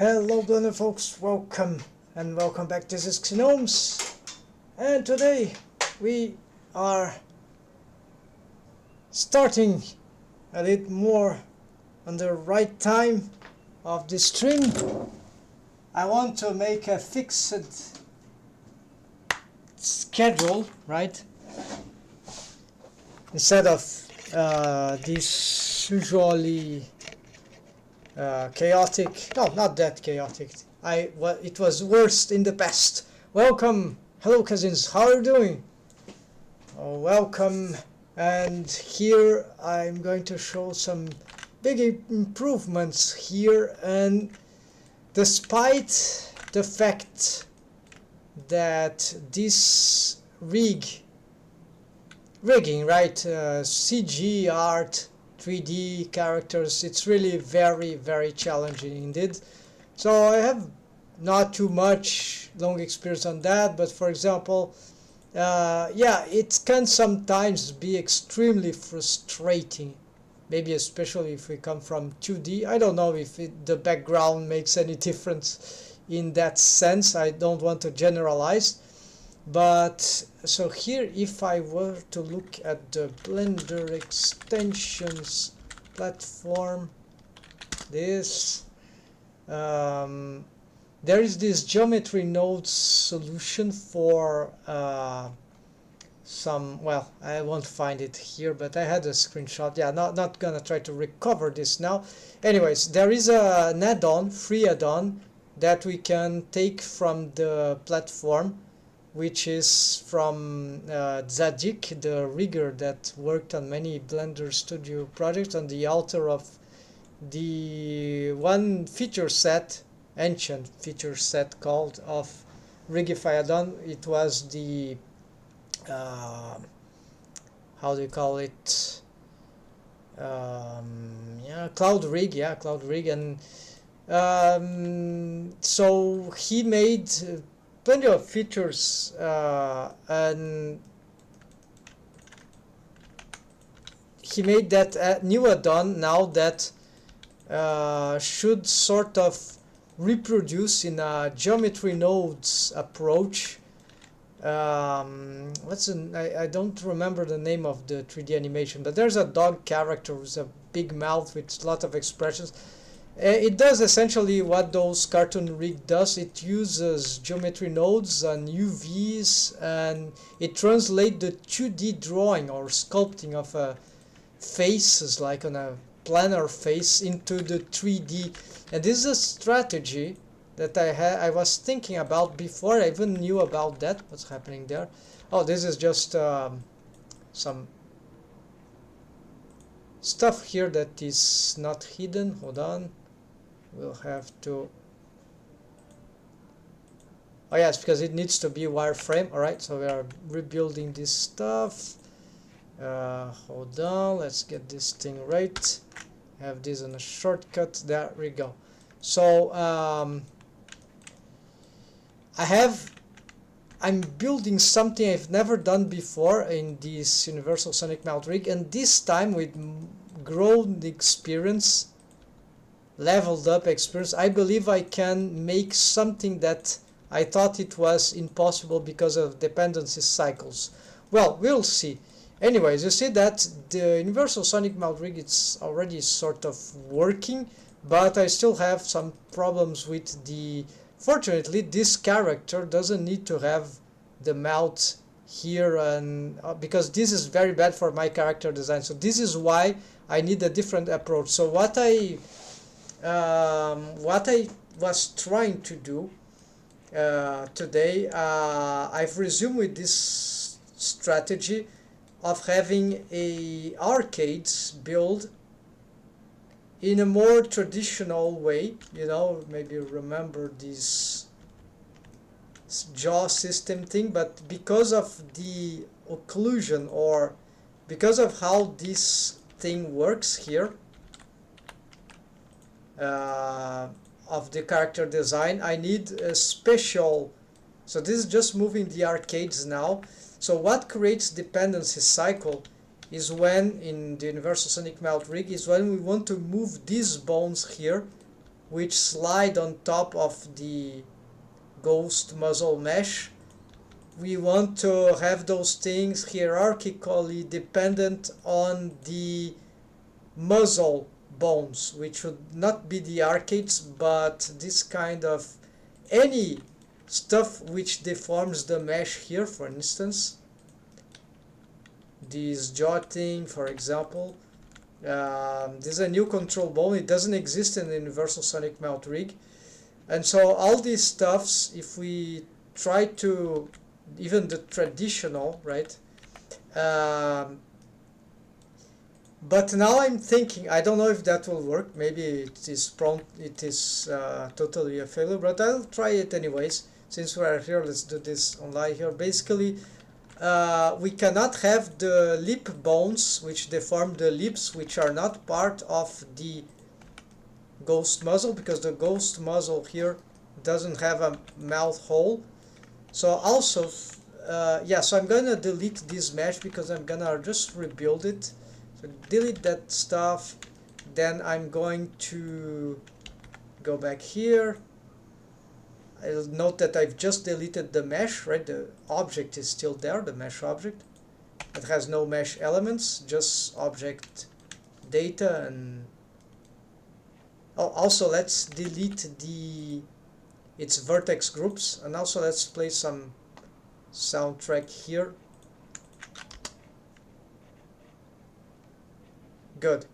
Hello Blender folks, welcome back. This is Gnomes, and today we are starting a little more on the right time of the stream. I want to make a fixed schedule, right? Instead of this usually chaotic. No, not that chaotic. It was worst in the past. Welcome, hello cousins. How are you doing? Oh, welcome. And here I'm going to show some big improvements here. And despite the fact that this rigging, right, CG art, 3D characters, it's really very challenging indeed. So I have not too much long experience on that, but for example, yeah, it can sometimes be extremely frustrating, maybe especially if we come from 2D. I don't know if the background makes any difference in that sense. I don't want to generalize. But so here, if I were to look at the Blender extensions platform, this there is this geometry nodes solution for some, well, I won't find it here, but I had a screenshot. Yeah, not gonna try to recover this now. Anyways, there is an add-on, free add-on, that we can take from the platform, which is from Zadik, the rigger that worked on many Blender Studio projects, and the author of the one feature set, ancient feature set called of Rigify add-on. It was the how do you call it? Yeah, Cloud Rig, and so he made plenty of features, and he made that new add-on now that should sort of reproduce in a geometry nodes approach. I don't remember the name of the 3D animation, but there's a dog character with a big mouth with a lot of expressions. It does essentially what those cartoon rig does. It uses geometry nodes and UVs, and it translates the 2D drawing or sculpting of a faces, like on a planar face, into the 3D. And this is a strategy that I was thinking about before I even knew about that. What's happening there? Oh, this is just some stuff here that is not hidden. Hold on. We'll have to... Oh yes, because it needs to be wireframe. Alright, so we are rebuilding this stuff. Hold on, let's get this thing right. Have this on a shortcut. There we go. So I'm building something I've never done before in this Universal Sonic Melt rig, and this time with grown experience, leveled up experience, I believe I can make something that I thought it was impossible because of dependency cycles. Well, we'll see. Anyways, you see that the Universal Sonic Melt rig, it's already sort of working, but I still have some problems with the... Fortunately, this character doesn't need to have the mouth here, and because this is very bad for my character design. So this is why I need a different approach. So what I was trying to do today, I've resumed with this strategy of having a arcades build in a more traditional way. You know, maybe remember this jaw system thing, but because of the occlusion, or because of how this thing works here, of the character design, I need a special... So this is just moving the arcades now. So what creates dependency cycle is when, in the Universal Sonic Melt rig, is when we want to move these bones here which slide on top of the ghost muzzle mesh. We want to have those things hierarchically dependent on the muzzle bones, which should not be the arcades, but this kind of any stuff which deforms the mesh here, for instance. This jaw thing, for example. This is a new control bone. It doesn't exist in the Universal Sonic Melt rig. And so all these stuffs, if we try to, even the traditional, right? But now I'm thinking, I don't know if that will work. Maybe it is totally a failure, but I'll try it anyways. Since we're here, let's do this online here. Basically, we cannot have the lip bones which deform the lips, which are not part of the ghost muzzle, because the ghost muzzle here doesn't have a mouth hole. So also, yeah, so I'm gonna delete this mesh because I'm gonna just rebuild it. So delete that stuff. Then I'm going to go back here. I'll note that I've just deleted the mesh, right? The object is still there, the mesh object. It has no mesh elements, just object data. And oh, also let's delete its vertex groups, and also let's play some soundtrack here. Good.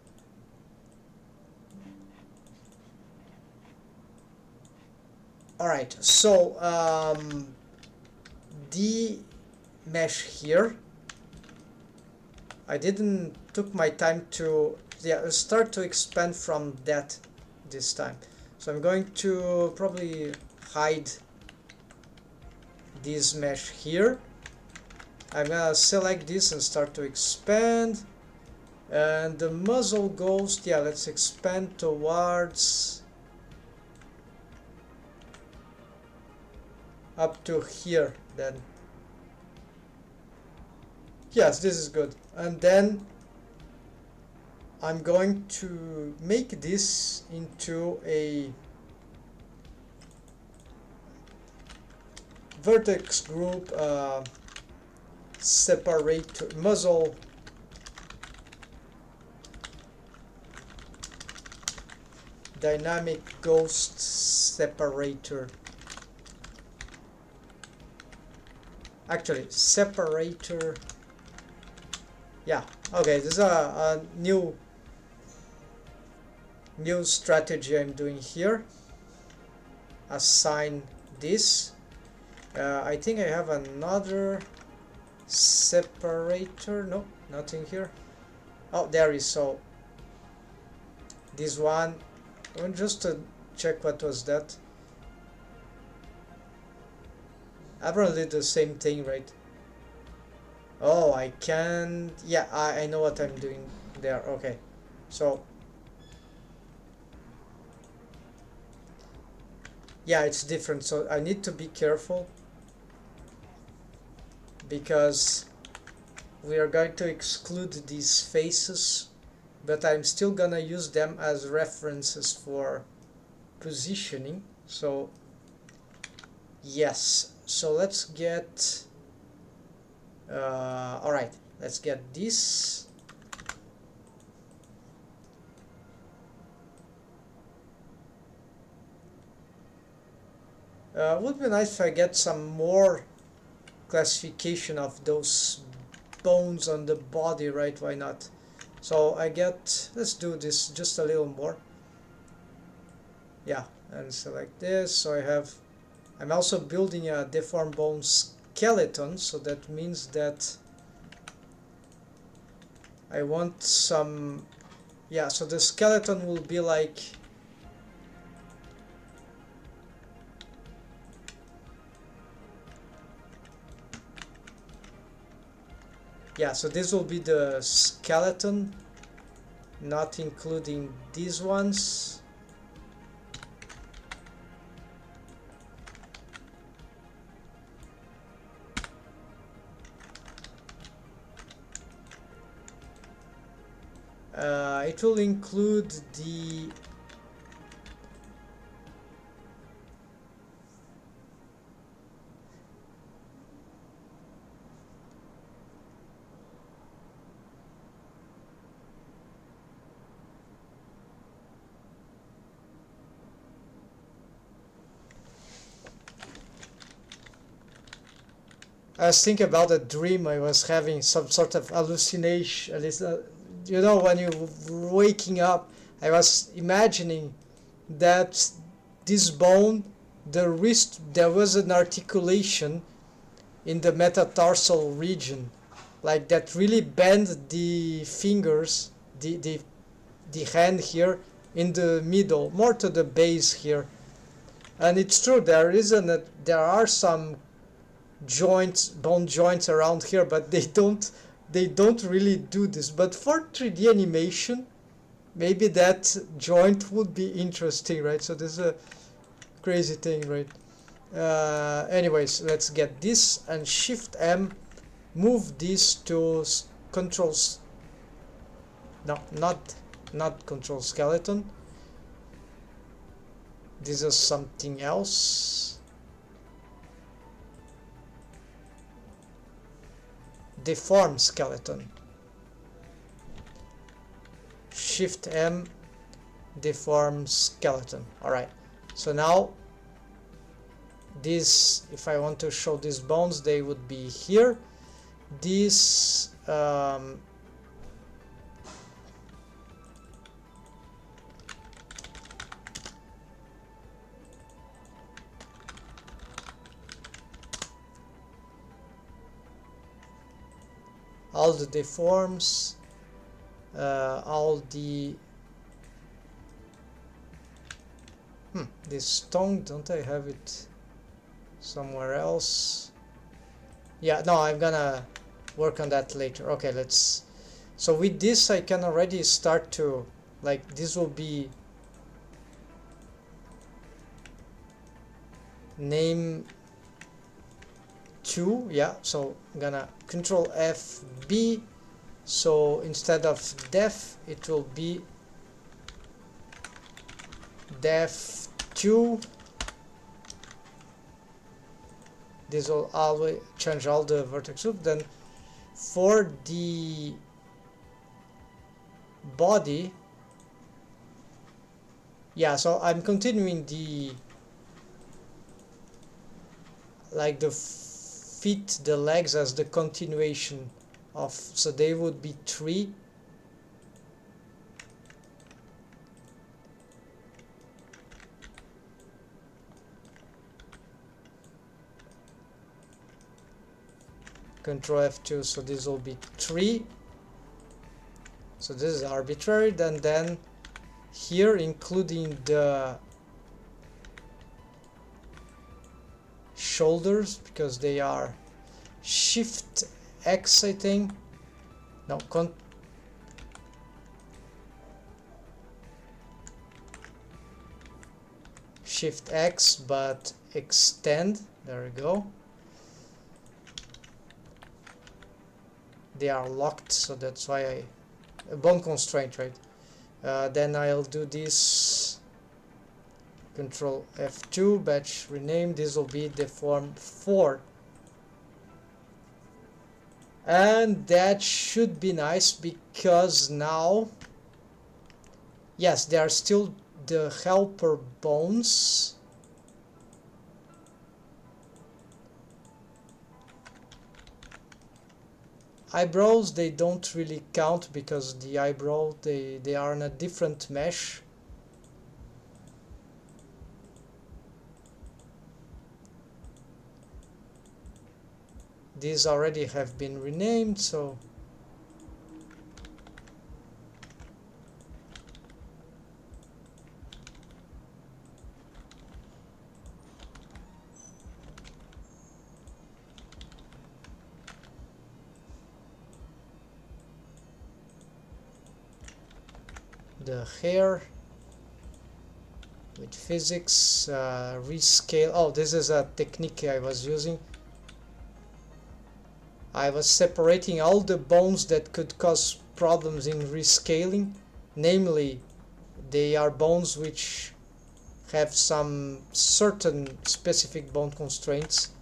Alright, so the mesh here, I didn't took my time to start to expand from that this time. So I'm going to probably hide this mesh here. I'm gonna select this and start to expand. And the muzzle ghost, yeah, let's expand towards up to here then. Yes, this is good. And then I'm going to make this into a vertex group separator, muzzle dynamic ghost separator. Actually, separator. Yeah, okay, this is a new strategy I'm doing here. Assign this. I think I have another separator. No, nothing here. Oh, there is. So this one, just to check what was that. I probably did the same thing, right? Oh, I can. Yeah, I know what I'm doing there. Okay, so yeah, it's different. So I need to be careful because we are going to exclude these faces, but I'm still gonna use them as references for positioning. So yes, so let's get all right, let's get this. Would be nice if I get some more classification of those bones on the body, right? Why not? So I get, let's do this just a little more. Yeah, and select this. So I have, I'm also building a deformed bone skeleton, so that means that I want some, yeah, so the skeleton will be like, yeah, so this will be the skeleton, not including these ones. It will include the I was thinking about a dream I was having, some sort of hallucination. At least, you know, when you're waking up, I was imagining that this bone, the wrist, there was an articulation in the metatarsal region, like that really bend the fingers, the hand here in the middle, more to the base here. And it's true, there are some joints, bone joints around here, but they don't really do this. But for 3D animation, maybe that joint would be interesting, right? So this is a crazy thing, right? Anyways, let's get this and Shift M, move this to controls. No, not control skeleton. This is something else. Deform skeleton. Shift M, deform skeleton. Alright, so now this, if I want to show these bones, they would be here. This all the deforms, all the this tongue, don't I have it somewhere else? Yeah, no, I'm gonna work on that later. Okay, let's, so with this I can already start to, like, this will be name 2. Yeah, so I'm gonna control FB, so instead of def it will be def 2. This will always change all the vertex group. Then for the body, yeah, so I'm continuing the, like, the feet, the legs as the continuation of, so they would be 3. Control F2, so this will be 3. So this is arbitrary. Then here, including the shoulders, because they are Shift X, I think. No, Shift X, but extend. There we go. They are locked, so that's why a bone constraint, right? Then I'll do this. Control F2, batch rename. This will be deform 4. And that should be nice, because now, yes, they are still the helper bones. Eyebrows, they don't really count, because the eyebrow, they are in a different mesh. These already have been renamed, so the hair with physics, rescale. Oh, this is a technique I was using. I was separating all the bones that could cause problems in rescaling. Namely, they are bones which have some certain specific bone constraints.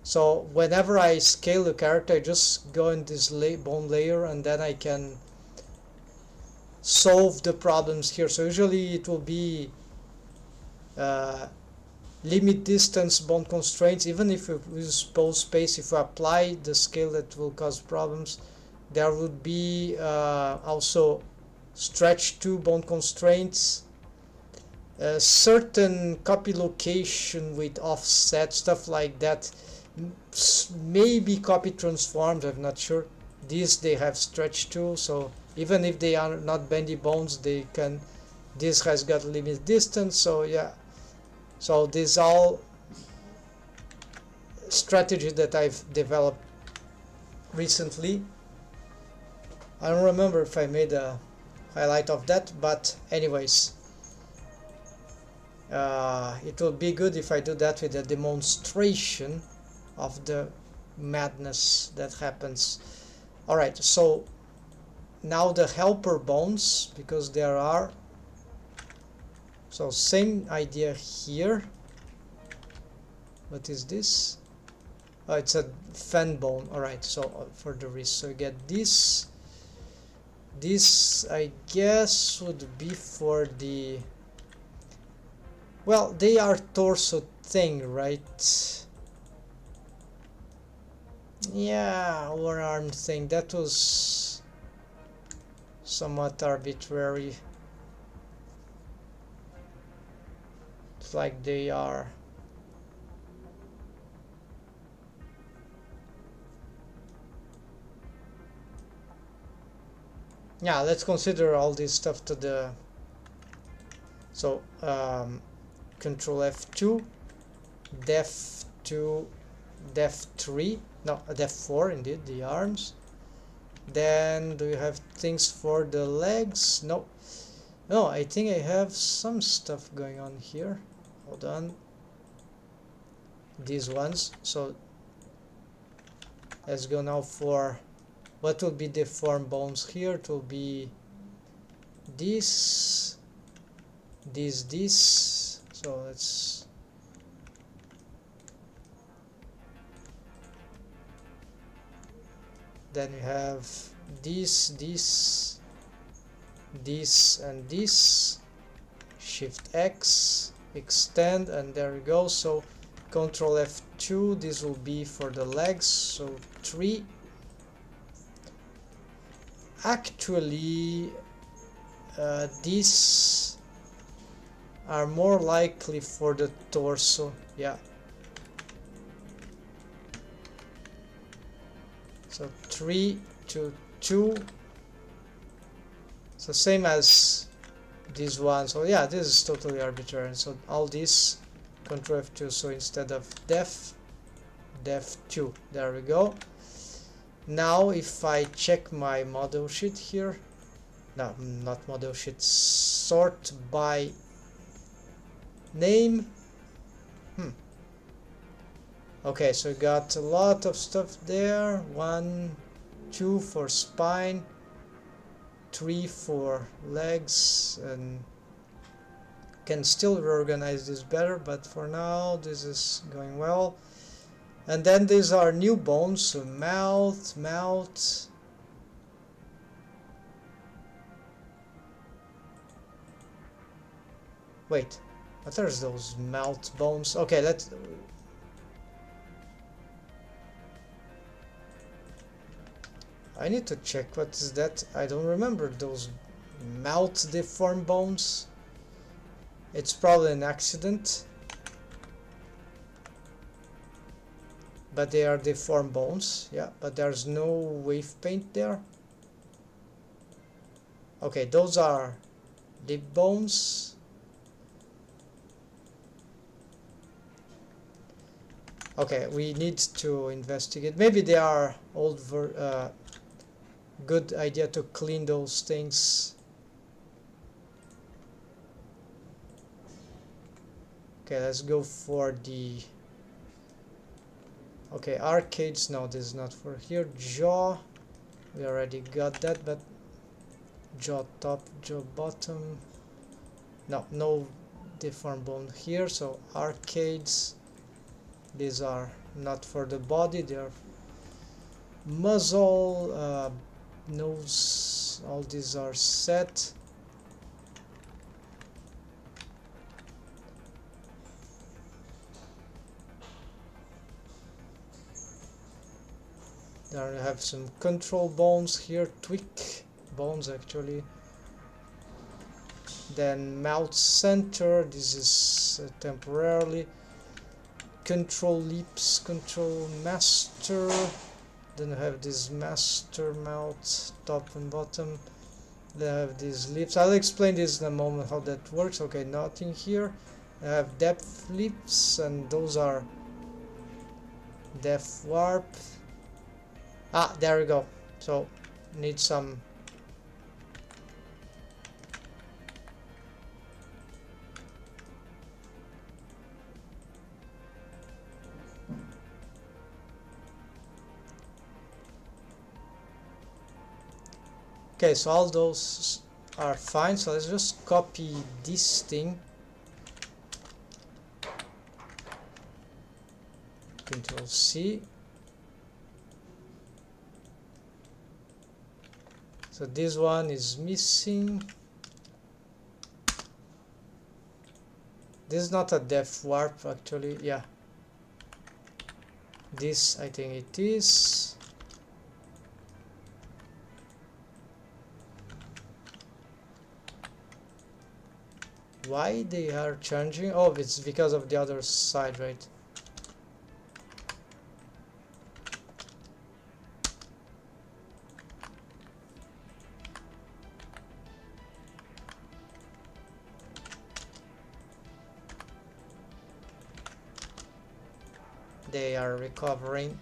So whenever I scale the character, I just go in this bone layer, and then I can solve the problems here. So usually it will be limit distance bone constraints. Even if we use pose space, if we apply the scale, that will cause problems. There would be also stretch to bone constraints, certain copy location with offset, stuff like that. Maybe copy transformed, I'm not sure. These they have stretch to, so even if they are not bendy bones, they can. This has got limit distance, so yeah. So these all strategies that I've developed recently. I don't remember if I made a highlight of that, but anyways, it will be good if I do that with a demonstration of the madness that happens. Alright, so now the helper bones, because there are, so same idea here. What is this? Oh, it's a fan bone. Alright, so for the wrist, so you get this. This I guess would be for the, well, they are torso thing, right? Yeah, or arm thing. That was somewhat arbitrary. It's like they are. Yeah, let's consider all this stuff to the. So Control F2, Def2, Def3, no, Def4 indeed, the arms. Then do you have things for the legs? No. No, I think I have some stuff going on here. Hold on. These ones. So let's go now for what will be the form bones here. It will be this, this. So let's then we have this, and this. Shift X, extend, and there we go. So Control F2, this will be for the legs. So 3. Actually, these are more likely for the torso. Yeah. So 3 to 2. So same as this one. So yeah, this is totally arbitrary. So all this Control F2. So instead of def 2. There we go. Now if I check my model sheet here, no, not model sheet, sort by name. Okay, so we got a lot of stuff there. 1, 2 for spine, 3 for legs, and can still reorganize this better, but for now this is going well. And then these are new bones, so mouth. Wait, what are those mouth bones? Okay, let's. I need to check what is that. I don't remember those mouth deformed bones. It's probably an accident. But they are deformed bones, yeah, but there's no wave paint there. Okay, those are lip bones. Okay, we need to investigate. Maybe they are old good idea to clean those things. Okay, let's go for the. Okay, arcades. No, this is not for here. Jaw, we already got that, but jaw top, jaw bottom. No deformed bone here. So arcades. These are not for the body. They are muzzle, nose. All these are set. Then we have some control bones here, tweak bones actually. Then mouth center, this is temporarily. Control lips, control master. Then we have this master mouth, top and bottom. Then I have these lips. I'll explain this in a moment how that works. Okay, nothing here. I have depth lips, and those are depth warp. Ah, there we go. So need some. Okay, so all those are fine. So let's just copy this thing. Control C. So this one is missing. This is not a depth warp actually, yeah. This I think it is. Why they are changing? Oh, it's because of the other side, right? They are recovering.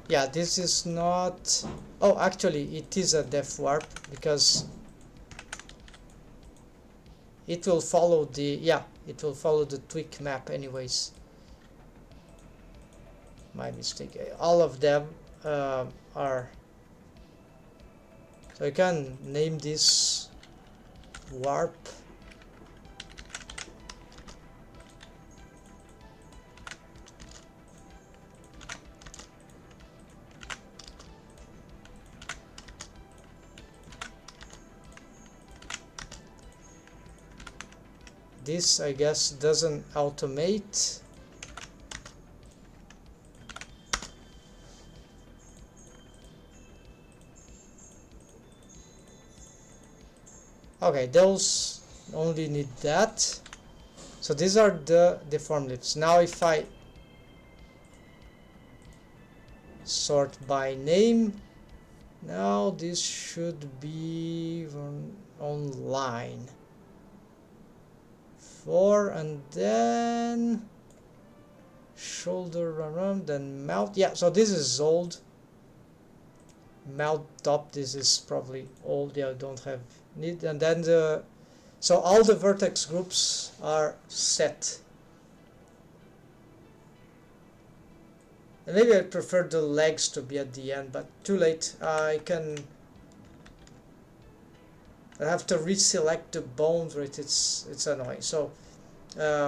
Yeah, this is not. Oh, actually, it is a depth warp because it will follow the. Yeah, it will follow the tweak map, anyways. My mistake. All of them are. So I can name this warp. This, I guess, doesn't automate. Okay, those only need that. So these are the deformed lips. Now if I sort by name, now this should be online. 4, and then shoulder around, then mouth. Yeah, so this is old. Mouth top, this is probably old. Yeah, I don't have need. And then so all the vertex groups are set. And maybe I prefer the legs to be at the end, but too late. I have to reselect the bones, right? It's annoying. So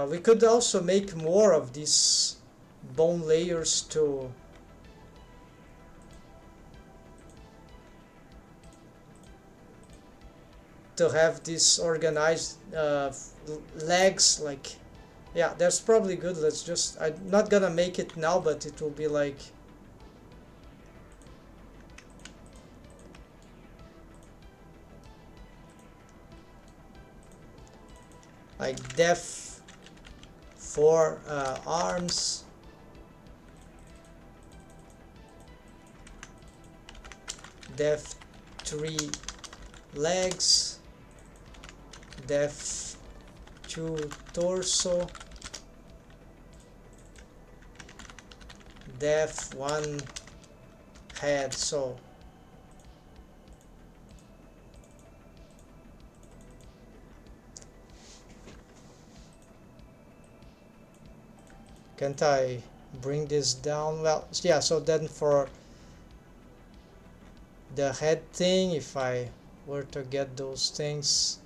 we could also make more of these bone layers to have this organized legs. Like, yeah, that's probably good. Let's just, I'm not gonna make it now, but it will be like def 4 arms, def 3 legs, def 2 torso, def 1 head. So can't I bring this down? Well, yeah, so then for the head thing, if I were to get those things,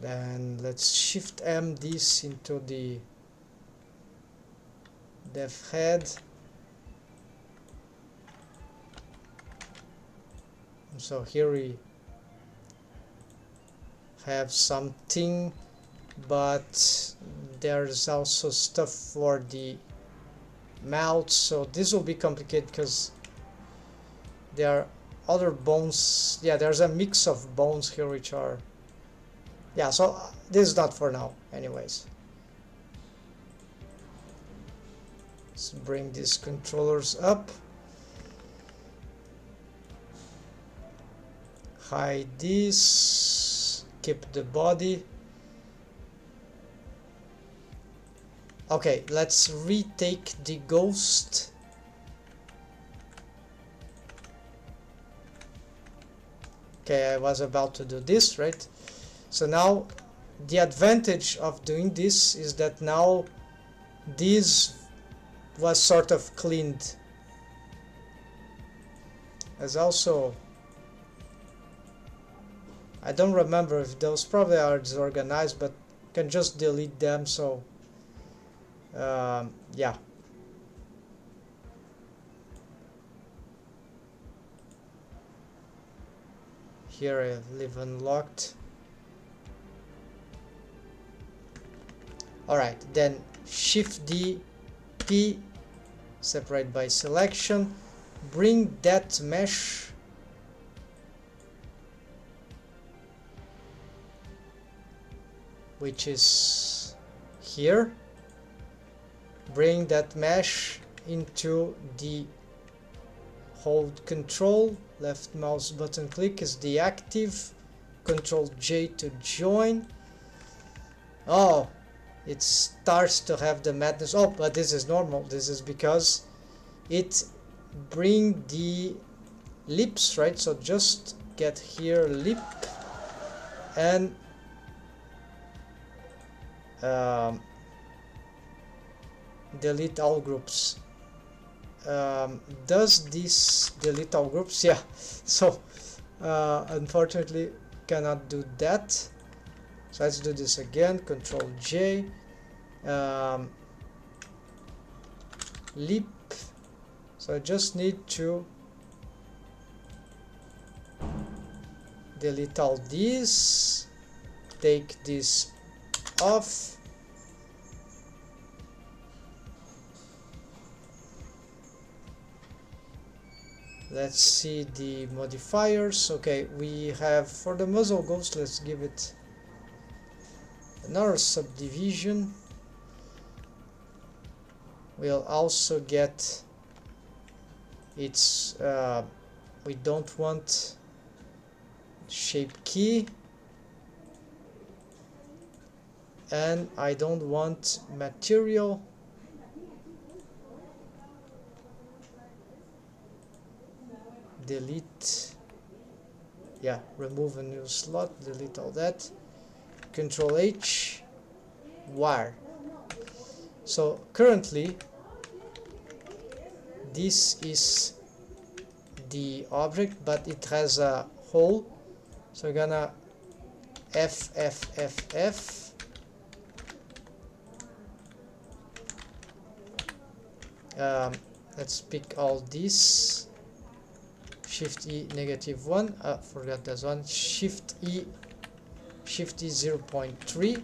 Then let's shift M this into the dev head. So here we have something, but there's also stuff for the mouth, so this will be complicated because there are other bones. Yeah, there's a mix of bones here which are, yeah, so this is not for now anyways. Let's bring these controllers up, hide this, keep the body. Okay, let's retake the ghost. Okay, I was about to do this, right? So now the advantage of doing this is that now this was sort of cleaned. As also, I don't remember if those probably are disorganized, but can just delete them. So yeah. Here I leave unlocked. Alright, then Shift D, P, separate by selection, bring that mesh which is here, bring that mesh into the hold control, left mouse button click is deactive, control J to join. Oh, it starts to have the madness. Oh, but this is normal. This is because it bring the lips, right? So just get here lip and delete all groups. Does this delete all groups? Yeah. So unfortunately cannot do that. So let's do this again. Control J, lip. So I just need to delete all these, take this off. Let's see the modifiers. Okay, we have for the muzzle ghost, let's give it another subdivision. We'll also get its we don't want shape key, and I don't want material. Delete, yeah, remove a new slot, delete all that. Control H, wire. So currently this is the object, but it has a hole, so we're gonna F. Let's pick all these. Shift E -1, forgot this one. Shift E 0.3.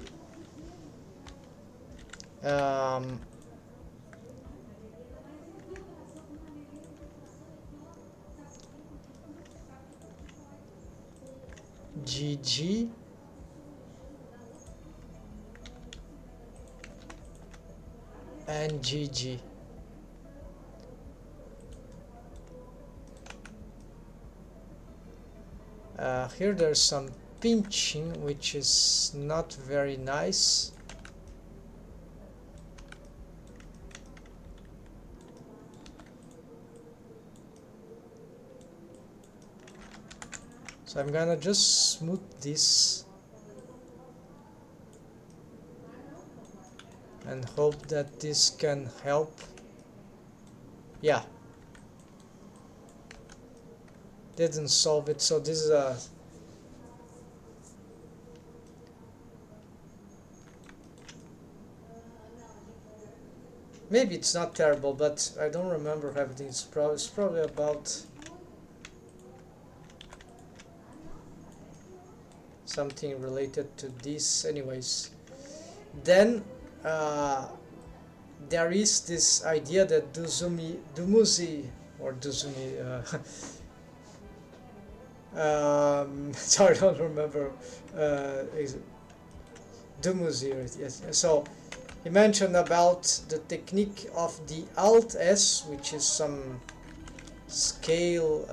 GG and GG. Here there's some pinching, which is not very nice. So I'm gonna just smooth this and hope that this can help. Yeah, didn't solve it, so this is a maybe it's not terrible, but I don't remember everything. It's probably about something related to this. Anyways, then there is this idea that Dumuzi or Duzumi sorry, I don't remember Dumuzi, yes. So he mentioned about the technique of the Alt S, which is some scale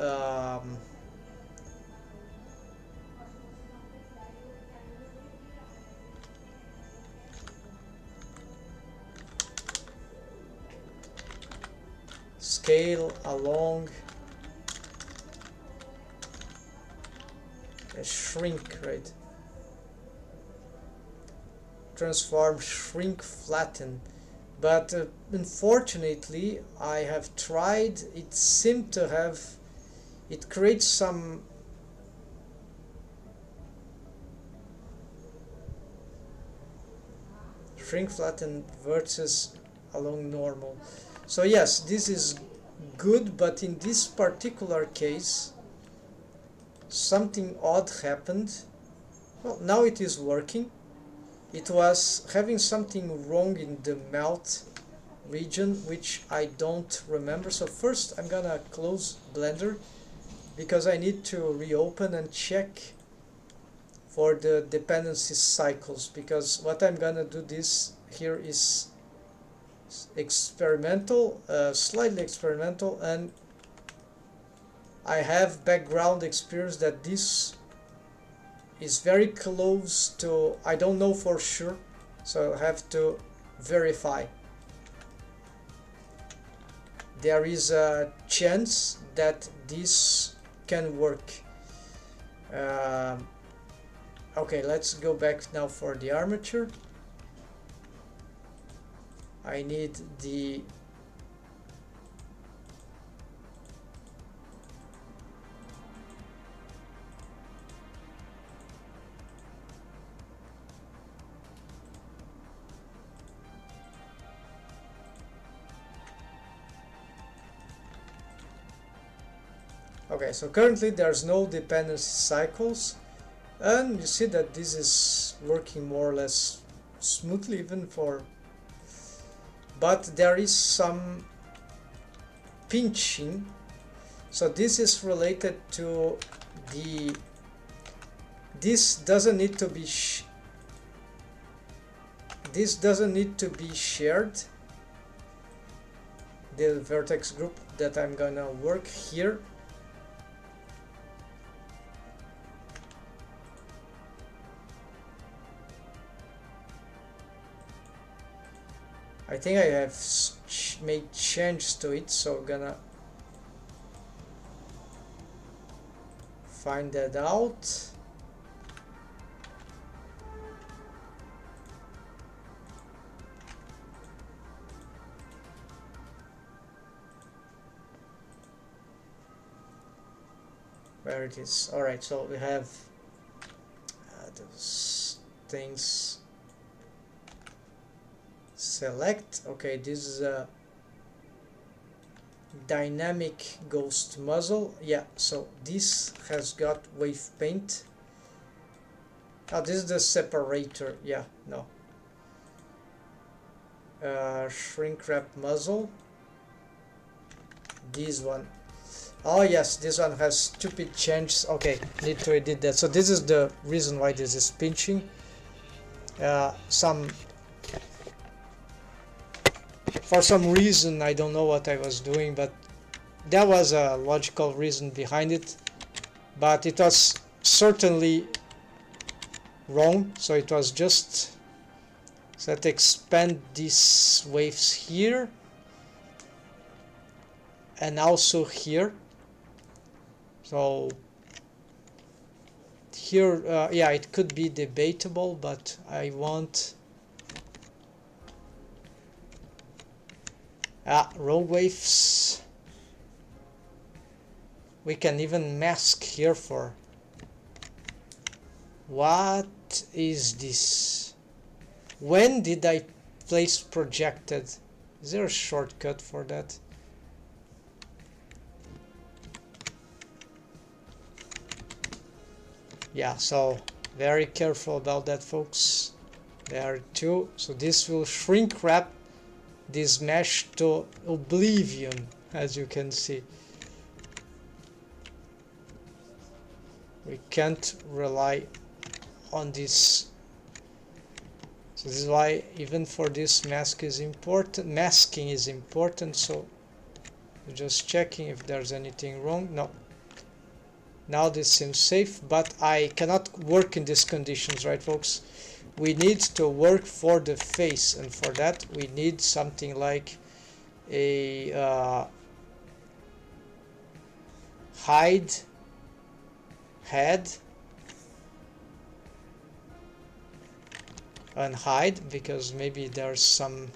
scale along a shrink, right? Transform, shrink, flatten. But unfortunately, I have tried. It seemed to have. It creates some shrink, flatten versus along normal. So yes, this is good, but in this particular case, something odd happened. Well, now it is working. It was having something wrong in the mouth region, which I don't remember. So first I'm gonna close Blender because I need to reopen and check for the dependency cycles, because what I'm gonna do this here is experimental, slightly experimental, and I have background experience that this is very close to, I don't know for sure, so I have to verify. There is a chance that this can work. Okay, let's go back now for the armature. I need the okay, so currently there's no dependency cycles, and you see that this is working more or less smoothly even for, but there is some pinching. So this is related to the, this doesn't need to be this doesn't need to be shared, the vertex group that I'm gonna work here. I think I have made changes to it, so I'm gonna find that out. Where it is. Alright, so we have those things. Select. Okay, this is a dynamic ghost muzzle. Yeah, so this has got wave paint. Oh, this is the separator. Yeah, no. Shrink wrap muzzle. This one. Oh yes, this one has stupid changes. Okay, need to edit that. So this is the reason why this is pinching. For some reason, I don't know what I was doing, but there was a logical reason behind it, but it was certainly wrong. So it was just, so let's expand these waves here and also here. So here, yeah, it could be debatable, but I want row waves. We can even mask here for, what is this? When did I place projected? Is there a shortcut for that? Yeah, so very careful about that, folks. There are two. So this will shrink wrap this mesh to oblivion, as you can see. We can't rely on this. So this is why even for this masking is important. So just checking if there's anything wrong. No. Now this seems safe, but I cannot work in these conditions, right, folks? We need to work for the face, and for that we need something like a hide head and hide, because maybe there's some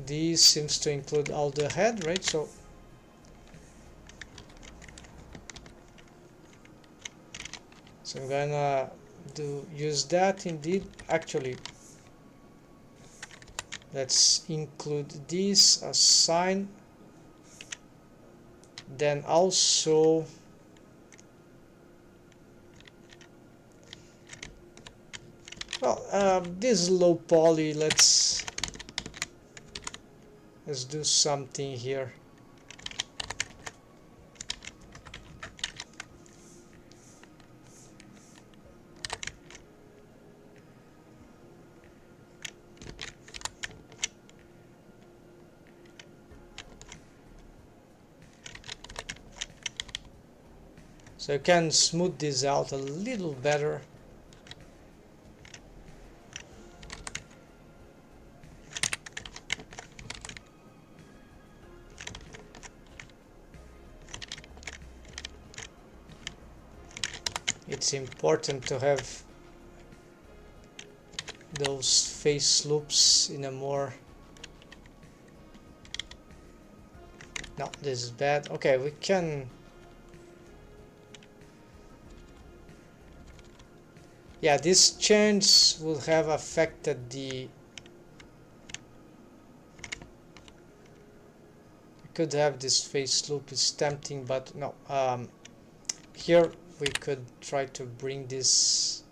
This seems to include all the head, right? So I'm gonna use that indeed. Actually, let's include this as sign. Then also this low poly, let's do something here. So you can smooth this out a little better. It's important to have those face loops in a more... No, this is bad. Okay, we can... Yeah, this change will have affected the... We could have this face loop is tempting, but no. Here we could try to bring this...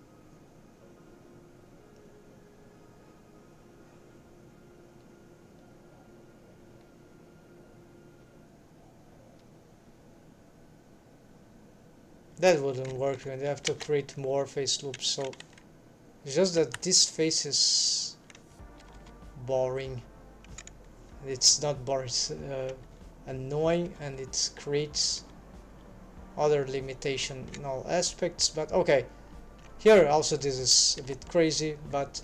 That wouldn't work, and you have to create more face loops. So it's just that this face is boring. It's not boring, it's annoying, and it creates other limitational aspects. But okay, here also this is a bit crazy, but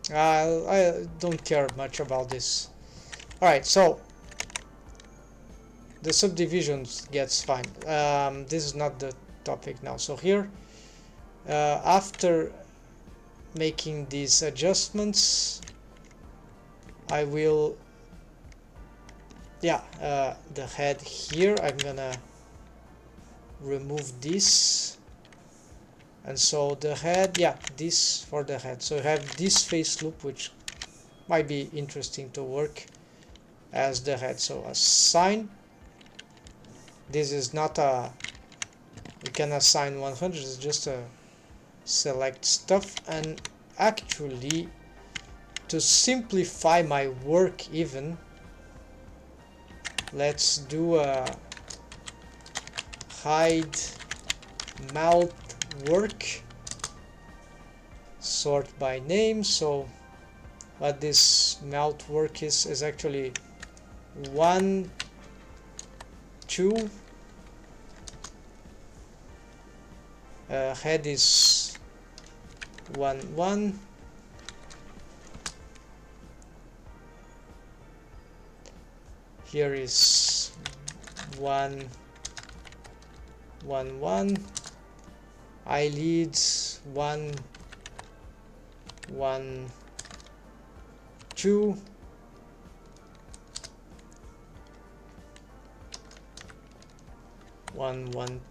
I don't care much about this. Alright, so the subdivisions gets fine. This is not the topic now. So here, after making these adjustments, I will, the head here, I'm gonna remove this, and so the head, this for the head. So I have this face loop, which might be interesting to work as the head. So assign. This is not a, we can assign 100, it's just a select stuff. And actually, to simplify my work even, let's do a hide mouth work, sort by name. So what this mouth work is actually 1, 2, head is 1, 1, here is 1, 1, 1, eyelids 1 1 2 1 1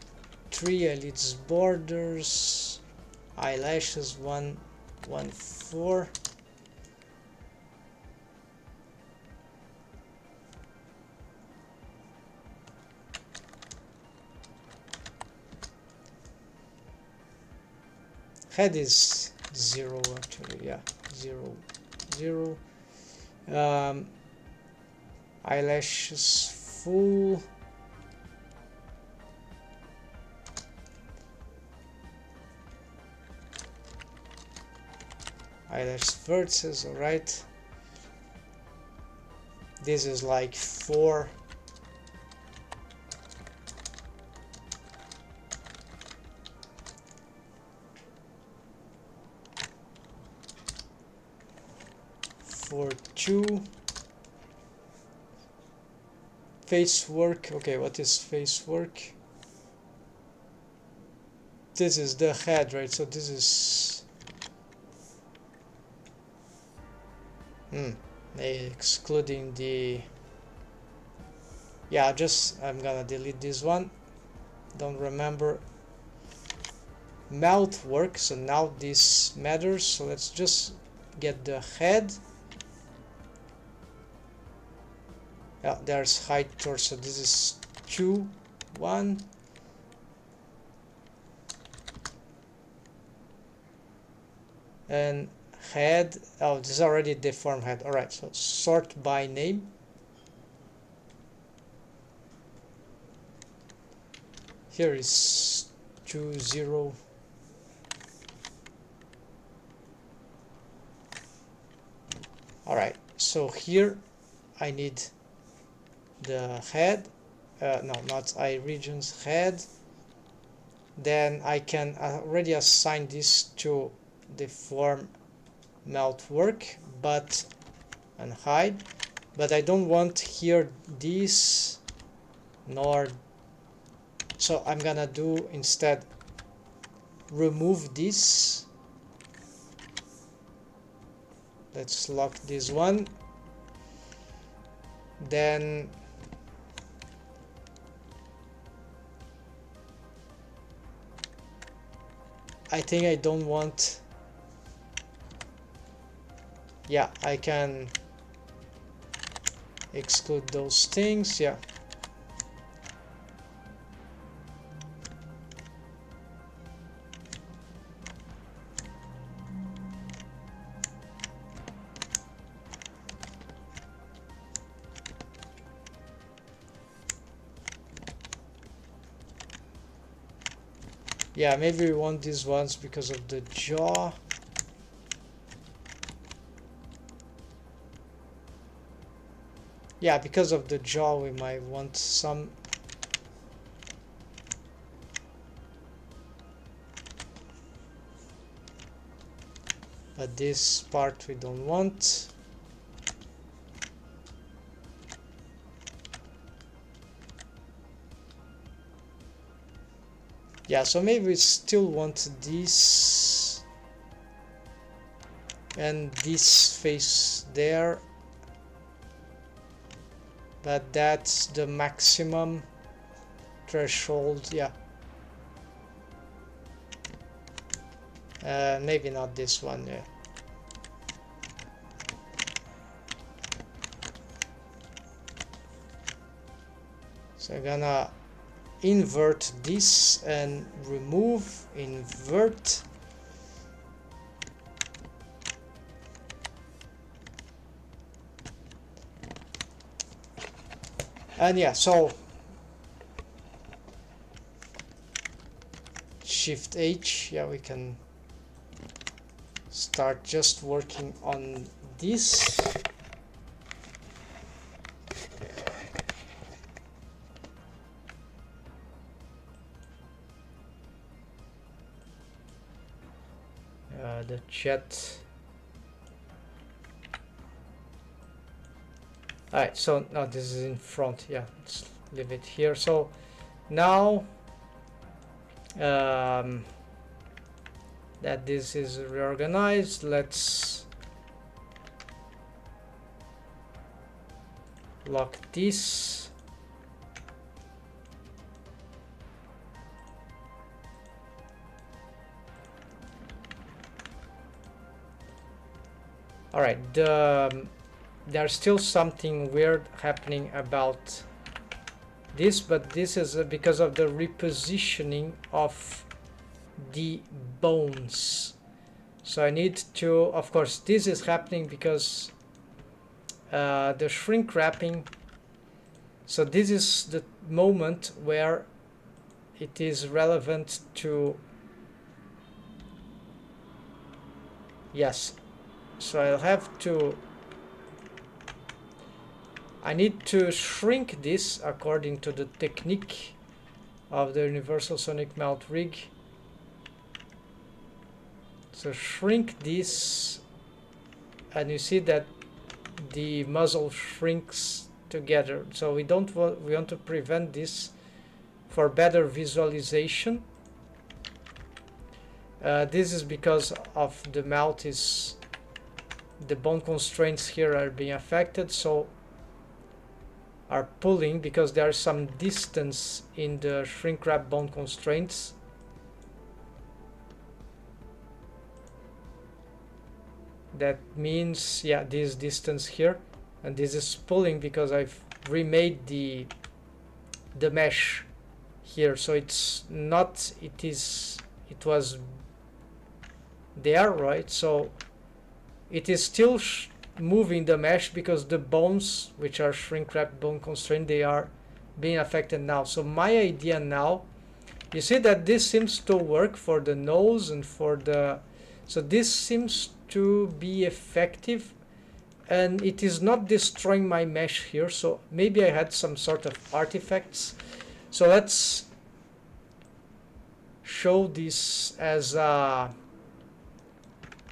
3 eyelids borders eyelashes 1 1 4 head is 0 actually, yeah, 0 0 eyelashes full, eyelash vertices, alright. This is like 4. For 2 face work. Okay, what is face work? This is the head, right? So this is excluding the, yeah, just I'm gonna delete this one, don't remember. Mouth work, so now this matters, so let's just get the head. Yeah, there's height torso. This is 2 1 and head. Oh, this is already deformed head. All right, so sort by name. Here is 2 0. All right, so here I need the head, no, not eye regions, head. Then I can already assign this to deform mouth work, but and hide, but I don't want here this nor, so I'm gonna do instead remove this. Let's lock this one. Then I think I don't want, yeah, I can exclude those things, yeah. Yeah, maybe we want these ones because of the jaw. Yeah, because of the jaw we might want some. But this part we don't want. Yeah, so maybe we still want this and this face there, but that's the maximum threshold, yeah. Maybe not this one, yeah. So I'm gonna invert this and remove, invert. And yeah, so Shift H, yeah, we can start just working on this. The chat. Alright, so now this is in front, yeah, let's leave it here. So now that this is reorganized. Let's lock this. All right, there's still something weird happening about this, but this is because of the repositioning of the bones. So I need to, of course, this is happening because the shrink wrapping. So this is the moment where it is relevant to, yes. So I'll have to, I need to shrink this according to the technique of the Universal Sonic Melt rig. So shrink this, and you see that the muzzle shrinks together. So we don't want, we want to prevent this for better visualization. This is because of the mouth is, the bone constraints here are being affected, so are pulling because there is some distance in the shrink wrap bone constraints. That means, yeah, this distance here, and this is pulling because I've remade the mesh here, so it's not, it was there, right? So it is still moving the mesh because the bones, which are shrink wrap bone constrained, they are being affected now. So my idea now, you see that this seems to work for the nose and for the, so this seems to be effective, and it is not destroying my mesh here. So maybe I had some sort of artifacts. So let's show this as a,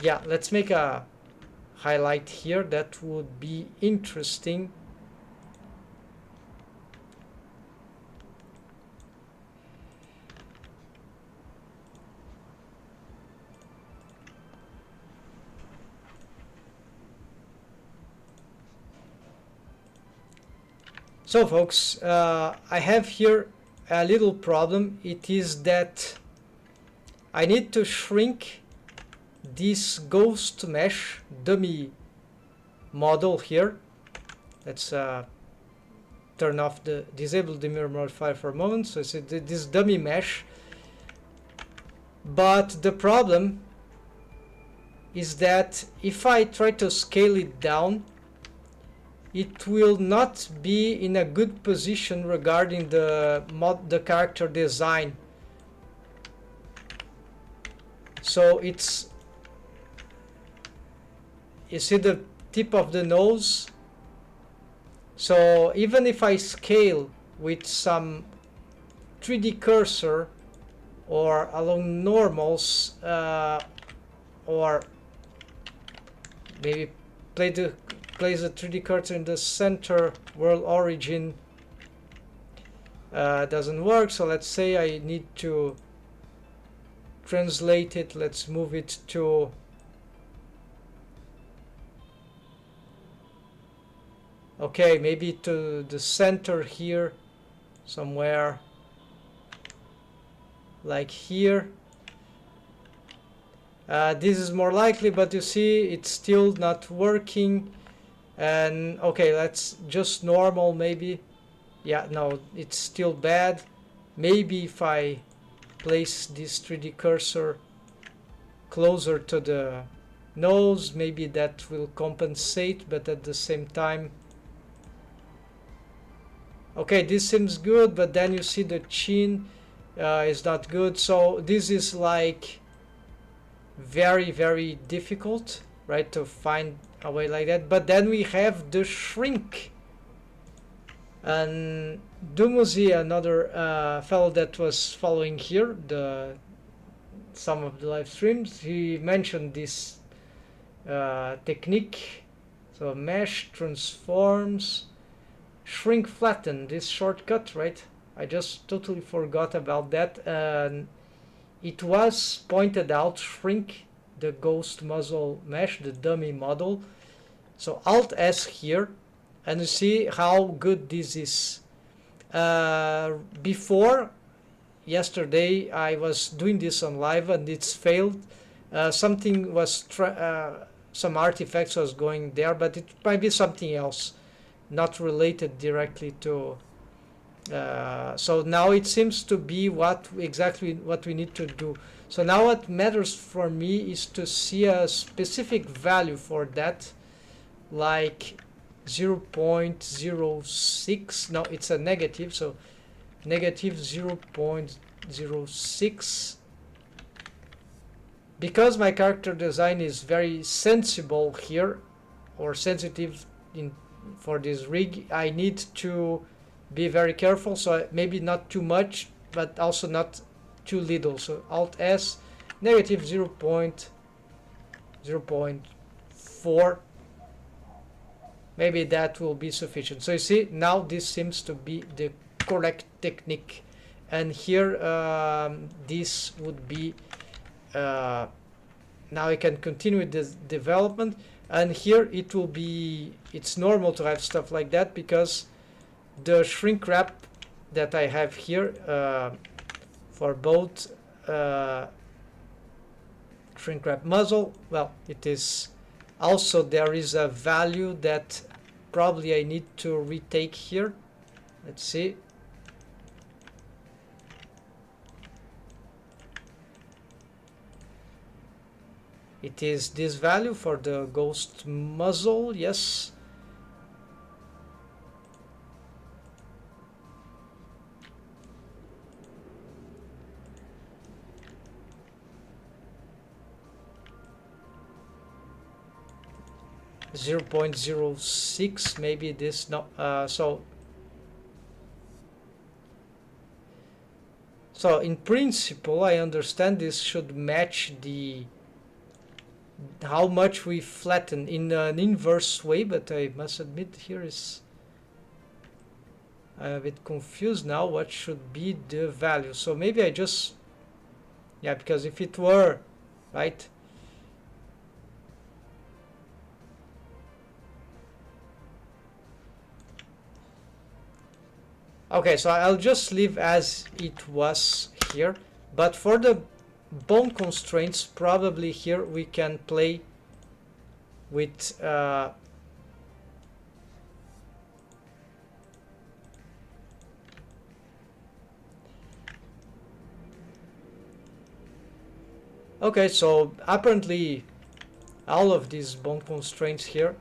yeah, let's make a highlight here. That would be interesting. So folks, I have here a little problem. It is that I need to shrink this ghost mesh dummy model here. Let's turn off the, disable the mirror modifier for a moment. So it's this dummy mesh. But the problem is that if I try to scale it down, it will not be in a good position regarding the character design. So it's, you see the tip of the nose. So even if I scale with some 3D cursor or along normals, or maybe place a 3D cursor in the center world origin, doesn't work. So let's say I need to translate it. Let's move it to, okay, maybe to the center here somewhere, like here. This is more likely, but you see it's still not working. And okay, let's just normal maybe. Yeah, no, it's still bad. Maybe if I place this 3D cursor closer to the nose, maybe that will compensate, but at the same time, okay, this seems good, but then you see the chin is not good. So this is like very, very difficult, right, to find a way like that. But then we have the shrink. And Dumuzi, another fellow that was following here some of the live streams, he mentioned this technique. So mesh transforms, shrink flatten, this shortcut, right? I just totally forgot about that. And it was pointed out, shrink the ghost muzzle mesh, the dummy model. So Alt S here, and you see how good this is. Before yesterday I was doing this on live and it's failed. Something was some artifacts was going there, but it might be something else, not related directly to. So now it seems to be exactly what we need to do. So now what matters for me is to see a specific value for that, like 0.06. No, it's a negative, so negative 0.06. Because my character design is very sensible here, or sensitive for this rig, I need to be very careful. So maybe not too much, but also not too little. So Alt S, negative 0.4. Maybe that will be sufficient. So you see, now this seems to be the correct technique. And here this would be, now I can continue with this development. And here it will be, it's normal to have stuff like that because the shrink wrap that I have here for both shrink wrap muzzle, well, it is also, there is a value that probably I need to retake here. Let's see. It is this value for the ghost muzzle, yes. Zero 0.06, maybe this, no, so in principle I understand this should match the how much we flatten in an inverse way, but I must admit here is I'm a bit confused now what should be the value. So maybe I just, yeah, because if it were right, okay, so I'll just leave as it was here, but for the bone constraints, probably here we can play with okay, so apparently all of these bone constraints here,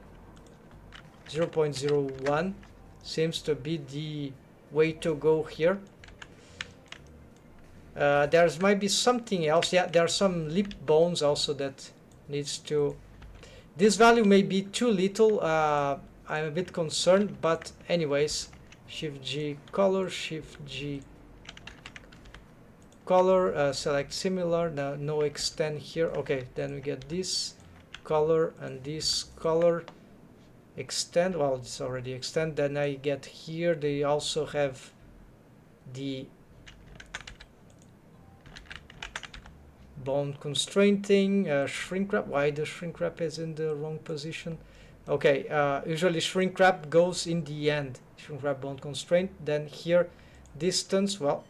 0.01 seems to be the way to go here. There might be something else. Yeah, there are some lip bones also that needs to, this value may be too little. I'm a bit concerned, but anyways, Shift G color, Shift G color, select similar. Now no extend here. Okay, then we get this color and this color, extend. Well, it's already extend. Then I get here, they also have the bone constraining, shrink wrap. Why the shrink wrap is in the wrong position? Okay, usually shrink wrap goes in the end, shrink wrap bone constraint. Then here distance, well,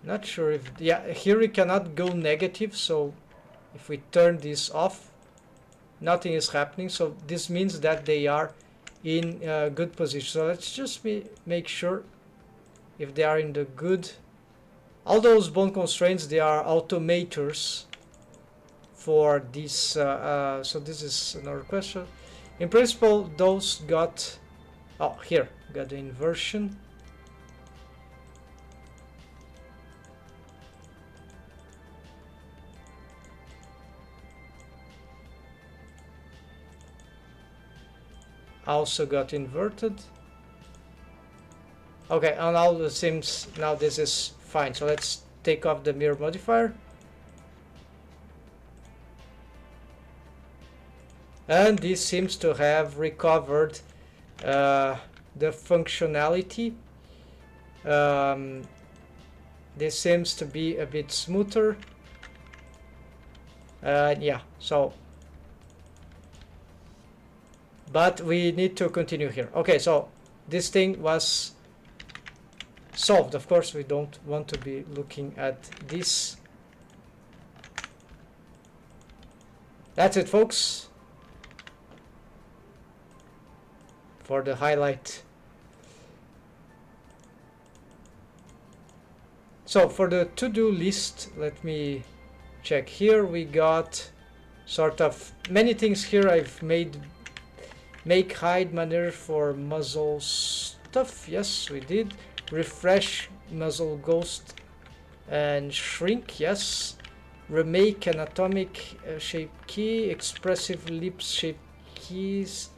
not sure if, yeah, here we cannot go negative, so if we turn this off, nothing is happening. So this means that they are in good position. So let's just make sure if they are in the good. All those bone constraints, they are automators for this. So this is another question. In principle, those got, oh, here got the inversion. Also got inverted. Okay, and all the sims, now this is fine. So let's take off the mirror modifier. And this seems to have recovered the functionality. This seems to be a bit smoother. Yeah, so but we need to continue here. Okay, so this thing was solved. Of course, we don't want to be looking at this. That's it, folks, for the highlight. So for the to-do list, let me check here. We got sort of many things here. I've made make hide manner for muzzle stuff. Yes, we did. Refresh muzzle ghost and shrink. Yes. Remake anatomic shape key. Expressive lips shape keys.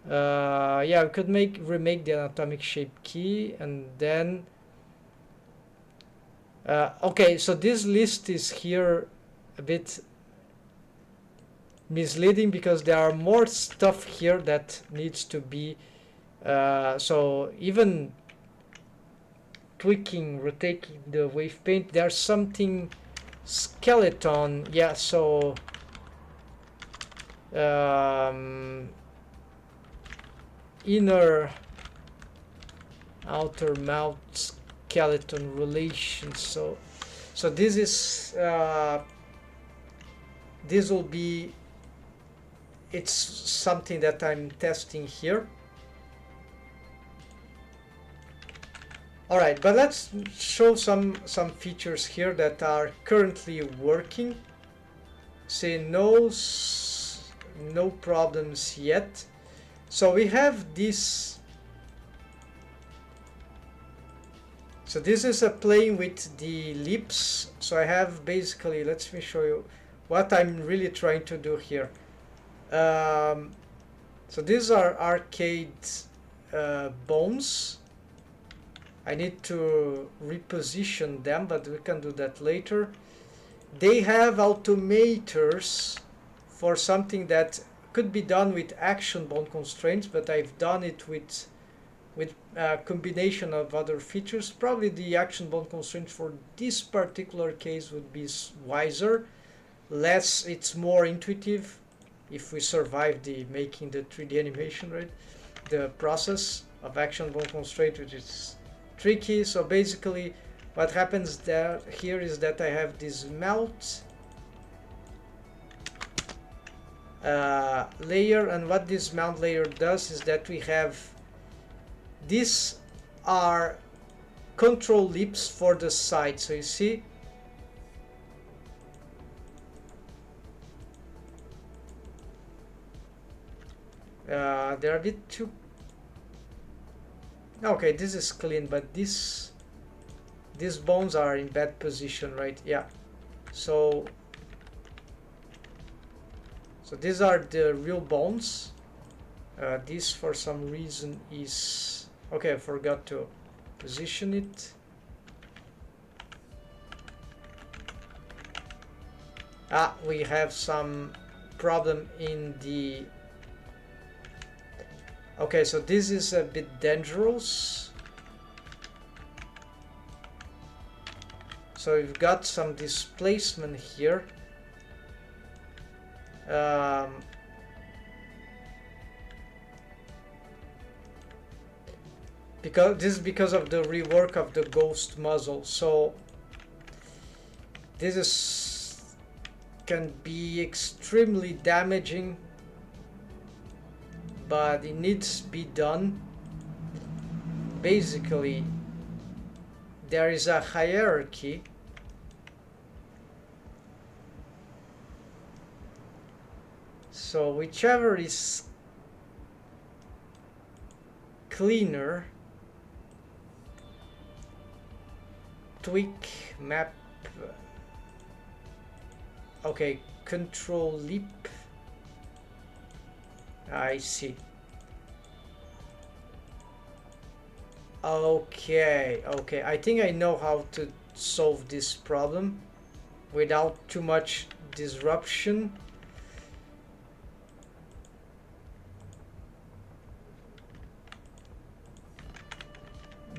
Yeah, we could remake the anatomic shape key, and then okay, so this list is here a bit misleading because there are more stuff here that needs to be so even tweaking, rotating the wave paint, there's something skeleton. Yeah, so inner outer mouth skeleton relations. So this is this will be, it's something that I'm testing here. All right, but let's show some features here that are currently working. See, no problems yet. So we have this. So this is a playing with the lips. So I have basically, let me show you what I'm really trying to do here. So these are arcade bones. I need to reposition them, but we can do that later. They have automators for something that could be done with action bone constraints, but I've done it with a combination of other features. Probably the action bone constraint for this particular case would be wiser. Less, it's more intuitive if we survive the making the 3D animation, right? The process of action bone constraint, which is tricky. So basically what happens there here is that I have this mouth layer, and what this mount layer does is that we have, these are control lips for the side. So you see, they're a bit too, okay, this is clean, but these bones are in bad position, right? Yeah, so these are the real bones. This for some reason is, okay, I forgot to position it. We have some problem in the, okay, so this is a bit dangerous. So we've got some displacement here. Because this is because of the rework of the ghost muzzle. So this can be extremely damaging, but it needs to be done. Basically, there is a hierarchy. So whichever is cleaner, tweak map, okay, control lip, I see. Okay, I think I know how to solve this problem without too much disruption.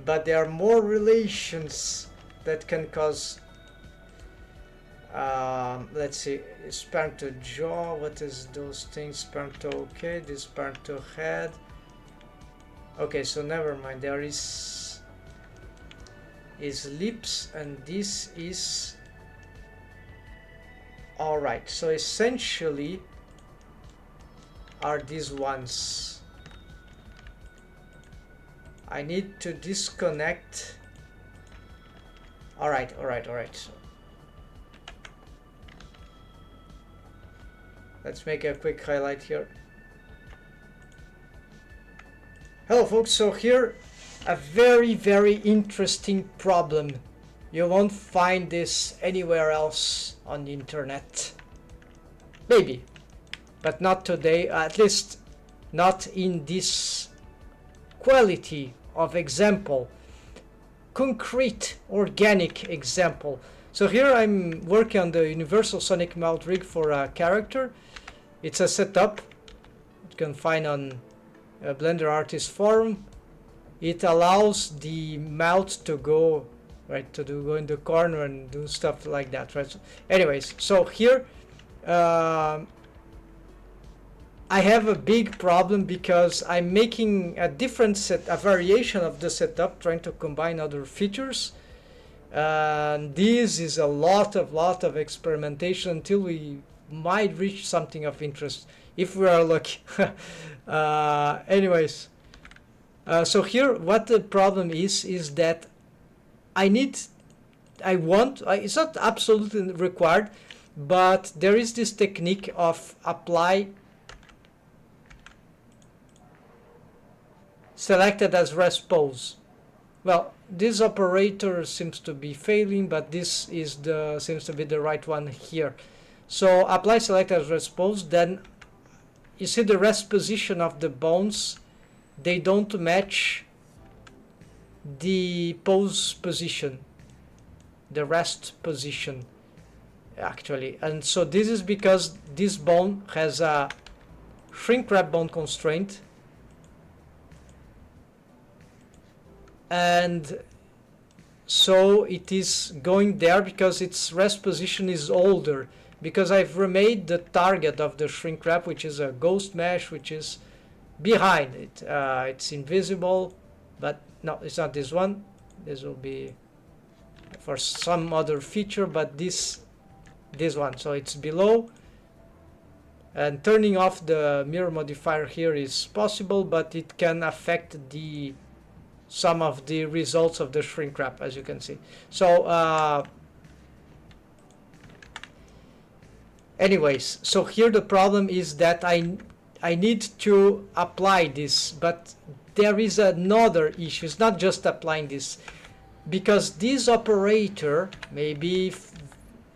but there are more relations that can cause, let's see, sperm to jaw, what is those things, sperm to, okay, this sperm to head. Okay, so never mind, there is lips, and this is, all right, so essentially are these ones. I need to disconnect. All right. So let's make a quick highlight here. Hello folks, so here a very, very interesting problem. You won't find this anywhere else on the internet. Maybe, but not today, at least not in this quality of example, concrete, organic example. So here I'm working on the Universal Sonic Mouth rig for a character. It's a setup you can find on Blender Artist Forum. It allows the mouth to go right, to go in the corner and do stuff like that, right? So anyways, so here I have a big problem because I'm making a variation of the setup, trying to combine other features. And this is a lot of experimentation until we might reach something of interest, if we are lucky. Anyways, so here what the problem is that it's not absolutely required, but there is this technique of apply selected as rest pose. Well, this operator seems to be failing, but this is seems to be the right one here. So apply select as rest pose, then you see the rest position of the bones, they don't match the pose position, the rest position actually. And so this is because this bone has a shrink wrap bone constraint, and so it is going there because its rest position is older, because I've remade the target of the shrink wrap, which is a ghost mesh, which is behind it. It's invisible, but no, it's not this one. This will be for some other feature, but this one, so it's below. And turning off the mirror modifier here is possible, but it can affect some of the results of the shrink wrap, as you can see. So anyways, so here the problem is that I need to apply this, but there is another issue. It's not just applying this, because this operator, maybe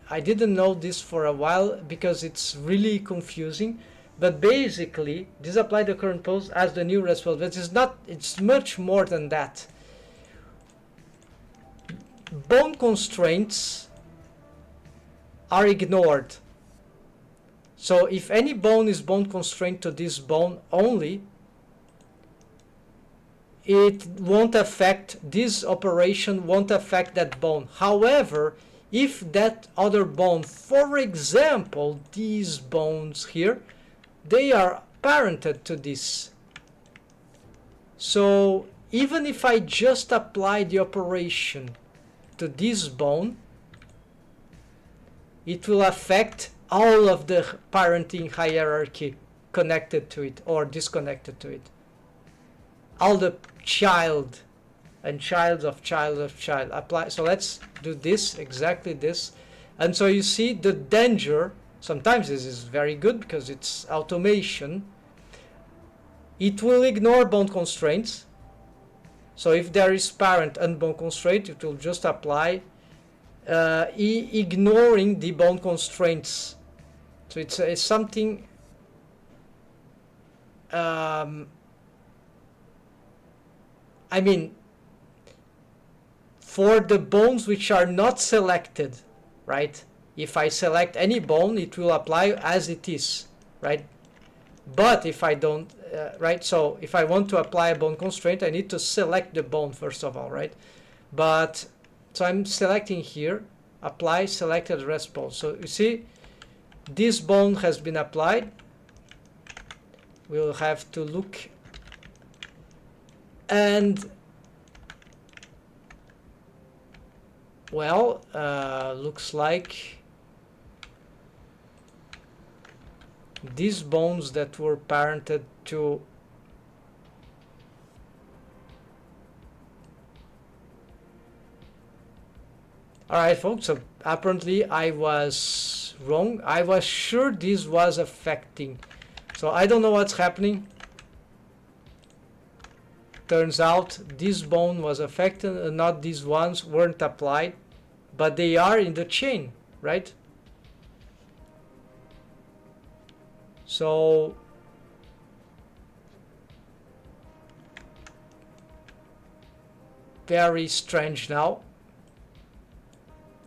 I didn't know this for a while because it's really confusing, but basically this apply the current pose as the new rest pose, but it's much more than that. Bone constraints are ignored. So if any bone is bone constrained to this bone only, it won't affect, this operation won't affect that bone. However, if that other bone, for example, these bones here, they are parented to this. So even if I just apply the operation to this bone, it will affect all of the parenting hierarchy connected to it or disconnected to it. All the child and child of child of child apply. So let's do this, exactly this. And so you see the danger. Sometimes this is very good because it's automation. It will ignore bone constraints. So if there is parent and bone constraint, it will just apply ignoring the bone constraints. So it's something I mean, for the bones which are not selected, right? If I select any bone, it will apply as it is, right? But if I don't, right? So if I want to apply a bone constraint, I need to select the bone first of all, right? But so I'm selecting here, apply selected rest bone. So you see, this bone has been applied. We'll have to look, and well, looks like these bones that were parented to alright folks, so apparently I was wrong. I was sure this was affecting, so I don't know what's happening. Turns out this bone was affected and not these ones weren't applied, but they are in the chain, right? So very strange now.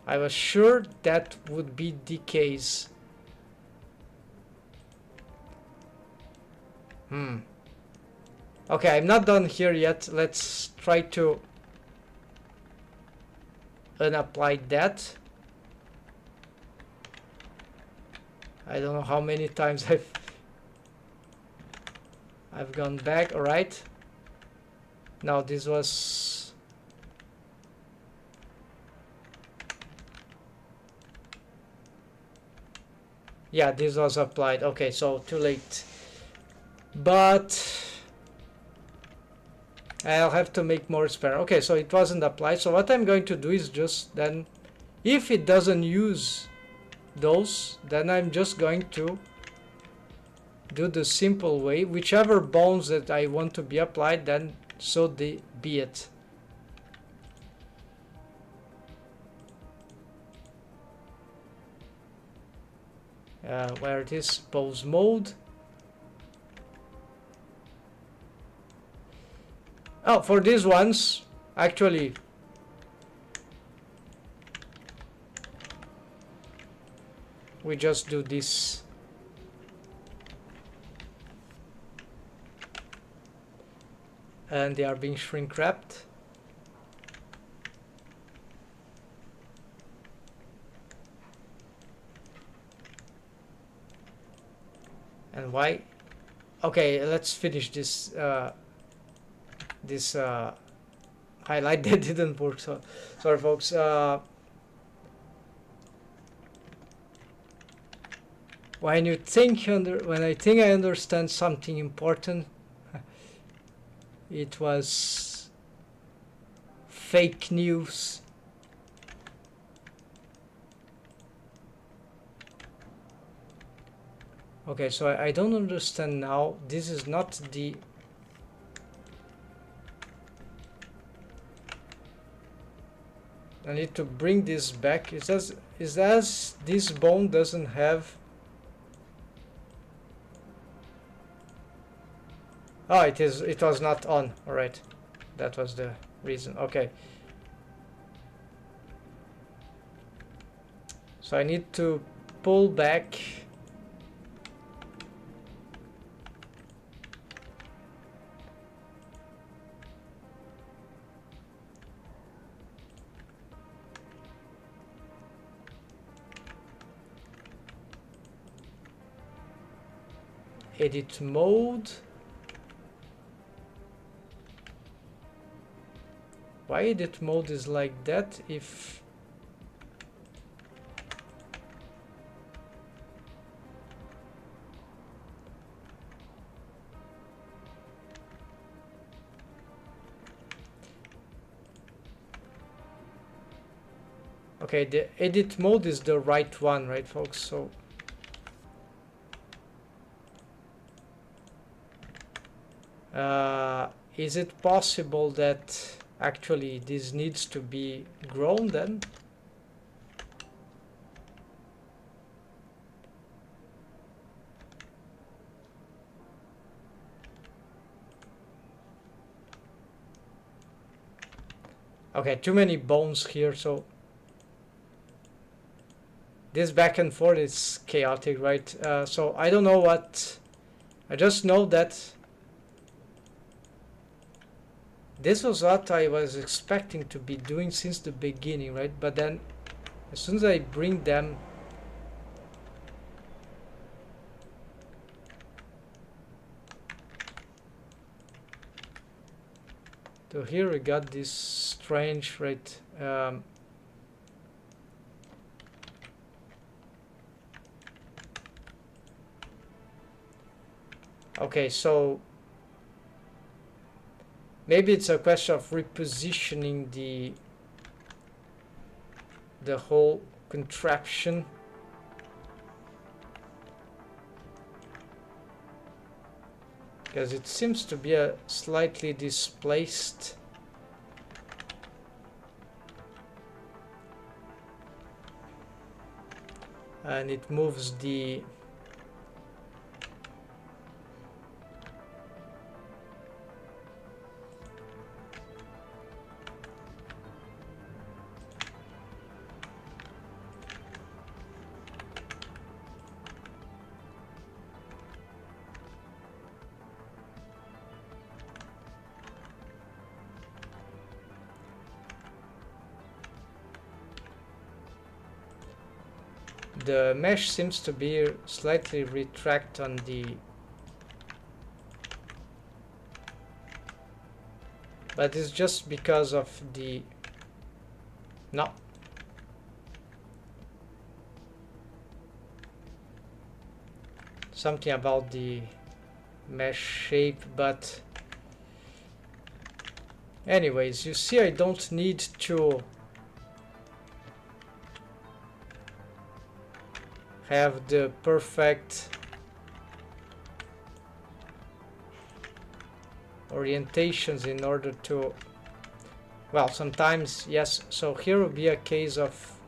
I was sure that would be the case. Okay, I'm not done here yet. Let's try to unapply that. I don't know how many times I've gone back. All right. Now this was yeah, this was applied. Okay, so too late. But I'll have to make more spare. Okay, so it wasn't applied. So what I'm going to do is just then, if it doesn't use those, then I'm just going to do the simple way. Whichever bones that I want to be applied, then so be it. Where it is, pose mode. Oh, for these ones, actually, we just do this. And they are being shrink wrapped. And why? Okay, let's finish this highlight that didn't work. So sorry folks. When I think I understand something important, it was fake news. Okay, so I don't understand now. This is not the I need to bring this back. It says this bone doesn't have. Oh, it was not on. All right, that was the reason. Okay, so I need to pull back. Edit mode. Why edit mode is like that if okay, the edit mode is the right one, right folks? So is it possible that actually this needs to be grown then? Okay, too many bones here, so this back and forth is chaotic, right? So I don't know what, I just know that This was what I was expecting to be doing since the beginning, right? But then as soon as I bring them to here, we got this strange, right? Okay, so maybe it's a question of repositioning the whole contraption. Because it seems to be a slightly displaced. And it moves the mesh seems to be slightly retract on the, but it's just because of the, no, something about the mesh shape. But anyways, you see, I don't need to have the perfect orientations in order to, well, sometimes yes. So here will be a case of,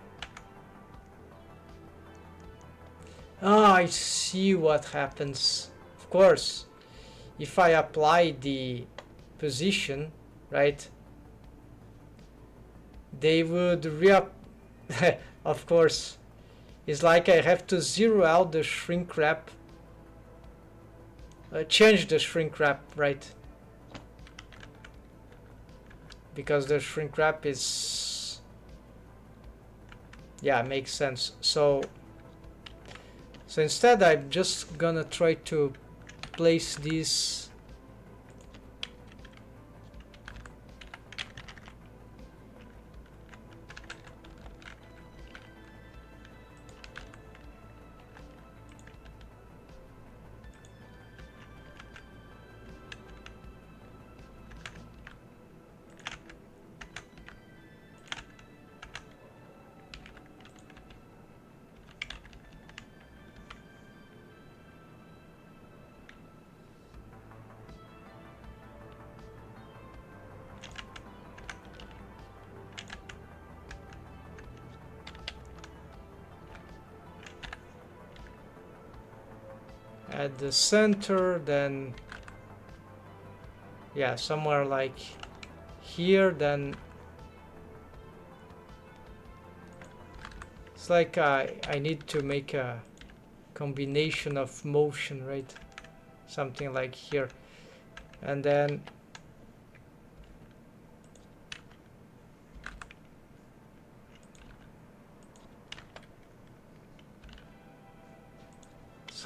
I see what happens. Of course, if I apply the position, right, they would of course, it's like I have to zero out the shrink wrap, change the shrink wrap, right? Because the shrink wrap is, yeah, makes sense. So instead, I'm just gonna try to place this at the center, then yeah, somewhere like here. Then it's like I need to make a combination of motion, right? Something like here, and then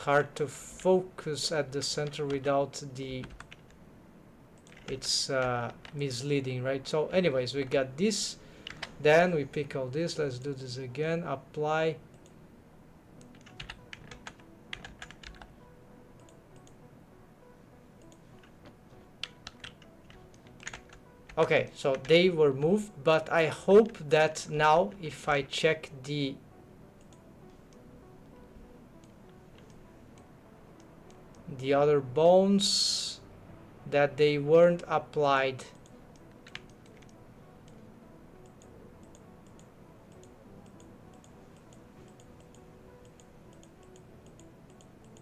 hard to focus at the center without the, it's misleading, right? So anyways, we got this, then we pick all this. Let's do this again, apply, okay, so they were moved. But I hope that now if I check the other bones, that they weren't applied.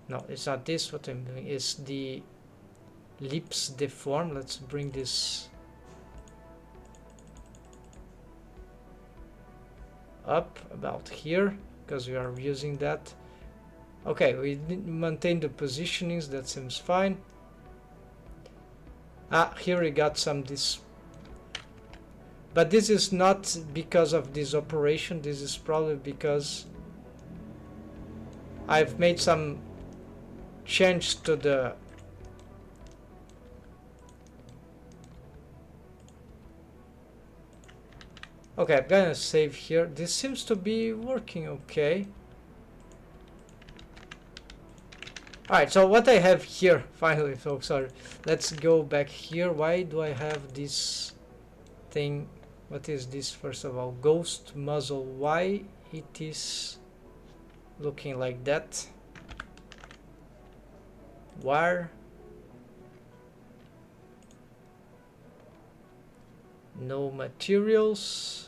No, it's not this. What I'm doing is the lips deform. Let's bring this up about here because we are using that. Okay, we maintain the positionings, that seems fine. Here we got some But this is not because of this operation. This is probably because I've made some change to the okay, I'm gonna save here. This seems to be working okay. Alright, so what I have here, finally, folks, sorry. Let's go back here. Why do I have this thing? What is this, first of all? Ghost muzzle. Why it is looking like that? Wire. No materials.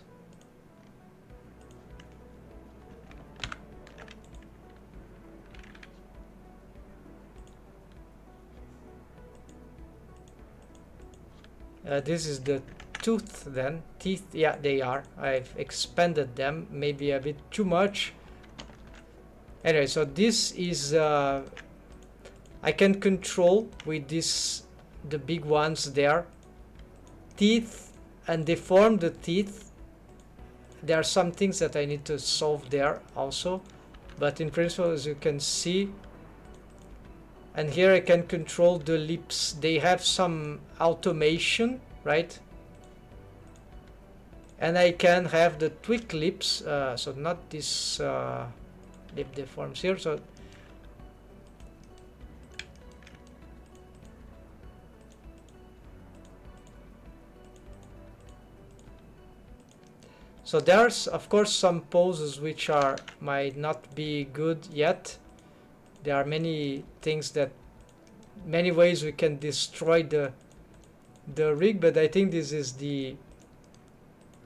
This is the tooth then. Teeth, yeah, they are. I've expanded them, maybe a bit too much. Anyway, so this is I can control with this, the big ones there. Teeth, and deform the teeth. There are some things that I need to solve there also, but in principle, as you can see, and here I can control the lips. They have some automation, right? And I can have the tweak lips, so not this lip deforms here. So there's of course some poses which might not be good yet. There are many things that, many ways we can destroy the rig, but I think this is the,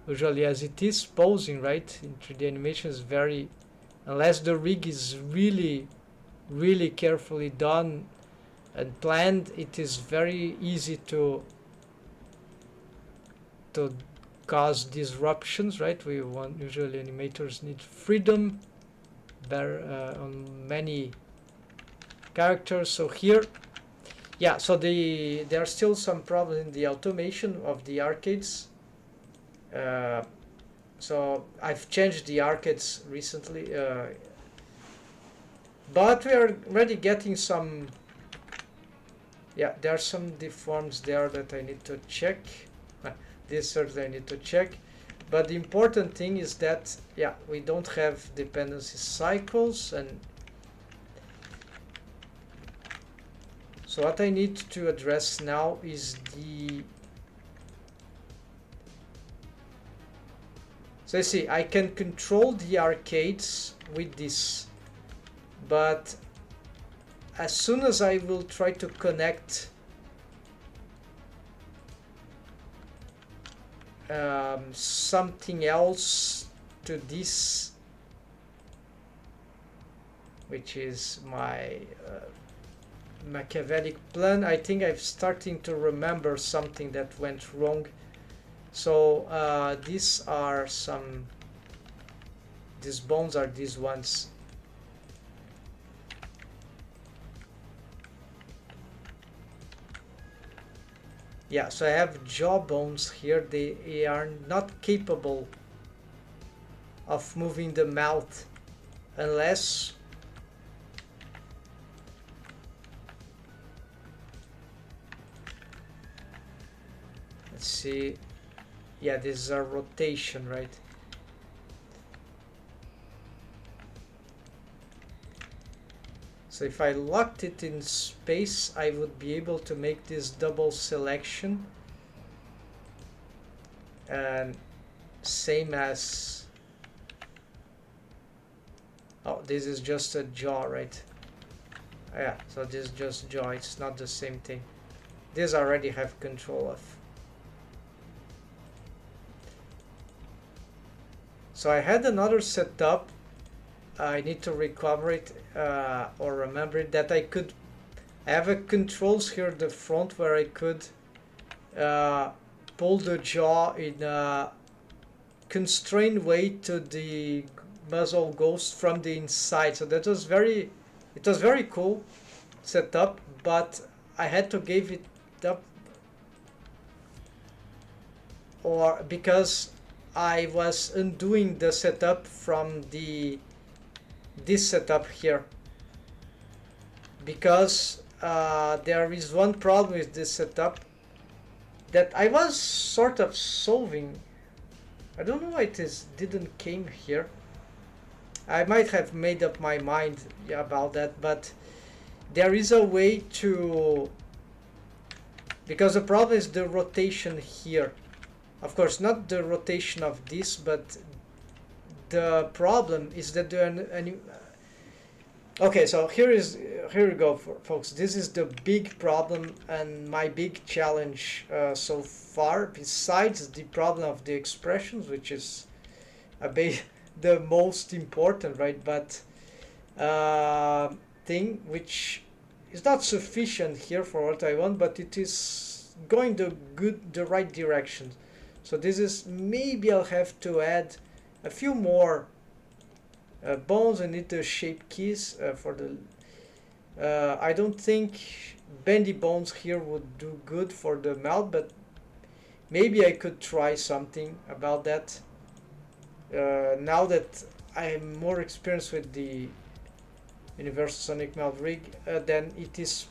usually as it is posing, right? In 3D animation is very, unless the rig is really carefully done and planned, it is very easy to cause disruptions, right? We want, usually animators need freedom on many characters. So here, yeah, so there are still some problems in the automation of the arcades. So I've changed the arcades recently, but we are already getting some, yeah, there are some deforms there that I need to check. This certainly I need to check. But the important thing is that, yeah, we don't have dependency cycles. And so what I need to address now is the, so you see, I can control the arcades with this, but as soon as I will try to connect something else to this, which is my Machiavellic plan, I think I'm starting to remember something that went wrong. So these are some, these bones are these ones. Yeah, so I have jaw bones here. They are not capable of moving the mouth unless let's see. Yeah, this is a rotation, right? So if I locked it in space, I would be able to make this double selection. And same as, oh, this is just a jaw, right? Yeah, so this is just jaw, it's not the same thing. This I already have control of. So I had another setup. I need to recover it or remember it, that I could have a controls here at the front where I could pull the jaw in a constrained way to the muzzle ghost from the inside. So that was very, it was very cool setup, but I had to give it up. or because I was undoing the setup from this setup here, because there is one problem with this setup that I was sort of solving. I don't know why it didn't came here. I might have made up my mind about that, but there is a way to, because the problem is the rotation here. Of course, not the rotation of this, but the problem is that okay, so here we go, folks. This is the big problem and my big challenge so far, besides the problem of the expressions, which is the most important, right? But thing which is not sufficient here for what I want, but it is going the right direction. So this is, maybe I'll have to add a few more bones. I need the shape keys for the I don't think bendy bones here would do good for the mouth, but maybe I could try something about that. Now that I'm more experienced with the Universal Sonic Melt rig, then it is,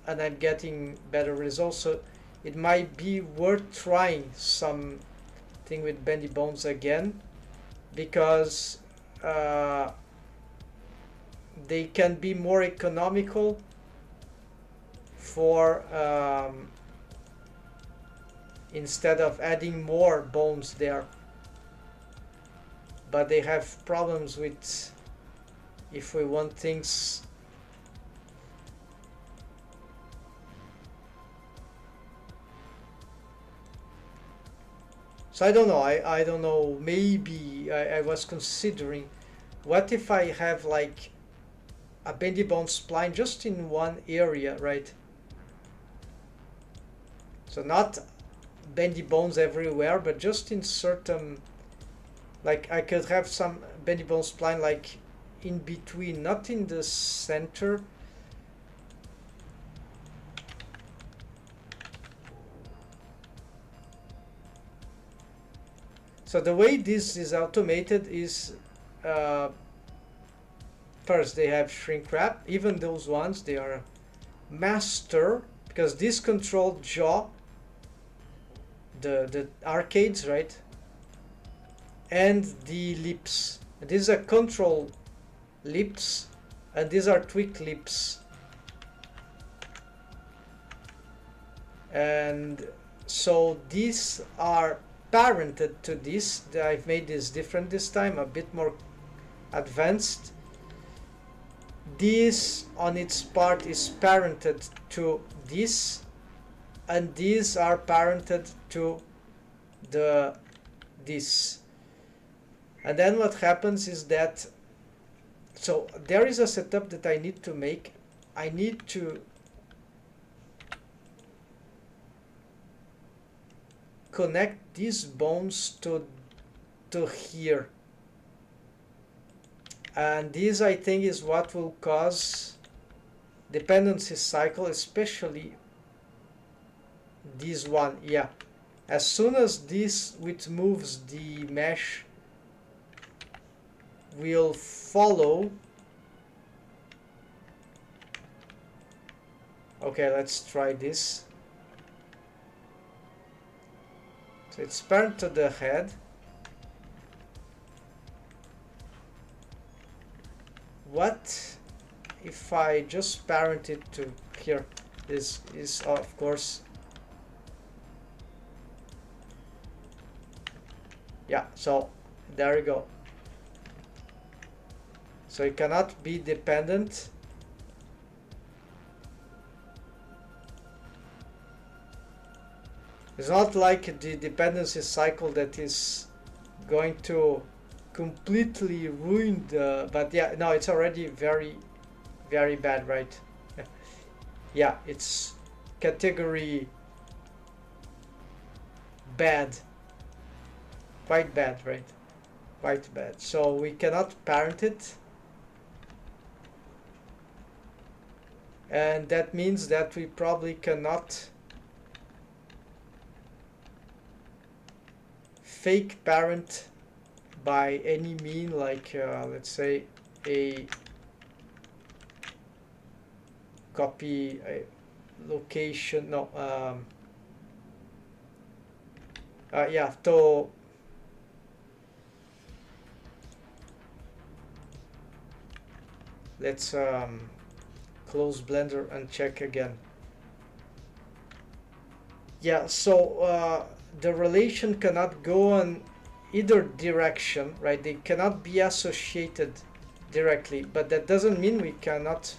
and I'm getting better results, so it might be worth trying something with bendy bones again, because they can be more economical for instead of adding more bones there. But they have problems with, if we want things so I don't know, I don't know, maybe I was considering, what if I have like a bendy bone spline just in one area, right? So not bendy bones everywhere, but just in certain, like I could have some bendy bone spline like in between, not in the center. So the way this is automated is, first they have shrink wrap. Even those ones, they are master, because this controlled jaw, the arcades, right? And the lips. These are control lips, and these are tweak lips. And so these are parented to this. I've made this different this time, a bit more advanced. This on its part is parented to this, and these are parented to this. And then what happens is that, so there is a setup that I need to make. I need to connect these bones to here. And this, I think, is what will cause dependency cycle, especially this one. Yeah, as soon as this, which moves the mesh, will follow. Okay, let's try this. So it's parent to the head. What if I just parent it to here? This is, of course, yeah, so there you go. So it cannot be dependent. It's not like the dependency cycle that is going to completely ruin the, but yeah, no, it's already very, very bad, right? Yeah, it's category bad. Quite bad, right? Quite bad. So we cannot parent it. And that means that we probably cannot fake parent by any mean, like let's say a copy a location, no, yeah, to let's close Blender and check again. Yeah, so the relation cannot go on either direction, right? They cannot be associated directly, but that doesn't mean we cannot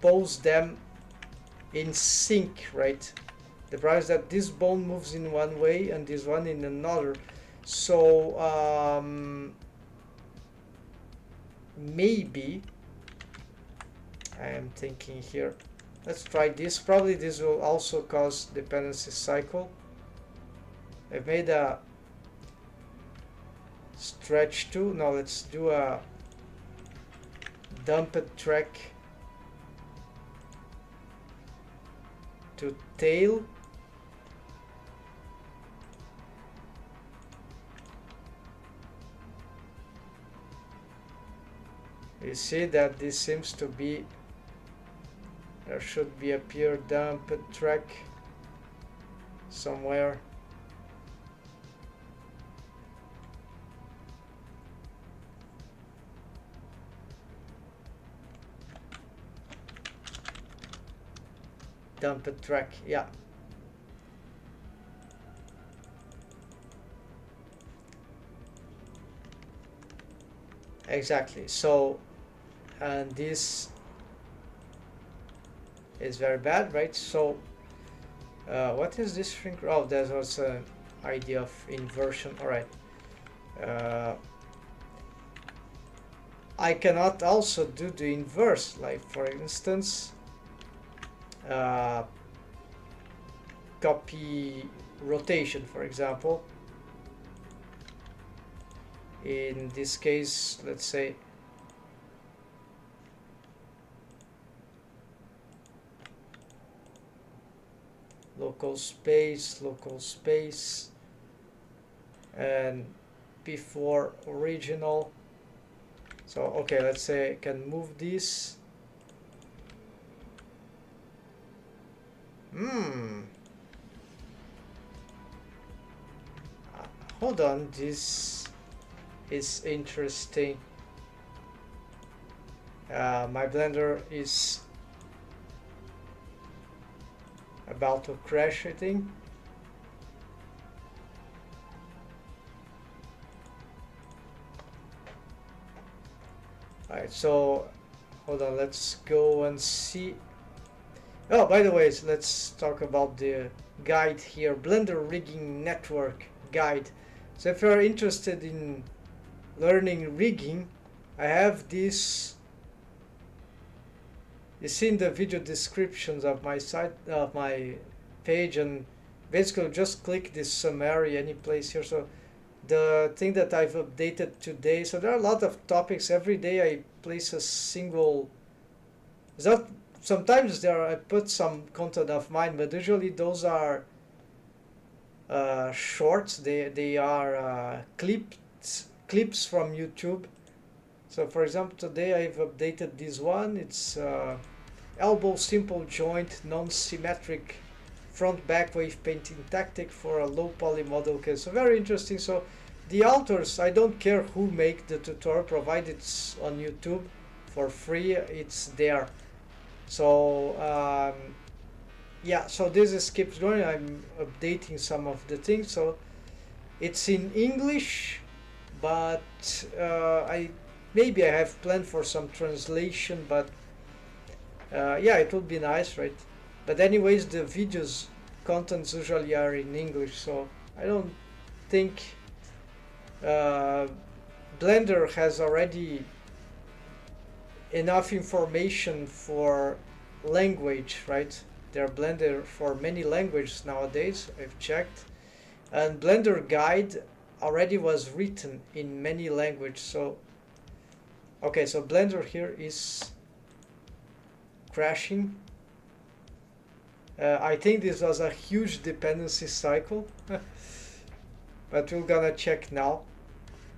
pose them in sync, right? The problem is that this bone moves in one way and this one in another. So maybe I am thinking here, let's try this. Probably this will also cause dependency cycle. I've made a stretch too. Now let's do a dumped track to tail. You see that this seems to be, there should be a pure dumped track somewhere. Dumped track, yeah. Exactly. So, and this is very bad, right? So, what is this shrink? Oh, there's also an idea of inversion. All right. I cannot also do the inverse, like for instance, copy rotation, for example. In this case, let's say local space, and before original. So okay, let's say I can move this. Hold on, this is interesting. My Blender is about to crash, I think. Alright, so hold on, let's go and see. Oh, by the way, so let's talk about the guide here, Blender Rigging Network guide. So if you're interested in learning rigging, I have this. You see in the video descriptions of my site, of my page, and basically just click this summary any place here. So the thing that I've updated today, so there are a lot of topics. Every day I place a single, sometimes there I put some content of mine, but usually those are shorts. They are clips from YouTube. So for example, today I've updated this one. It's elbow simple joint non-symmetric front back wave painting tactic for a low poly model case. So very interesting. So the authors, I don't care who make the tutorial, provided it's on YouTube for free, it's there. So yeah, so this is keeps going. I'm updating some of the things. So it's in English, but maybe I have planned for some translation, but yeah, it would be nice, right? But anyways, the videos contents usually are in English, so I don't think Blender has already enough information for language, right? There are Blender for many languages nowadays, I've checked. And Blender guide already was written in many languages. So okay, so Blender here is crashing. I think this was a huge dependency cycle. but we're gonna check now.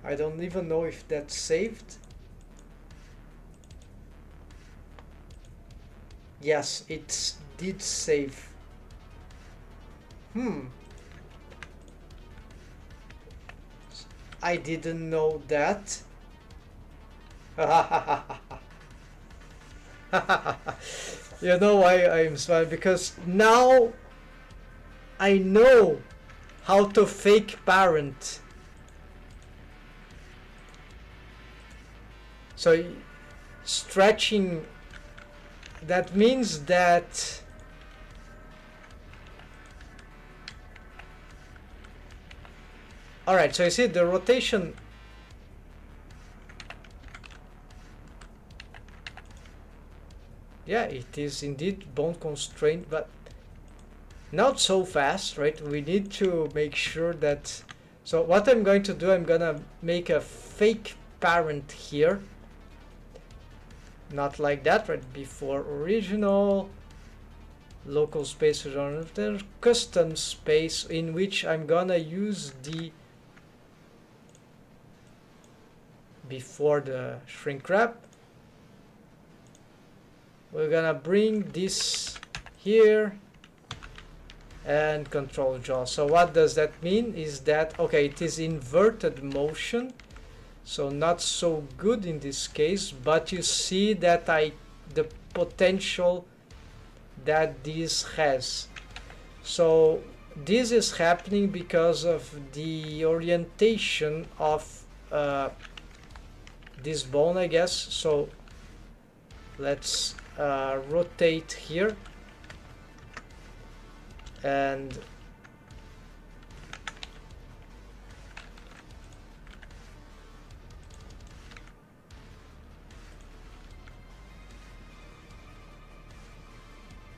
I don't even know if that's saved. Yes, it did save. I didn't know that. You know why I'm smiling? Because now I know how to fake parent. So stretching, that means that alright, so you see the rotation. Yeah, it is indeed bone constrained, but not so fast, right? We need to make sure that. So what I'm going to do, I'm gonna make a fake parent here. Not like that, right? Before original, local space on there, custom space, in which I'm gonna use the before the shrink wrap. We're gonna bring this here and control jaw. So what does that mean is that, okay, it is inverted motion, so not so good in this case, but you see that the potential that this has. So this is happening because of the orientation of this bone, I guess. So let's rotate here, and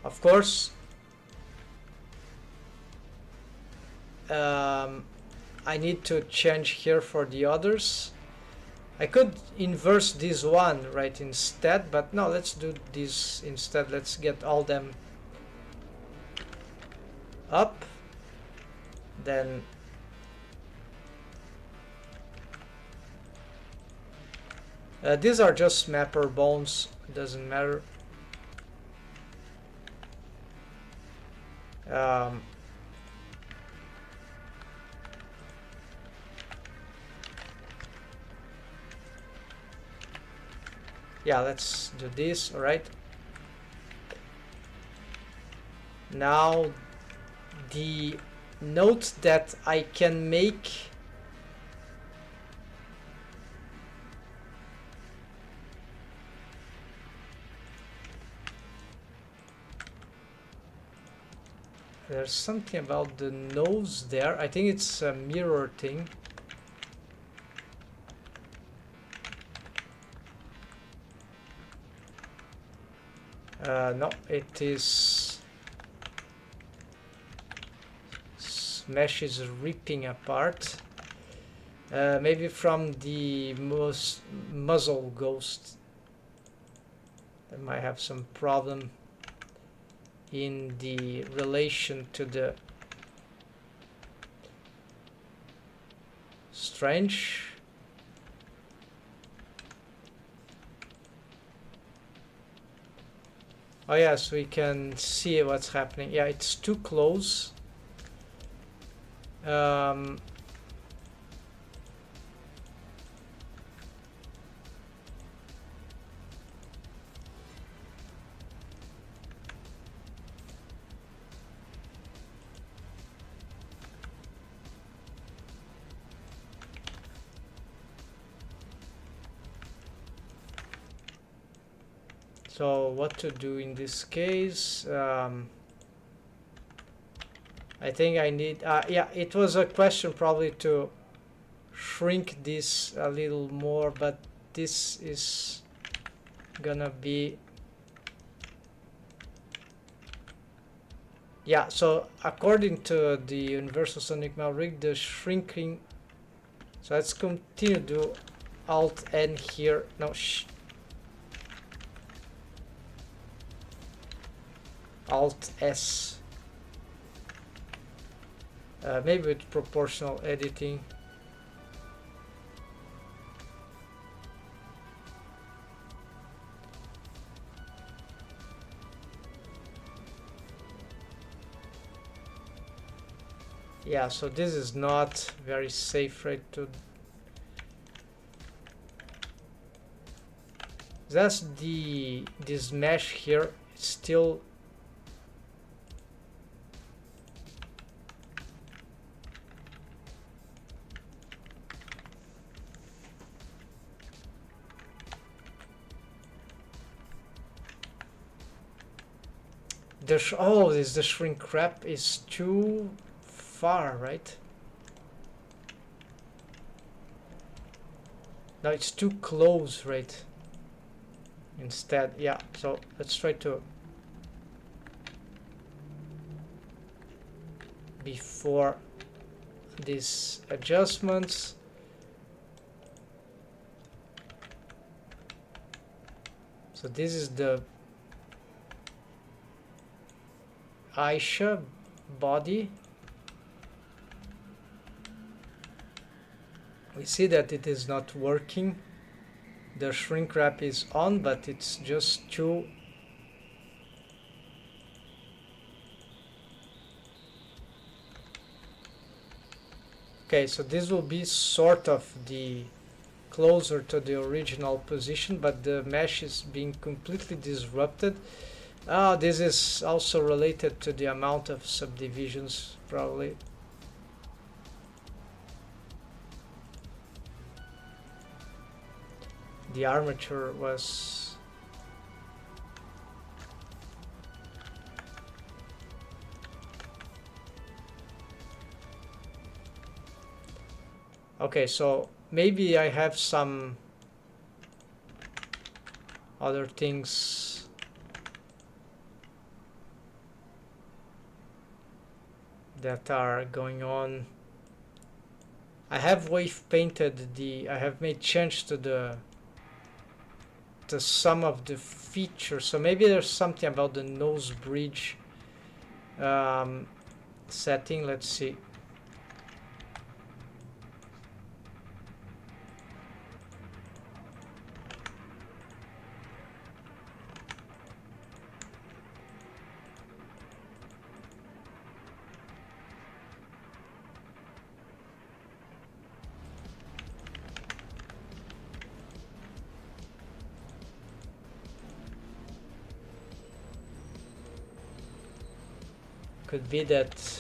of course I need to change here for the others. I could inverse this one right instead, but no, let's do this instead. Let's get all them up, then these are just mapper bones, doesn't matter. Yeah, let's do this. All right, now the note that I can make there's something about the nose there. I think it's a mirror thing. No, it is mesh is ripping apart. Maybe from the muzzle ghost. That might have some problem in the relation to the strange. Oh yes, we can see what's happening. Yeah, it's too close. So what to do in this case? I think I need, yeah, it was a question probably to shrink this a little more, but this is gonna be, yeah, so according to the Universal Sonic Mount rig, the shrinking, so let's continue to do Alt N here, no, Alt S. maybe with proportional editing. Yeah, so this is not very safe, right? To that's this mesh here. It's still the shrink wrap is too far, right? No, it's too close, right? Instead, yeah, so let's try to before these adjustments. So this is the Aisha body. We see that it is not working. The shrink wrap is on, but it's just too. Okay, so this will be sort of the closer to the original position, but the mesh is being completely disrupted. This is also related to the amount of subdivisions, probably. The armature was okay, so maybe I have some other things that are going on. I have wave painted I have made change to some of the features, so maybe there's something about the nose bridge setting. Let's see. Could be that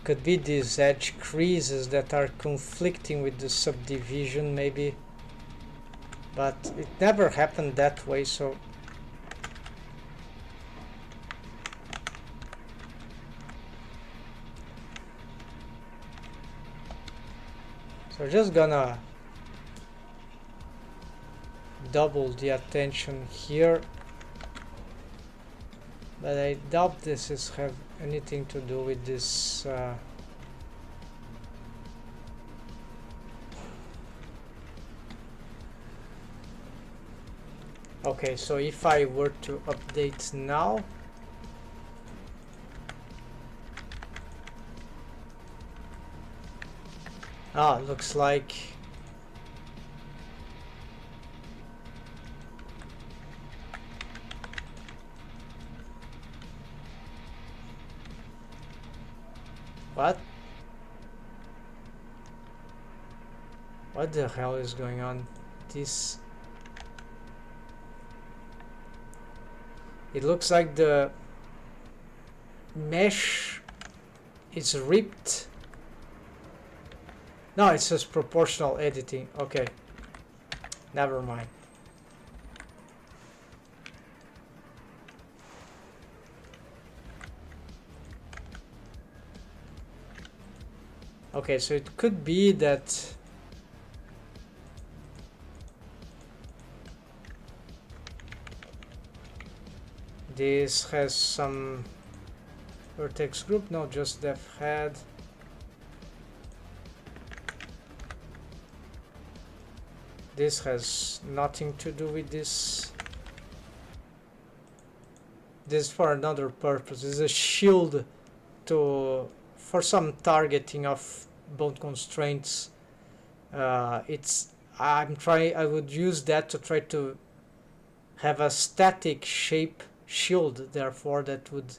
could be these edge creases that are conflicting with the subdivision, maybe, but it never happened that way. So we're just gonna double the attention here, but I doubt this is have anything to do with this okay, so if I were to update now, looks like what the hell is going on? This, it looks like the mesh is ripped. No, it's just proportional editing. Okay, never mind. Okay, so it could be that this has some vertex group. No, just def head. This has nothing to do with this. This is for another purpose. This is a shield for some targeting of bone constraints. I would use that to try to have a static shape shield, therefore that would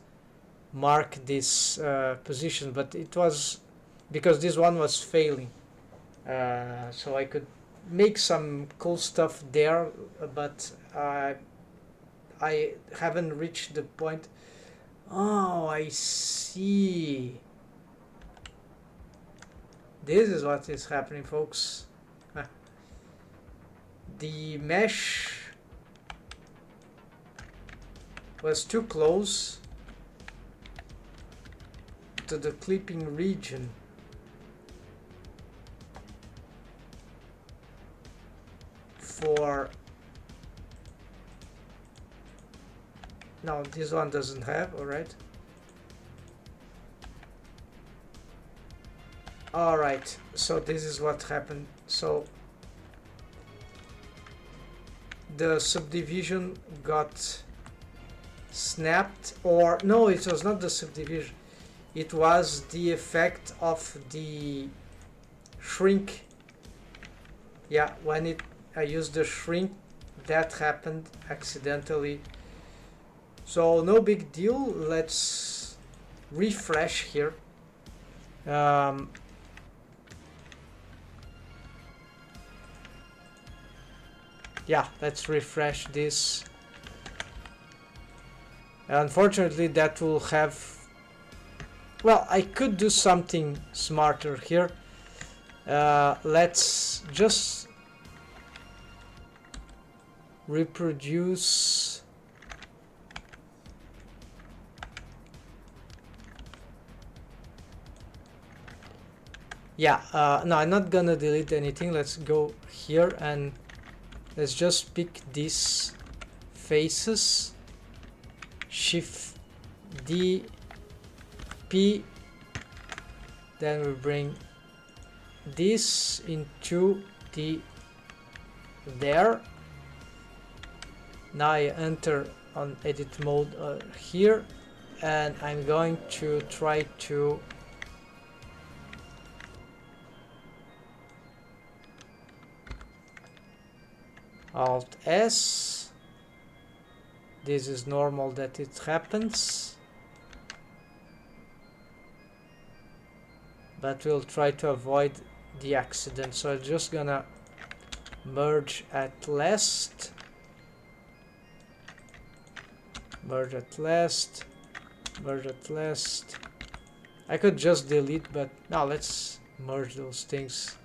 mark this position, but it was because this one was failing, so I could make some cool stuff there, but I haven't reached the point. Oh, I see. This is what is happening, folks. The mesh was too close to the clipping region. No, this one doesn't have, alright. Alright, so this is what happened. So the subdivision got snapped, or no, it was not the subdivision. It was the effect of the shrink. Yeah, when I used the shrink, that happened accidentally. So no big deal. Let's refresh here. Yeah, let's refresh this. Unfortunately, that will have... Well, I could do something smarter here. Let's just reproduce... Yeah, no, I'm not gonna delete anything. Let's go here and let's just pick these faces. Shift D, P, then we bring this into there. Now I enter on edit mode here, and I'm going to try to Alt S. This is normal that it happens, but we'll try to avoid the accident. So I'm just gonna merge at last, merge at last, merge at last. I could just delete, but now let's merge those things.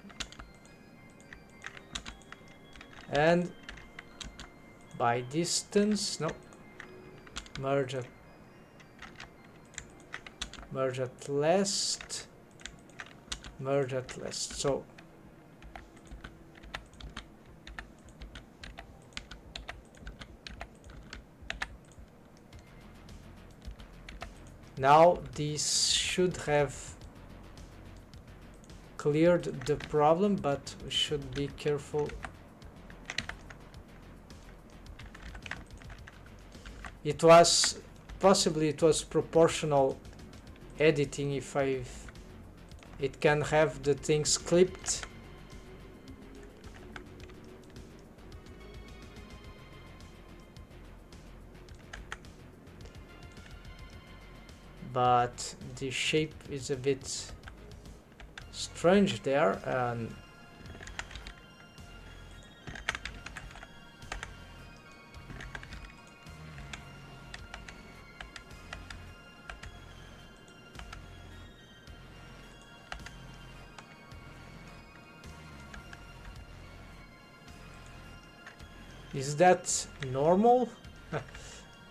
And by distance, no, merge at last, merge at last. So now this should have cleared the problem, but we should be careful. It was proportional editing. If it can have the things clipped. But the shape is a bit strange there, and is that normal?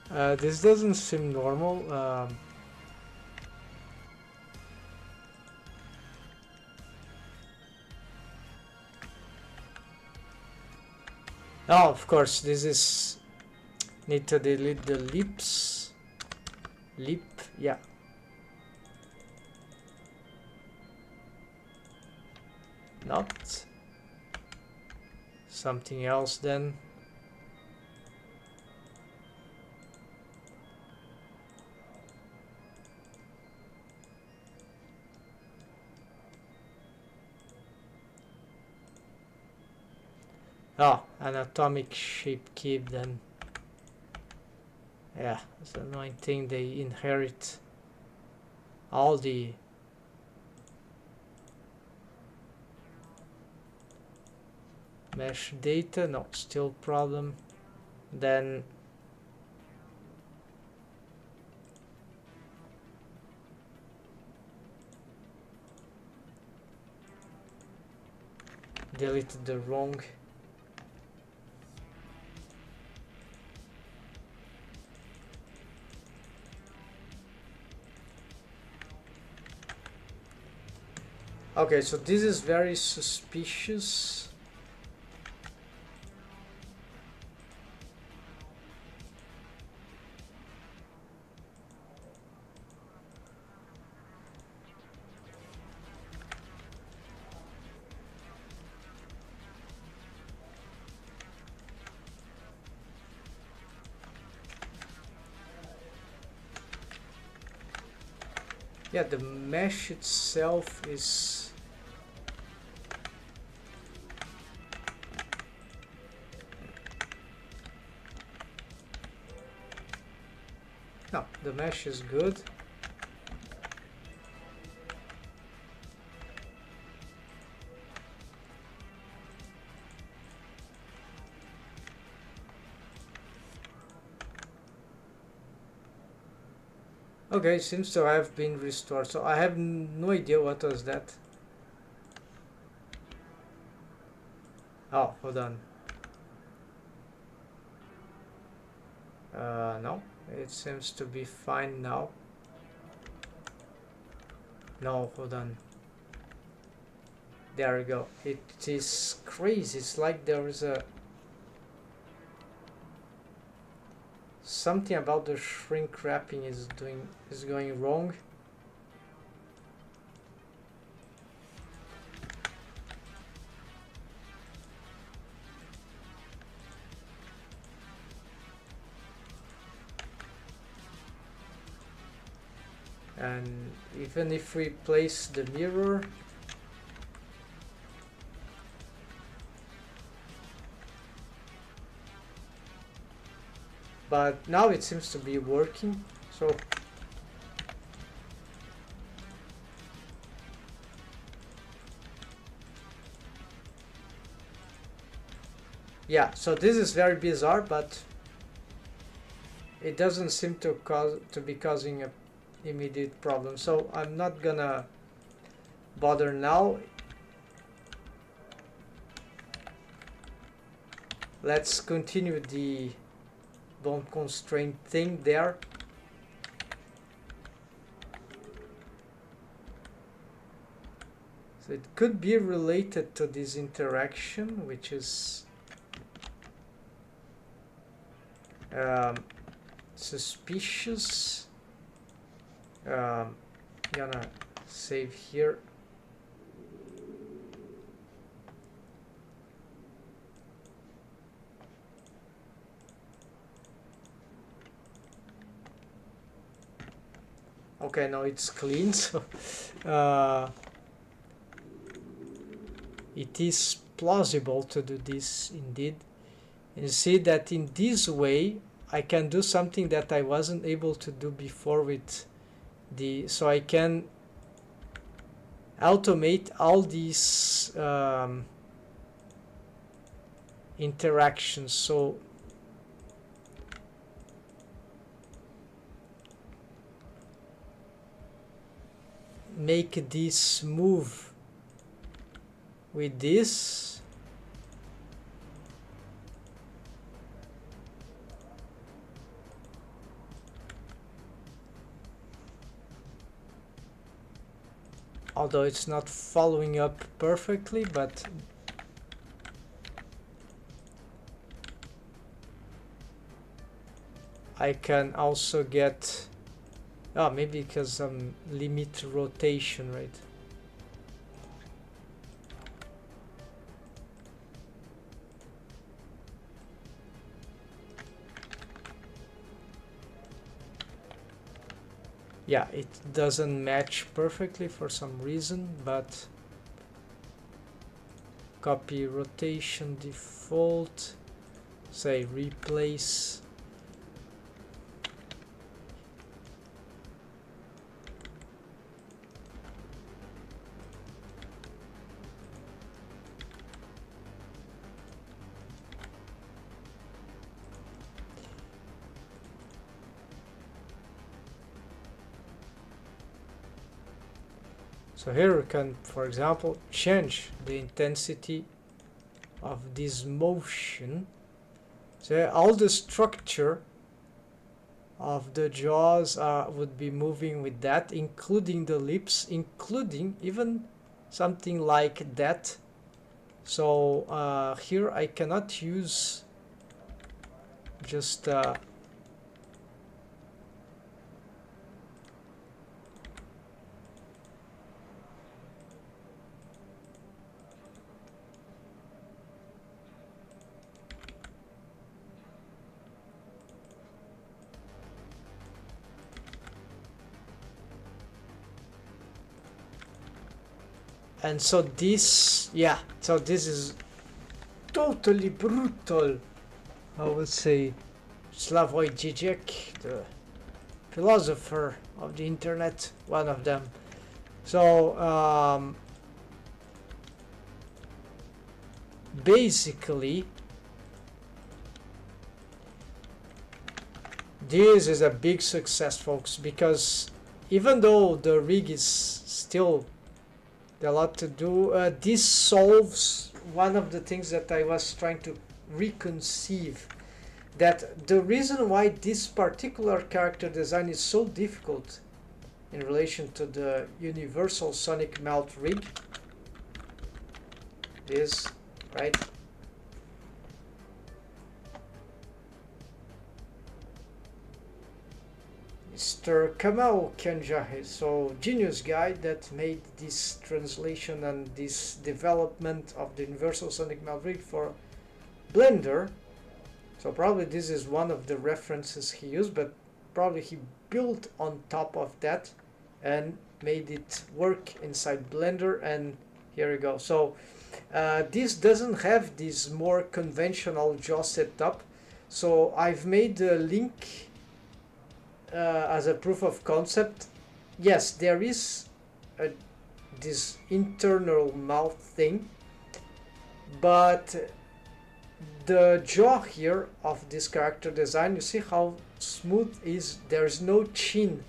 This doesn't seem normal. Oh, of course, this is... Need to delete the lips. Lip, yeah. Not. Something else then. Oh, an atomic shape cube then. Yeah, it's an annoying thing. They inherit all the mesh data. No, still problem. Then deleted the wrong. Okay, so this is very suspicious. Yeah, the mesh itself is... No, the mesh is good. Okay, seems to have been restored. So I have no idea what was that. Oh, hold on. No, it seems to be fine now. No, hold on. There we go. It is crazy. It's like there is a... Something about the shrink wrapping is going wrong. And even if we place the mirror, but now it seems to be working. So yeah, so this is very bizarre, but it doesn't seem to be causing a immediate problem. So I'm not gonna bother now. Let's continue the bone constraint thing there. So it could be related to this interaction, which is suspicious. Gonna save here. Okay, now it's clean, so it is plausible to do this indeed. And you see that in this way I can do something that I wasn't able to do before with the... So I can automate all these interactions. So make this move with this. Although it's not following up perfectly, but I can also get, oh, maybe because limit rotation, right? Yeah, it doesn't match perfectly for some reason, but copy rotation default, say replace. So here we can, for example, change the intensity of this motion. So all the structure of the jaws would be moving with that, including the lips, including even something like that. So here I cannot use just and so this, yeah, so this is totally brutal, I would say. Slavoj Žižek, the philosopher of the internet, one of them. So basically this is a big success, folks, because even though the rig is still a lot to do, this solves one of the things that I was trying to reconceive, that the reason why this particular character design is so difficult in relation to the universal sonic melt rig is, right, Mr. Kamau Kenjahe, so genius guy that made this translation and this development of the universal sonic melt rig for Blender. So probably this is one of the references he used, but probably he built on top of that and made it work inside Blender, and here we go. So this doesn't have this more conventional jaw setup, so I've made a link as a proof of concept. Yes, there is this internal mouth thing, but the jaw here of this character design, you see how smooth is, there's no chin,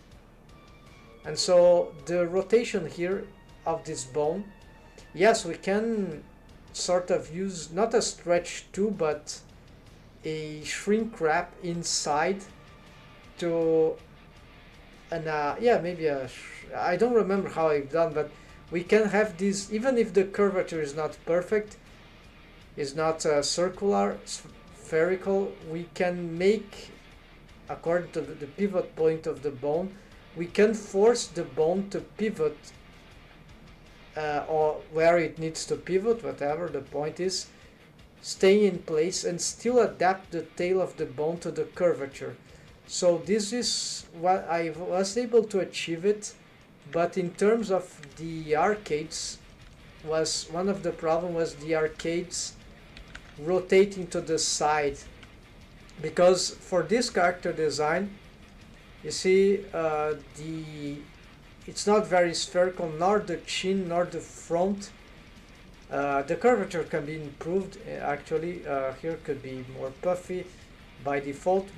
and so the rotation here of this bone, yes, we can sort of use not a stretch tool but a shrink wrap inside to, and yeah, maybe I don't remember how I've done, but we can have this, even if the curvature is not perfect, is not circular, spherical, we can make, according to the pivot point of the bone, we can force the bone to pivot or where it needs to pivot, whatever the point is, stay in place and still adapt the tail of the bone to the curvature. So this is what I was able to achieve it, but in terms of the arcades, was one of the problem was the arcades rotating to the side, because for this character design, you see it's not very spherical, nor the chin nor the front. The curvature can be improved actually. Here could be more puffy by default,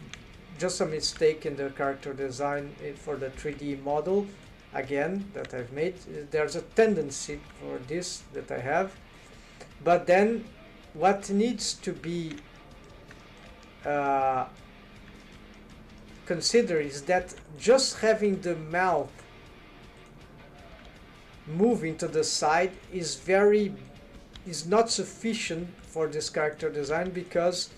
just a mistake in the character design for the 3D model again that I've made. There's a tendency for this that I have, but then what needs to be considered is that just having the mouth moving to the side is not sufficient for this character design, because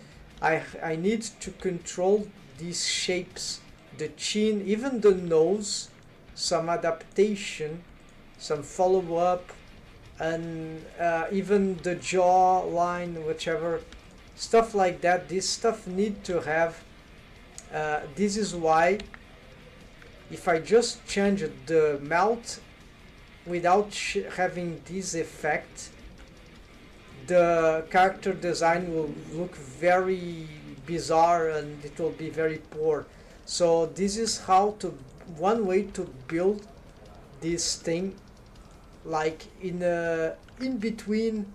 I need to control these shapes, the chin, even the nose, some adaptation, some follow-up, and even the jaw line, whichever stuff like that. This stuff need to have. This is why if I just change the mouth without having this effect, the character design will look very bizarre and it will be very poor. So this is one way to build this thing, like in between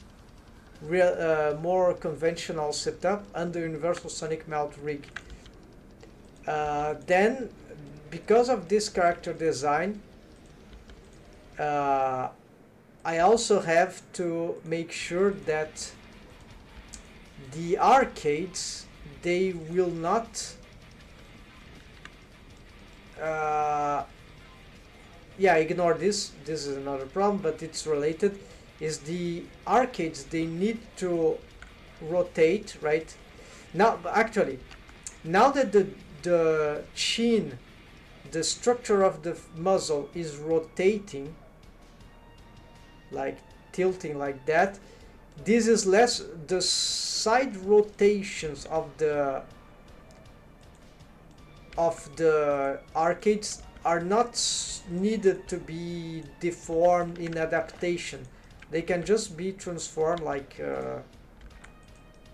more conventional setup and the Universal Sonic Mouth rig. Then, because of this character design, I also have to make sure that the arcades, they will not ignore this is another problem, but it's related, is the arcades, they need to rotate, right? Now actually, now that the chin, the structure of the muzzle is rotating, like tilting like that, this is less, the side rotations of the arcades are not needed to be deformed in adaptation. They can just be transformed, like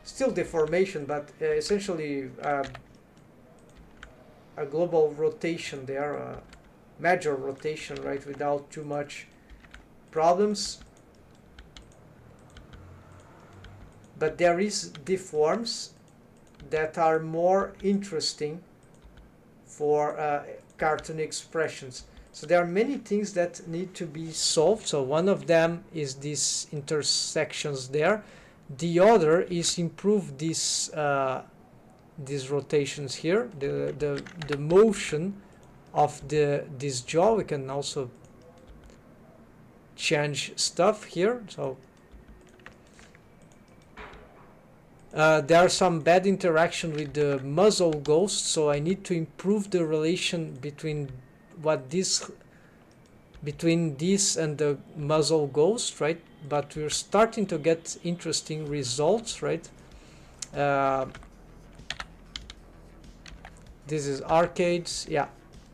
still deformation, but essentially a global rotation there, a major rotation, right, without too much problems. But there is deforms that are more interesting for cartoon expressions. So there are many things that need to be solved. So one of them is these intersections there. The other is improve these rotations here, the motion of this jaw. We can also change stuff here. So there are some bad interaction with the muzzle ghost, so I need to improve the relation between this and the muzzle ghost, right? But we're starting to get interesting results, right? This is arcades, yeah.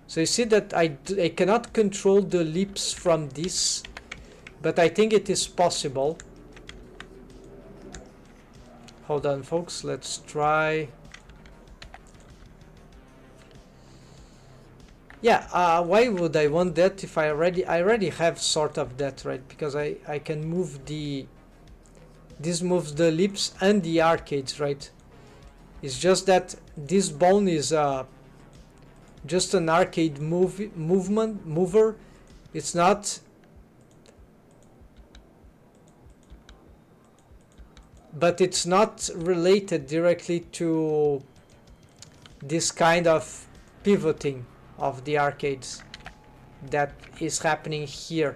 So you see that I cannot control the lips from this, but I think it is possible. Hold on, folks, let's try. Yeah, why would I want that if I already have sort of that, right? Because I can move this moves the lips and the arcades, right? It's just that this bone is just an arcade mover. It's not. But it's not related directly to this kind of pivoting of the arcades that is happening here,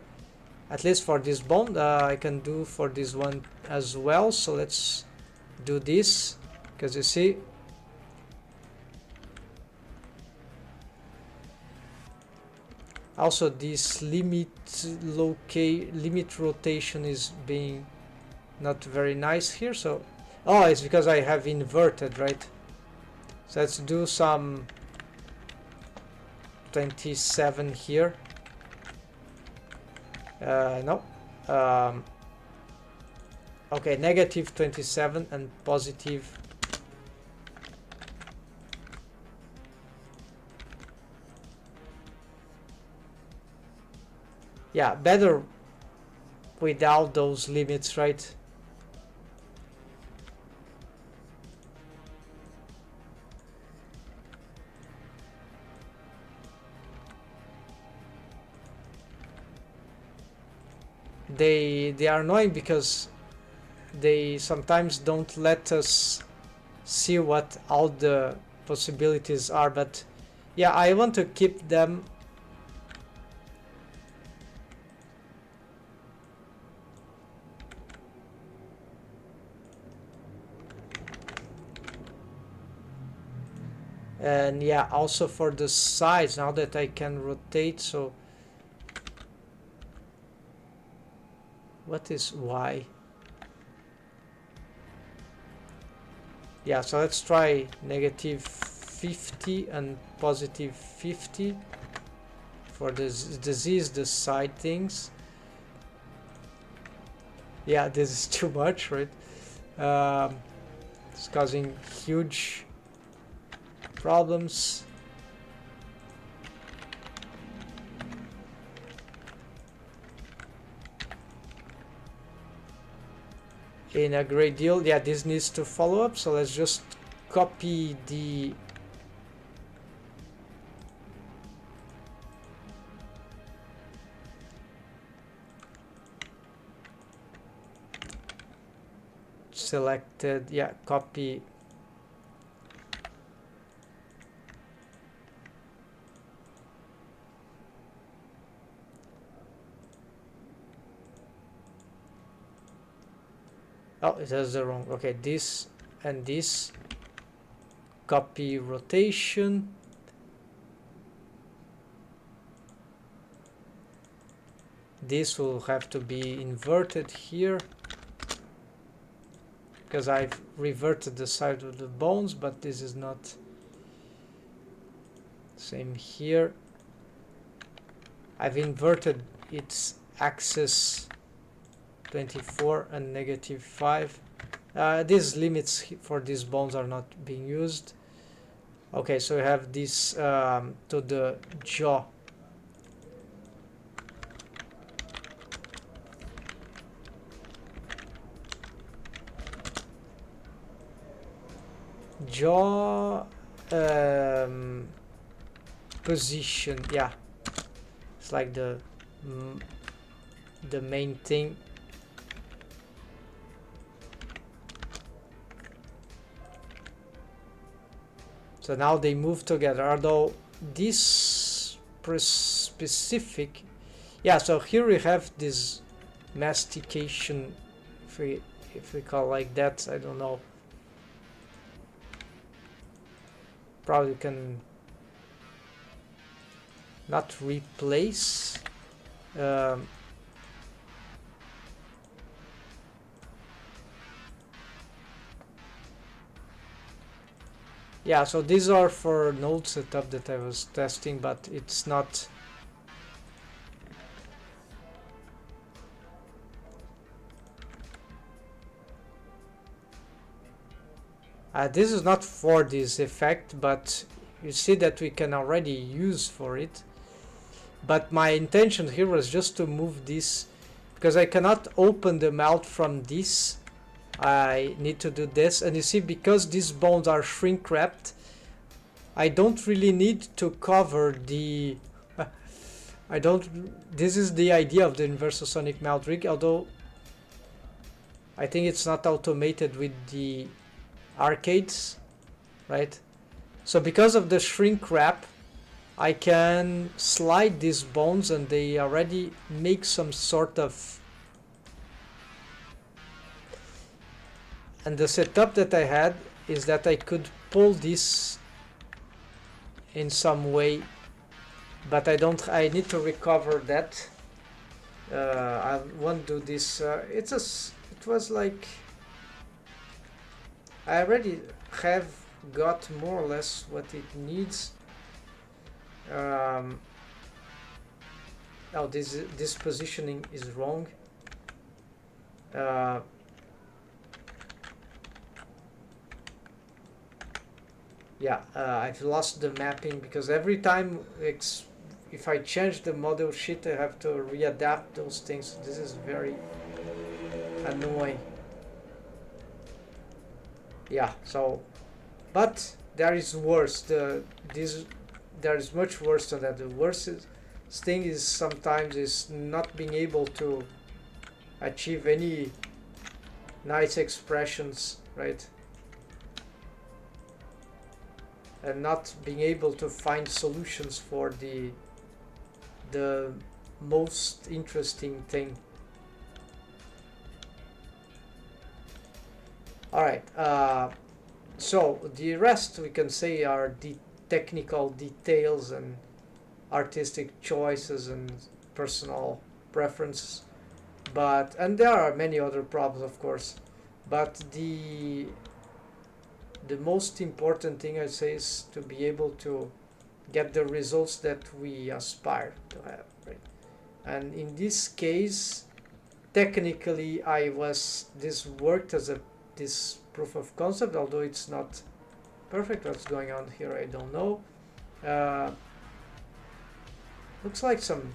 at least for this bone. I can do for this one as well. So let's do this, because you see also this limit rotation is being not very nice here. So it's because I have inverted, right? So let's do some 27 here. No. Okay, negative 27 and positive. Yeah, better without those limits, right? They are annoying because they sometimes don't let us see what all the possibilities are, but yeah, I want to keep them. And yeah, also for the size, now that I can rotate, so what is Y? Yeah, so let's try negative 50 and positive 50 for the Z is the side things. Yeah, this is too much, right? It's causing huge problems. In a great deal. Yeah, this needs to follow up, so let's just copy the selected, yeah, copy oh, it has the wrong, okay, this and this, copy rotation, this will have to be inverted here because I've reverted the side of the bones, but this is not same here. I've inverted its axis 24 and negative 5. These limits for these bones are not being used. Okay, so we have this to the jaw. Jaw position, yeah, it's like the main thing. So now they move together, although this specific, yeah, so here we have this mastication, if we call like that, I don't know, probably can not replace, yeah, so these are for node setup that I was testing, but it's not. This is not for this effect, but you see that we can already use for it. But my intention here was just to move this, because I cannot open the mouth from this. I need to do this, and you see, because these bones are shrink wrapped, I don't really need to cover the I don't, this is the idea of the universal sonic mouth rig, although I think it's not automated with the arcades, right? So because of the shrink wrap, I can slide these bones and they already make some sort of. And the setup that I had is that I could pull this in some way, but I need to recover that. I won't do this. It was like, I already have got more or less what it needs. Oh, this positioning is wrong. Yeah, I've lost the mapping because every time if I change the model sheet, I have to readapt those things. This is very annoying. Yeah, so, but there is worse. There is much worse than that. The worst thing is sometimes is not being able to achieve any nice expressions, right? And not being able to find solutions for the most interesting thing. All right, so the rest we can say are technical details and artistic choices and personal preferences. But and there are many other problems, of course, but the most important thing I say is to be able to get the results that we aspire to have, right? And in this case, technically, this worked as a this proof of concept, although it's not perfect. What's going on here, I don't know. Uh, looks like some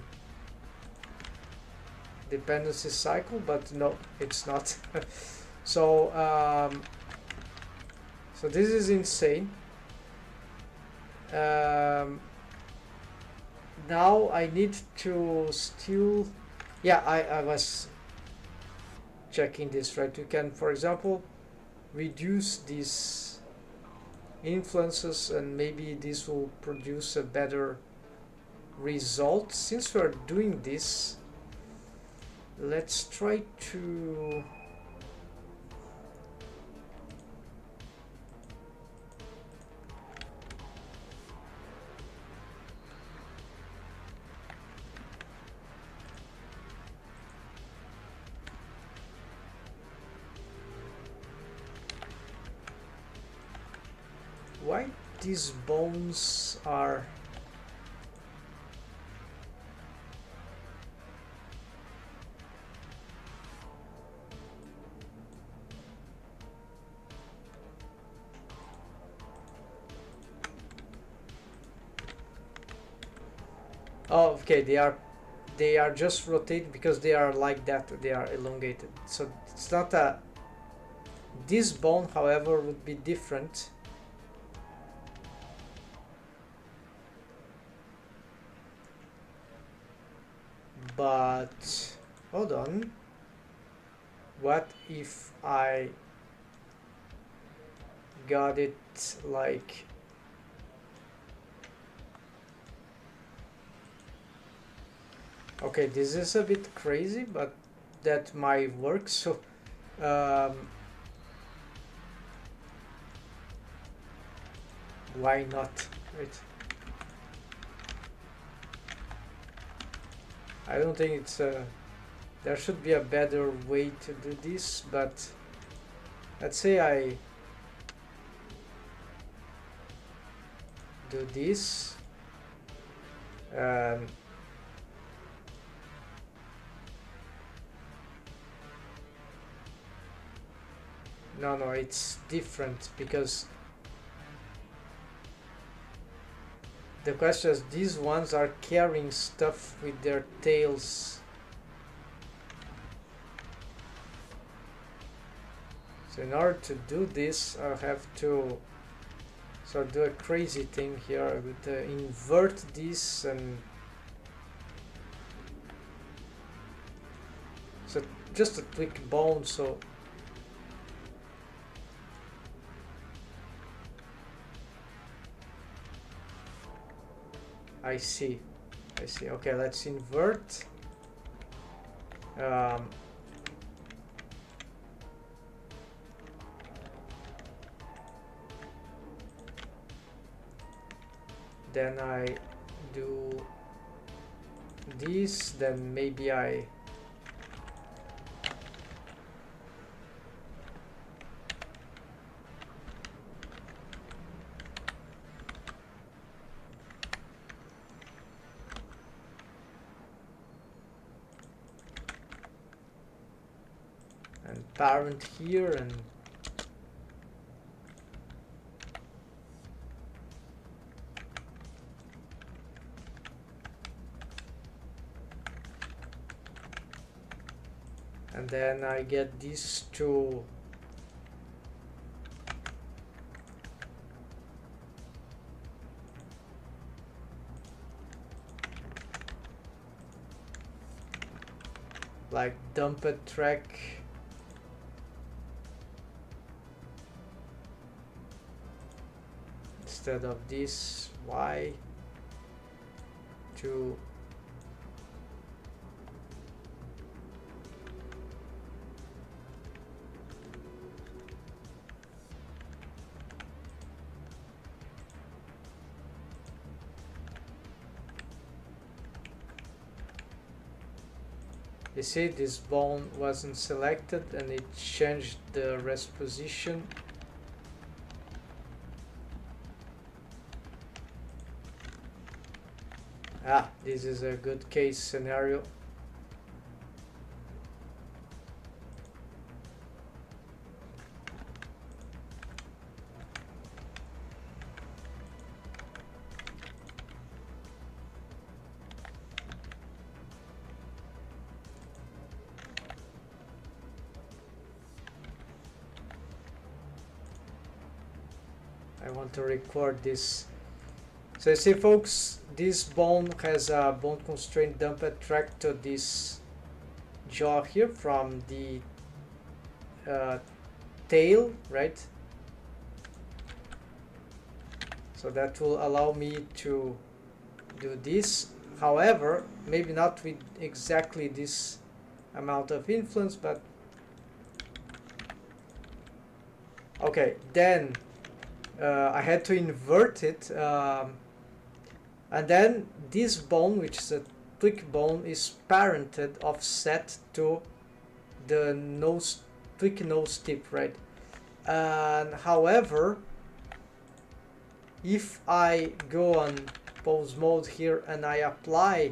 dependency cycle, but no, it's not. So so this is insane. Now I need to still, yeah, I was checking this, right? You can, for example, reduce these influences and maybe this will produce a better result. Since we're doing this, let's try to why these bones are oh, okay, they are just rotated because they are like that, they are elongated. So it's not a this bone, however, would be different. But hold on, what if I got it like okay, this is a bit crazy, but that might work. So why not, right? I don't think it's there should be a better way to do this, but let's say I do this. No, it's different because the question is these ones are carrying stuff with their tails. So in order to do this, I have to sort of do a crazy thing here with invert this and so just a quick bone. So I see. Okay, let's invert. Then I do this, then maybe I and parent here and then I get these two like dump a track instead of this Y to You see, this bone wasn't selected and it changed the rest position. This is a good case scenario. I want to record this. So you see, folks, this bone has a bone constraint dumped track to this jaw here from the tail, right? So that will allow me to do this. However, maybe not with exactly this amount of influence, but okay, then I had to invert it, and then this bone, which is a tweak bone, is parented offset to the nose tweak nose tip, right? And however, if I go on pose mode here and I apply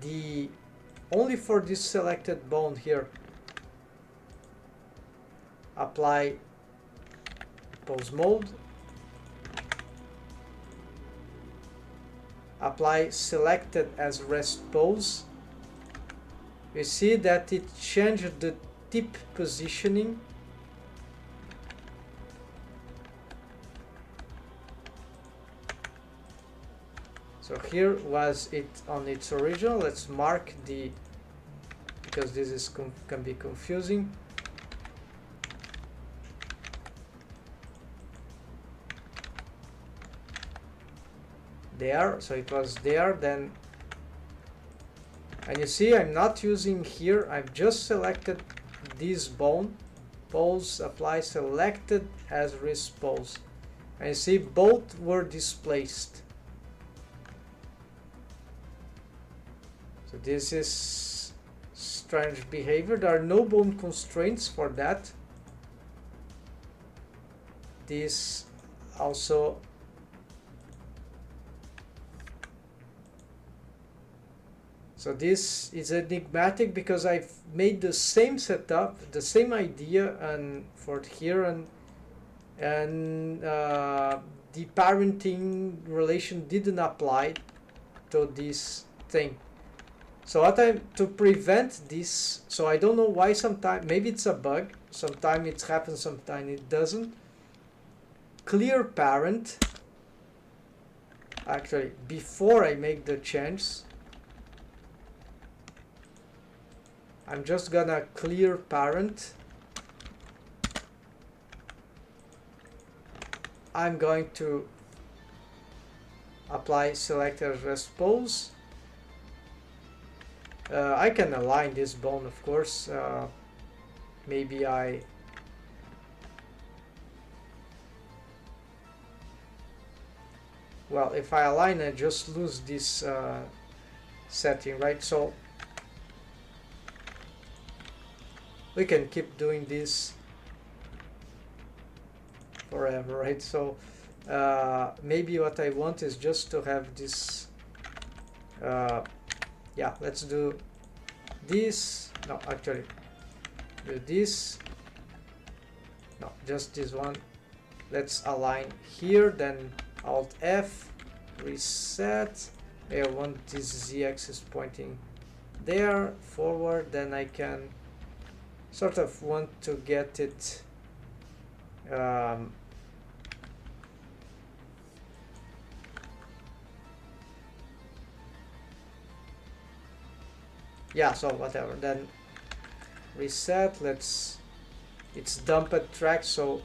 the only for this selected bone here, apply pose mode, apply selected as rest pose, you see that it changed the tip positioning. So here was it on its original. Let's mark the, because this is can be confusing. There, so it was there then, and you see I'm not using here, I've just selected this bone, pose, apply selected as wrist pose, and you see both were displaced. So this is strange behavior. There are no bone constraints for that. This also so this is enigmatic because I've made the same setup, the same idea, and for here and the parenting relation didn't apply to this thing. So what to prevent this, so I don't know why sometimes, maybe it's a bug, sometimes it happens, sometimes it doesn't. Clear parent, actually before I make the change, I'm just gonna clear parent. I'm going to apply select as rest pose. I can align this bone, of course. Maybe well, if I align, I just lose this setting, right? So we can keep doing this forever, right? So maybe what I want is just to have this yeah, let's do this. No, actually do this. No, just this one. Let's align here, then Alt F, reset. I want this Z axis pointing there forward, then I can sort of want to get it yeah, so whatever, then reset. Let's, it's dumped track, so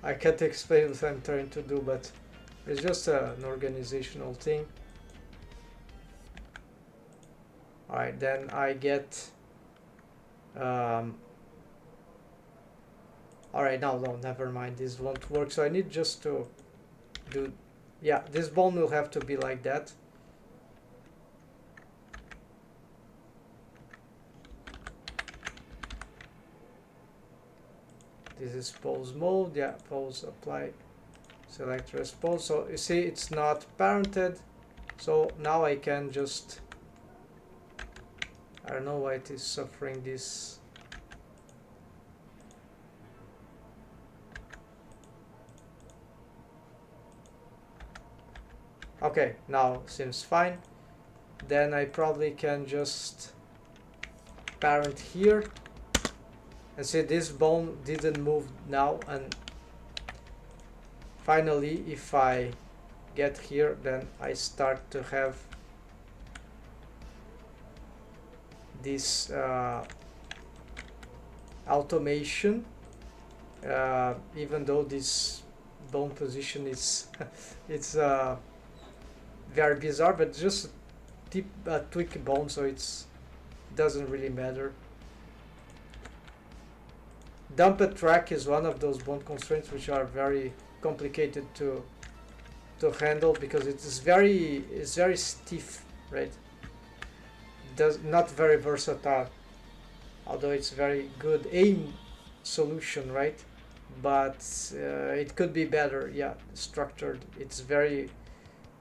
I can't explain what I'm trying to do, but it's just an organizational thing. Alright, then I get alright, no, never mind, this won't work, so I need just to do, yeah, this bone will have to be like that. This is pose mode, yeah, pose apply, select response. So you see it's not parented, so now I can just, I don't know why it is suffering this. Okay, now seems fine. Then I probably can just parent here. And see, this bone didn't move now, and finally if I get here, then I start to have this automation, even though this bone position is it's very bizarre, but just a tweak bone, so it doesn't really matter. Dumped track is one of those bone constraints which are very complicated to handle, because it's very stiff, right? Not very versatile, although it's very good aim solution, right? But it could be better, yeah, structured. It's very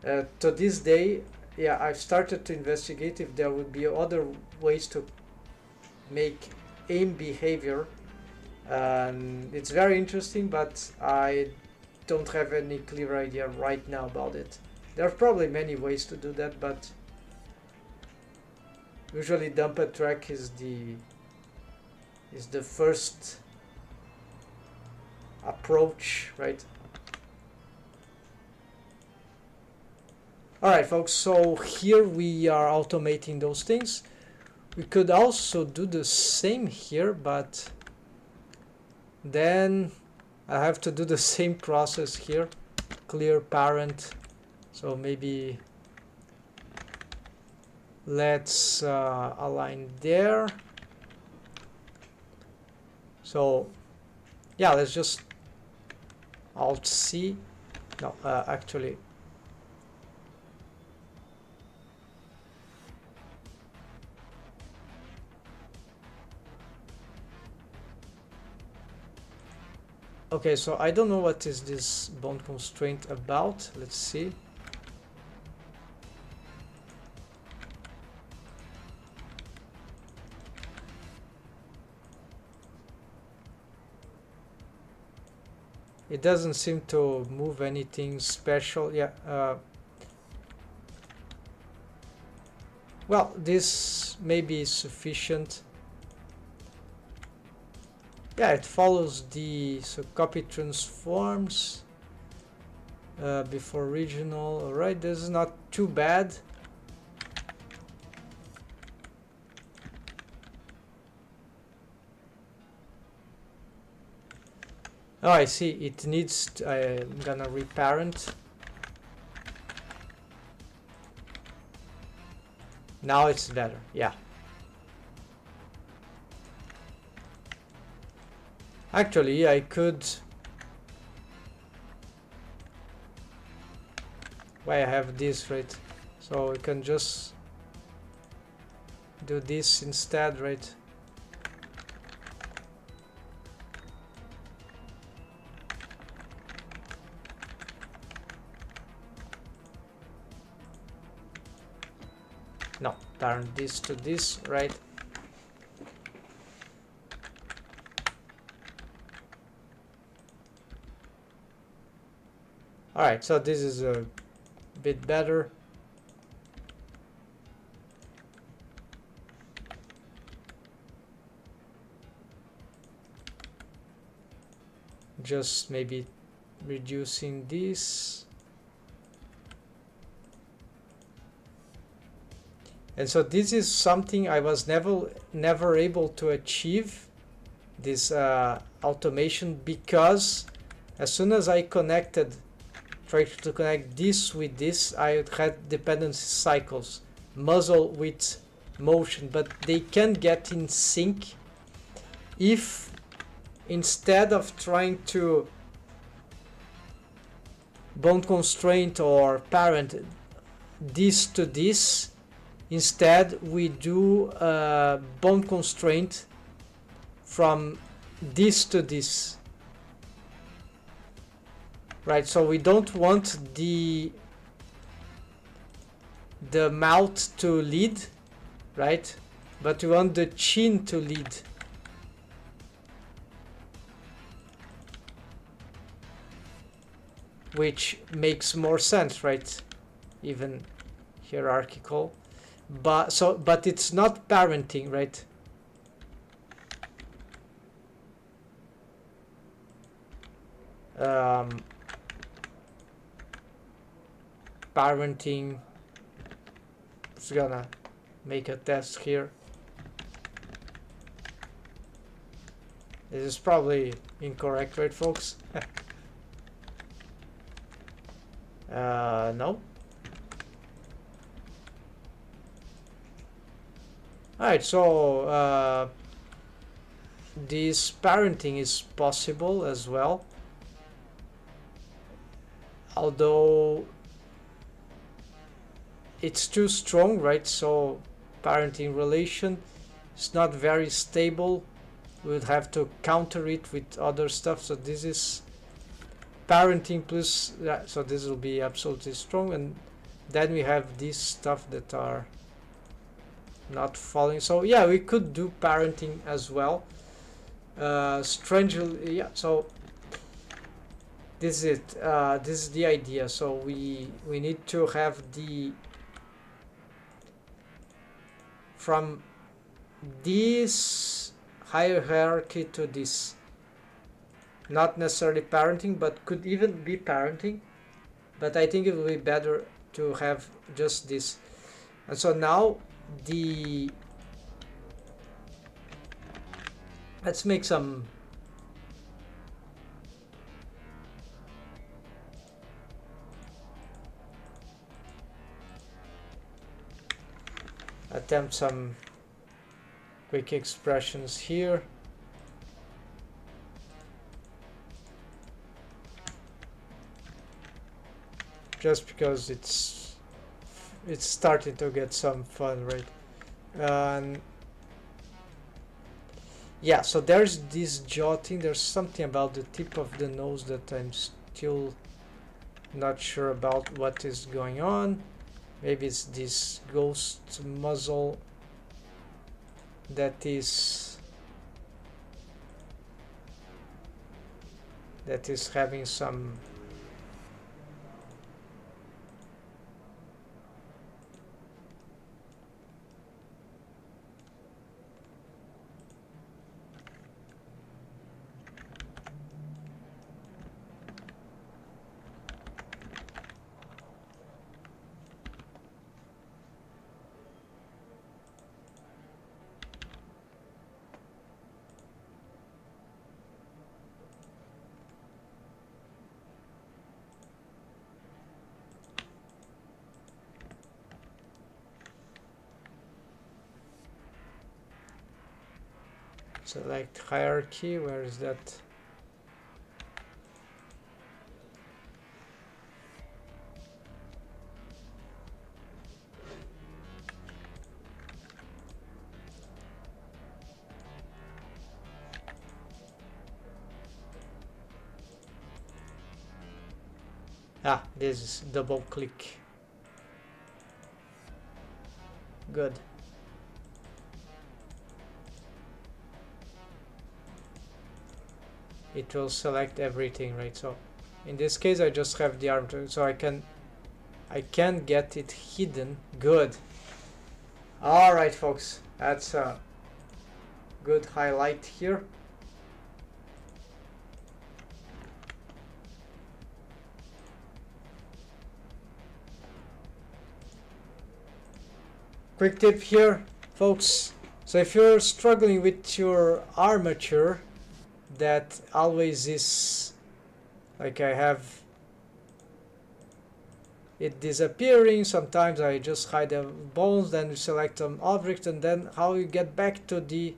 to this day, yeah, I've started to investigate if there would be other ways to make aim behavior. It's very interesting, but I don't have any clear idea right now about it. There are probably many ways to do that, but usually dumped track is the first approach, right? Alright folks, so here we are automating those things. We could also do the same here, but then I have to do the same process here, clear parent. So maybe let's align there. So yeah, let's just Alt C. No, actually, okay, so I don't know what is this bone constraint about. Let's see. It doesn't seem to move anything special. Yeah. Well, this maybe is sufficient. Yeah, it follows the copy transforms before regional. Alright, this is not too bad. Oh, I see. It needs to, I'm gonna reparent. Now it's better. Yeah. Actually, I could. Why I have this, right? So we can just do this instead, right? No, turn this to this, right? Alright, so this is a bit better. Just maybe reducing this. And so this is something I was never able to achieve, this automation, because as soon as I tried to connect this with this, I had dependency cycles, muzzle with motion, but they can get in sync if instead of trying to bond constraint or parent this to this, instead we do a bond constraint from this to this, right? So we don't want the mouth to lead, right? But we want the chin to lead. Which makes more sense, right? Even hierarchical. But it's not parenting, right? Parenting. Just gonna make a test here. This is probably incorrect, right, folks? No. Alright, so this parenting is possible as well, although it's too strong, right? So parenting relation is not very stable. We would have to counter it with other stuff. So this is parenting plus, so this will be absolutely strong, and then we have these stuff that are not following. So yeah, we could do parenting as well. Strangely, yeah. So this is it. This is the idea. So we need to have the from this hierarchy to this. Not necessarily parenting, but could even be parenting. But I think it will be better to have just this. And so now let's make some attempt some quick expressions here. Just because it's starting to get some fun, right? Yeah, so there's this jotting. There's something about the tip of the nose that I'm still not sure about what is going on. Maybe it's this ghost muzzle that is having some select hierarchy. Where is that? Ah, this is double click. Good. It will select everything, right? So in this case I just have the arm, so I can get it hidden. Good. All right, folks, that's a good highlight here. Quick tip here, folks. So if you're struggling with your armature, that always is like I have it disappearing. Sometimes I just hide the bones, then we select an object, and then how you get back to the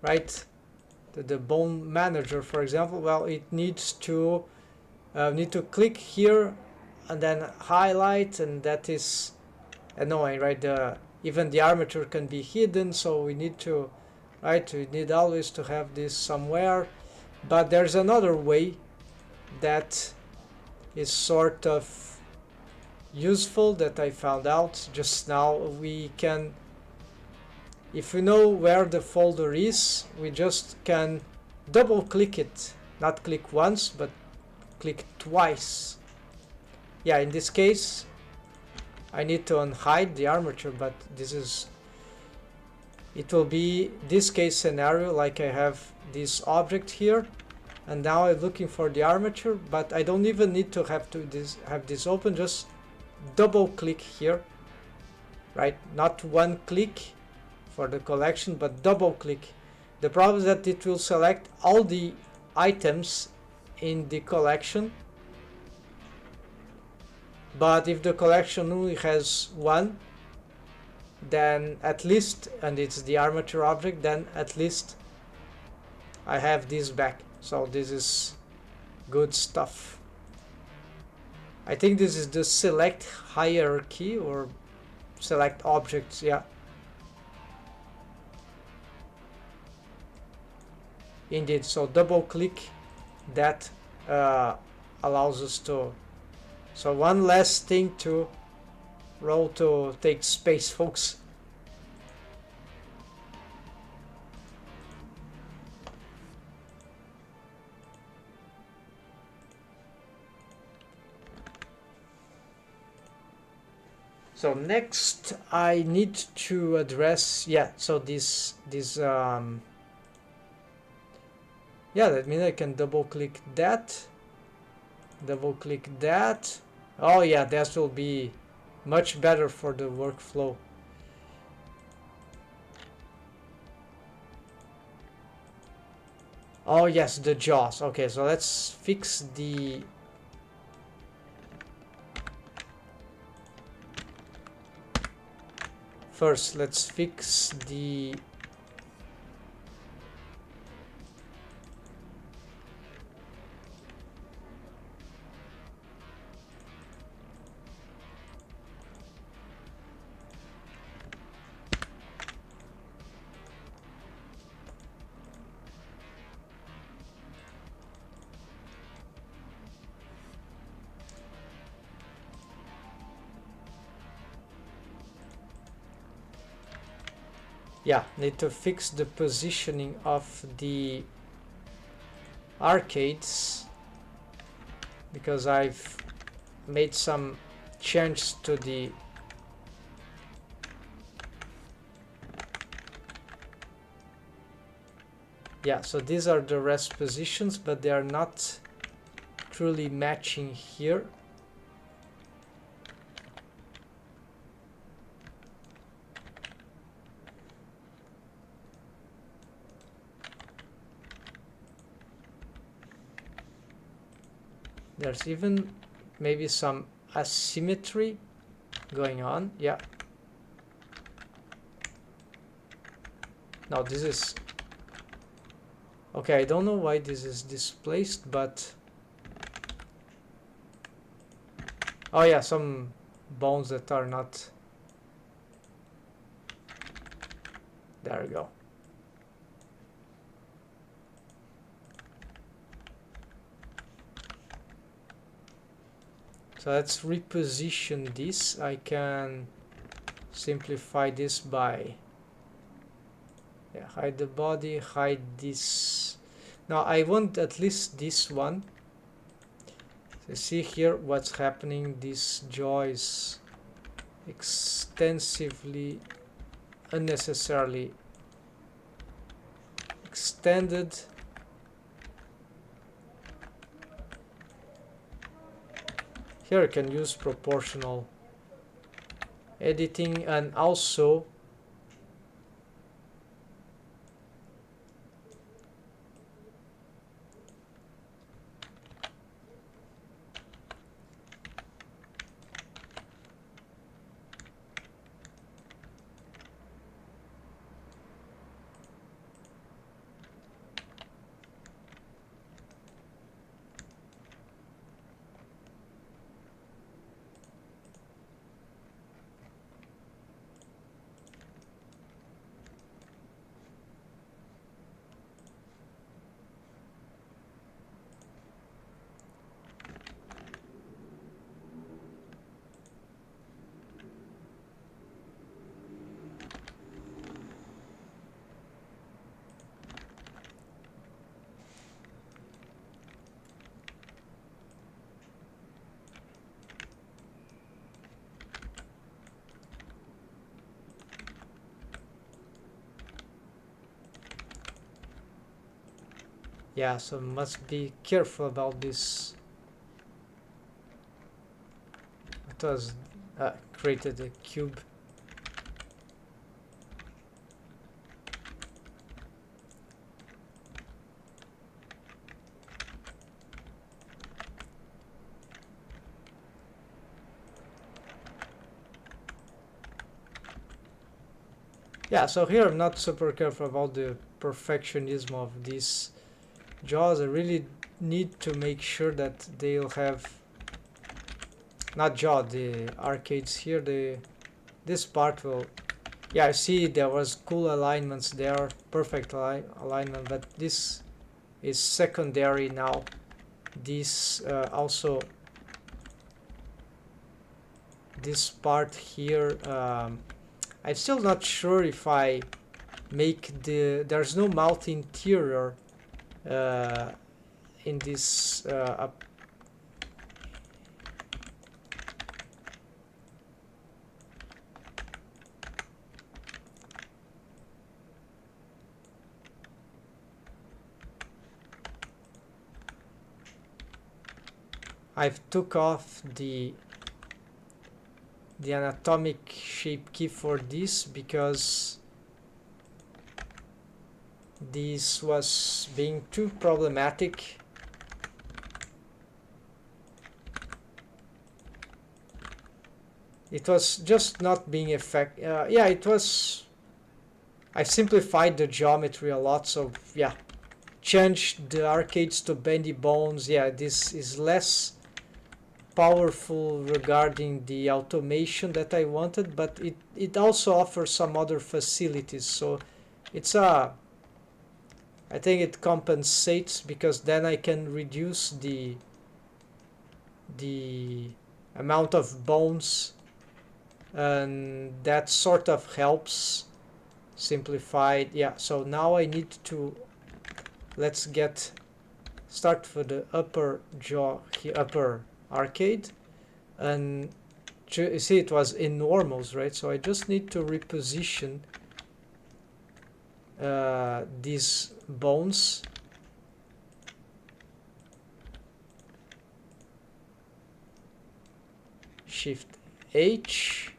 right to the bone manager, for example. Well, it needs to click here and then highlight, and that is annoying, right? Even the armature can be hidden, so we need to, right, we need always to have this somewhere. But there's another way that is sort of useful that I found out just now. We can, if we know where the folder is, we just can double click it, not click once but click twice. Yeah, in this case I need to unhide the armature, but it will be this case scenario, like I have this object here and now I'm looking for the armature, but I don't even need to have this open. Just double click here, right? Not one click for the collection, but double click. The problem is that it will select all the items in the collection, but if the collection only has one, then at least, and it's the armature object, then at least I have this back. So this is good stuff. I think this is the select hierarchy or select objects, yeah. Indeed, so double click that allows us to, so one less thing to roll to take space, folks. So next I need to address, yeah, so this yeah, that means I can double click that, oh yeah, that will be much better for the workflow. Oh yes, the jaws. Okay, so let's fix the first, let's fix the yeah, need to fix the positioning of the arcades because I've made some changes to the yeah, so these are the rest positions, but they are not truly matching here. There's even maybe some asymmetry going on. Yeah. Now this is okay. I don't know why this is displaced, but oh yeah, some bones that are not. There we go. So let's reposition this. I can simplify this by hide the body, hide this. Now I want at least this one. So see here what's happening. This jaw is extensively, unnecessarily extended. Here I can use proportional editing, and also Yeah, so must be careful about this. It was created a cube. Yeah, so here I'm not super careful about the perfectionism of these jaws. I really need to make sure that they'll have, not jaw, the arcades here, this part will, yeah, I see there was cool alignments there, perfect alignment, but this is secondary now. This also, this part here, I'm still not sure if I make there's no mouth interior in this I've took off the anatomic shape key for this because this was being too problematic. It was just not being effective. Yeah, it was. I simplified the geometry a lot, so yeah, changed the arcades to bendy bones. Yeah, this is less powerful regarding the automation that I wanted, but it also offers some other facilities. So it's a, I think it compensates because then I can reduce the amount of bones, and that sort of helps simplified. Yeah, so now I need to, let's get start for the upper jaw here, upper arcade, and you see it was enormous, right? So I just need to reposition these bones. Shift H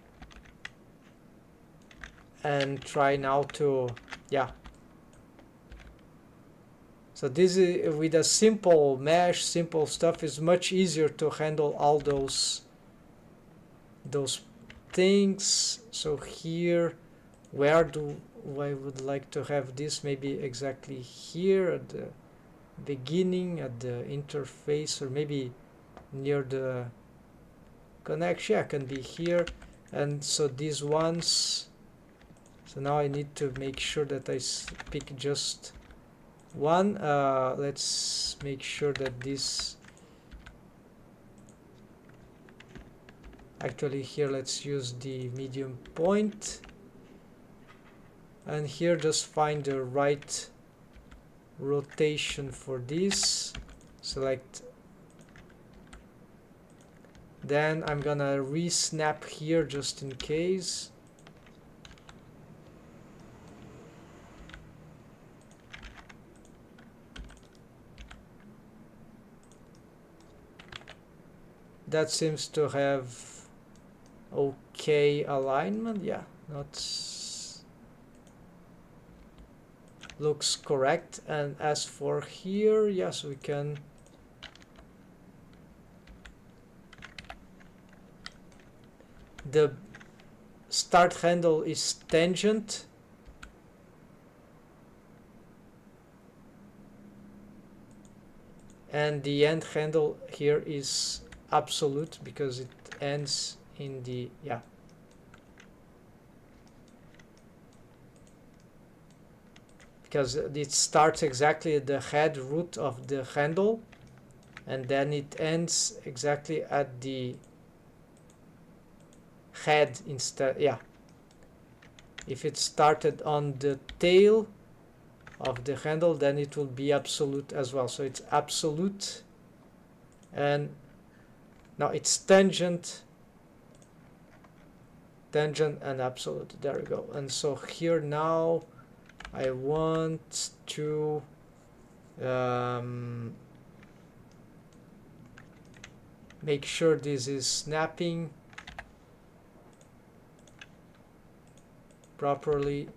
and try now to, yeah. So this is, with a simple mesh, simple stuff, is much easier to handle all those things. So here, where do I would like to have this? Maybe exactly here at the beginning, at the interface, or maybe near the connection. Yeah, can be here. And so these ones, so now I need to make sure that I pick just one. Let's make sure that this, actually here let's use the medium point, and here just find the right rotation for this, select, then I'm gonna re-snap here just in case. That seems to have okay alignment. Yeah, not looks correct. And as for here, yes, we can the start handle is tangent, and the end handle here is absolute because it ends in the, yeah, because it starts exactly at the head root of the handle, and then it ends exactly at the head instead. Yeah, if it started on the tail of the handle, then it will be absolute as well. So it's absolute, and now it's tangent, tangent, and absolute. There we go. And so here now I want to, Make sure this is snapping properly.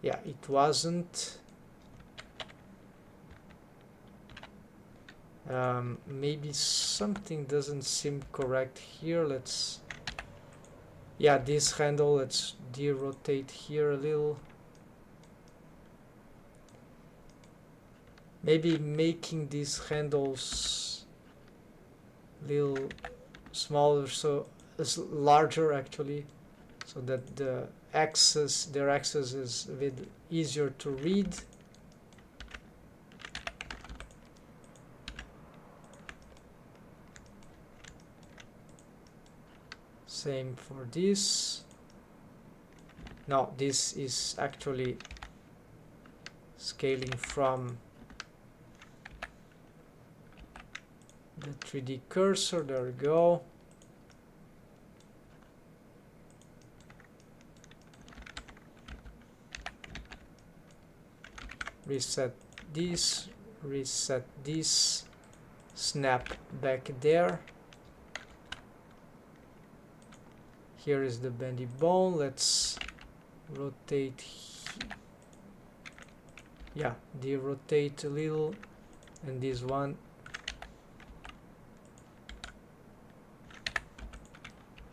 Yeah, it wasn't. Maybe something doesn't seem correct here. Let's, yeah, this handle, let's derotate here a little. Maybe making these handles a little smaller, so it's larger actually, so that the axis, their axis is a bit easier to read. Same for this. No, this is actually scaling from the 3D cursor. There we go. Reset this, snap back there. Here is the bendy bone. Let's rotate. Yeah, derotate a little, and this one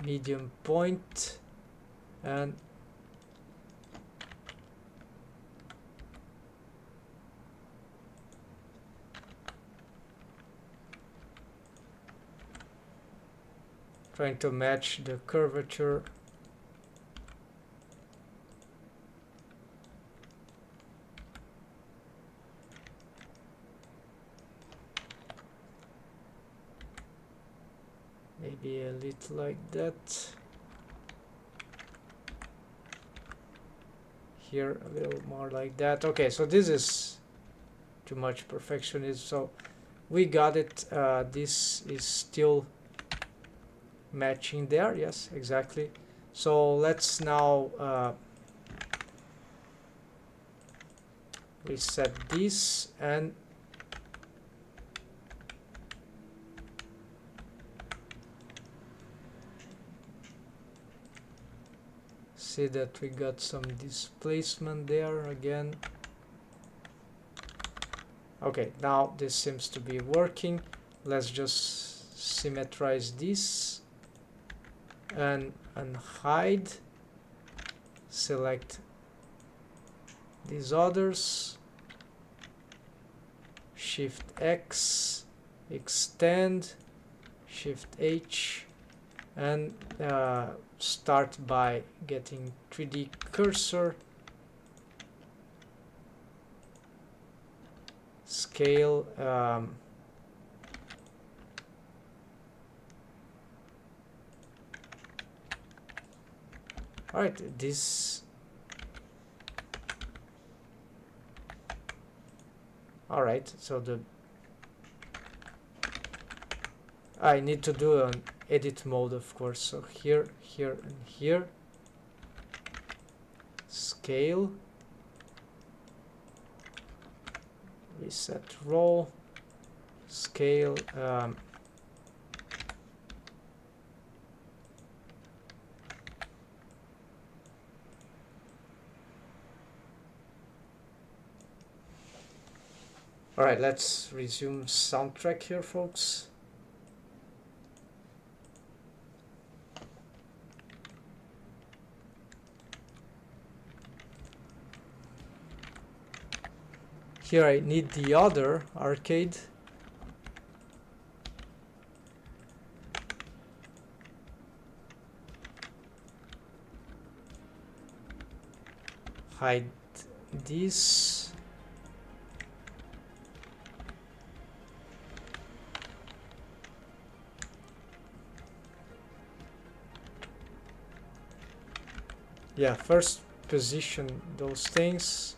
medium point, and trying to match the curvature. Maybe a little like that. Here a little more like that. Okay, so this is too much perfectionism, so we got it. This is still matching there. Yes, exactly. So let's now reset this and see that we got some displacement there again. Okay, now this seems to be working. Let's just symmetrize this and hide. Select these others. Shift X, extend, Shift H, and start by getting 3D cursor, scale, all right, this, all right, so the I need to do an edit mode, of course. So here, here, and here. Scale. Reset roll. Scale. All right, let's resume soundtrack here, folks. Here I need the other arcade. Hide this. Yeah, first position those things.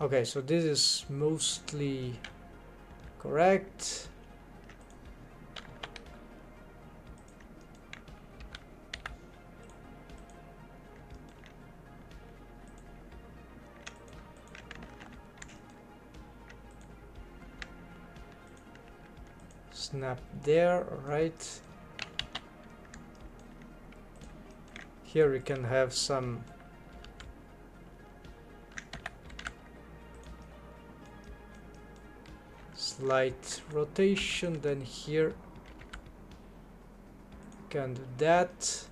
Okay, so this is mostly correct. Snap there, right? Here we can have some slight rotation, then here can do that.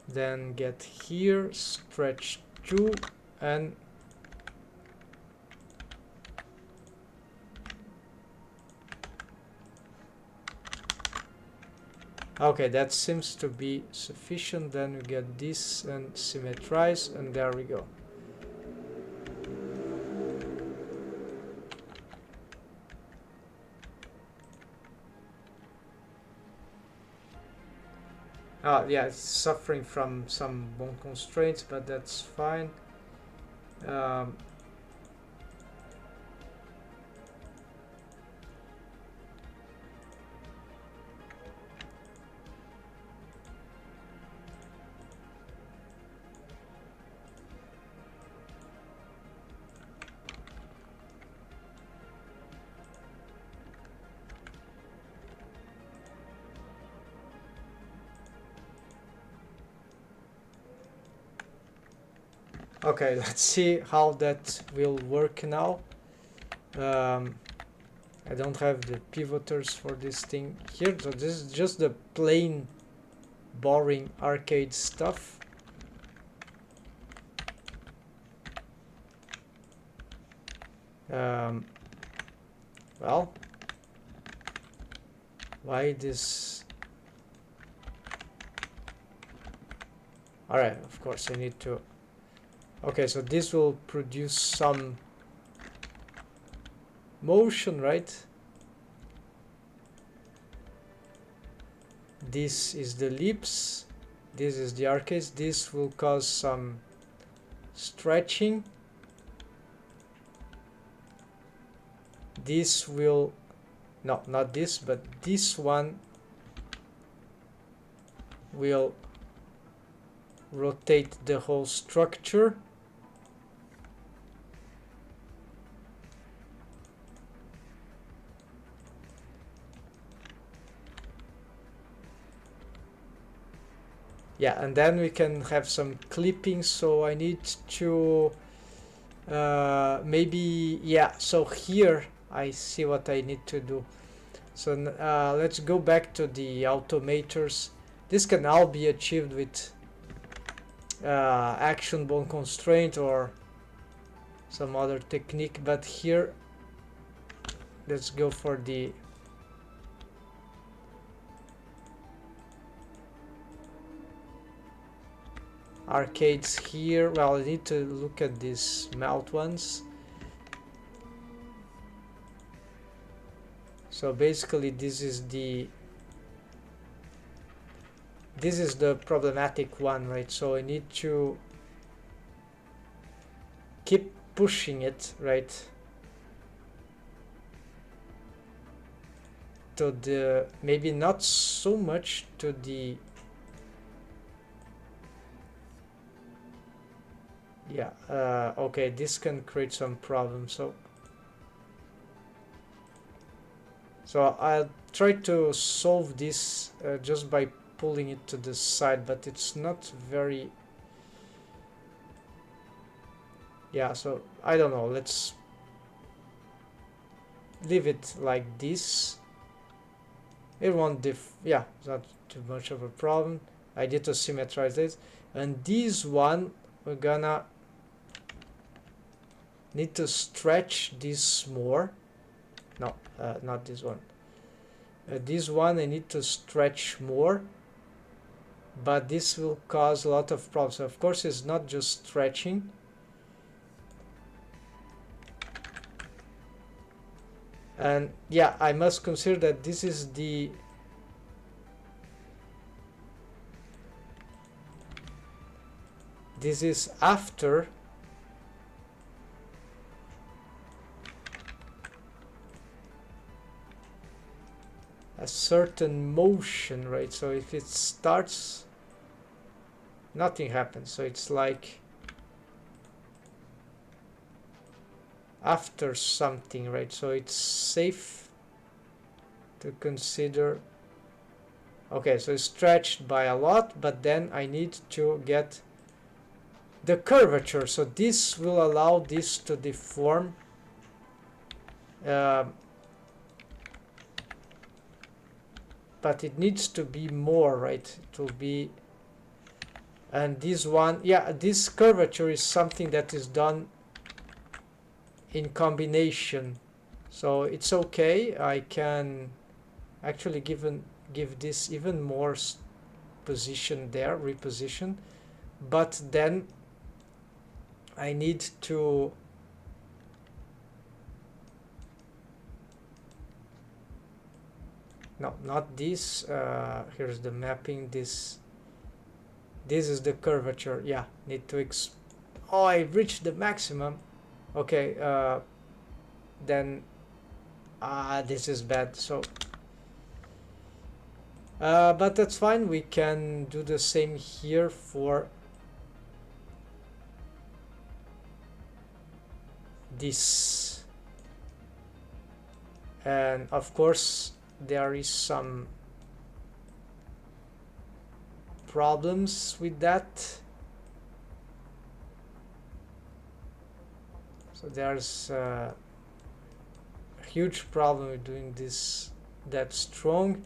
Then get here, stretch 2, and okay, that seems to be sufficient. Then we get this and symmetrize, and there we go. Yeah, it's suffering from some bone constraints, but that's fine. Okay, let's see how that will work now. I don't have the pivoters for this thing here, so this is just the plain boring arcade stuff. Well, why this? Alright, of course I need to. Okay, so this will produce some motion, right? This is the lips, this is the arcades. This will cause some stretching. This will, no, not this, but this one will rotate the whole structure. Yeah, and then we can have some clipping, so I need to maybe, yeah, so here I see what I need to do. So let's go back to the automators. This can all be achieved with action bone constraint or some other technique, but here let's go for the arcades here. Well, I need to look at these mouth ones. So basically this is the problematic one, right? So I need to keep pushing it, right, to the, maybe not so much to the, yeah, okay, this can create some problems. So I'll try to solve this just by pulling it to the side, but it's not very, yeah, so I don't know, let's leave it like this. It won't yeah, it's not too much of a problem. I need to symmetrize this, and this one we're gonna need to stretch this more. No, not this one. This one I need to stretch more, but this will cause a lot of problems. Of course, it's not just stretching. And yeah, I must consider that this is after a certain motion, right? So if it starts, nothing happens. So it's like after something, right? So it's safe to consider. Okay, so it's stretched by a lot, but then I need to get the curvature. So this will allow this to deform. But it needs to be more, right? It will be, and this one, yeah, this curvature is something that is done in combination, so it's okay. I can actually give this even more position there, reposition, but then I need to no, not this. Here's the mapping. This is the curvature. Yeah, need to oh, I reached the maximum. Okay, then this is bad. So but that's fine. We can do the same here for this, and of course there is some problems with that. So there's a huge problem with doing this that strong,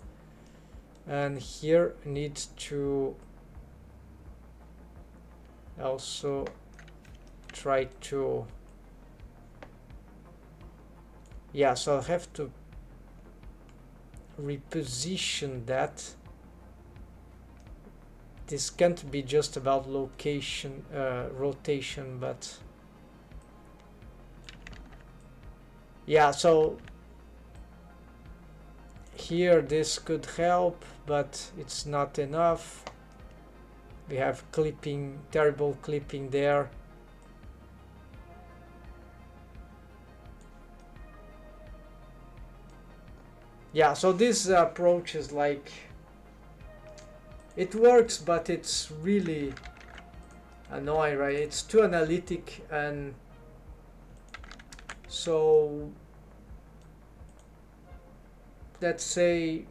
and here need to also try to, yeah, so I'll have to reposition that. This can't be just about location, rotation, but yeah, so here this could help, but it's not enough. We have clipping, terrible clipping there. Yeah, so this approach is like, it works, but it's really annoying, right? It's too analytic, and so let's say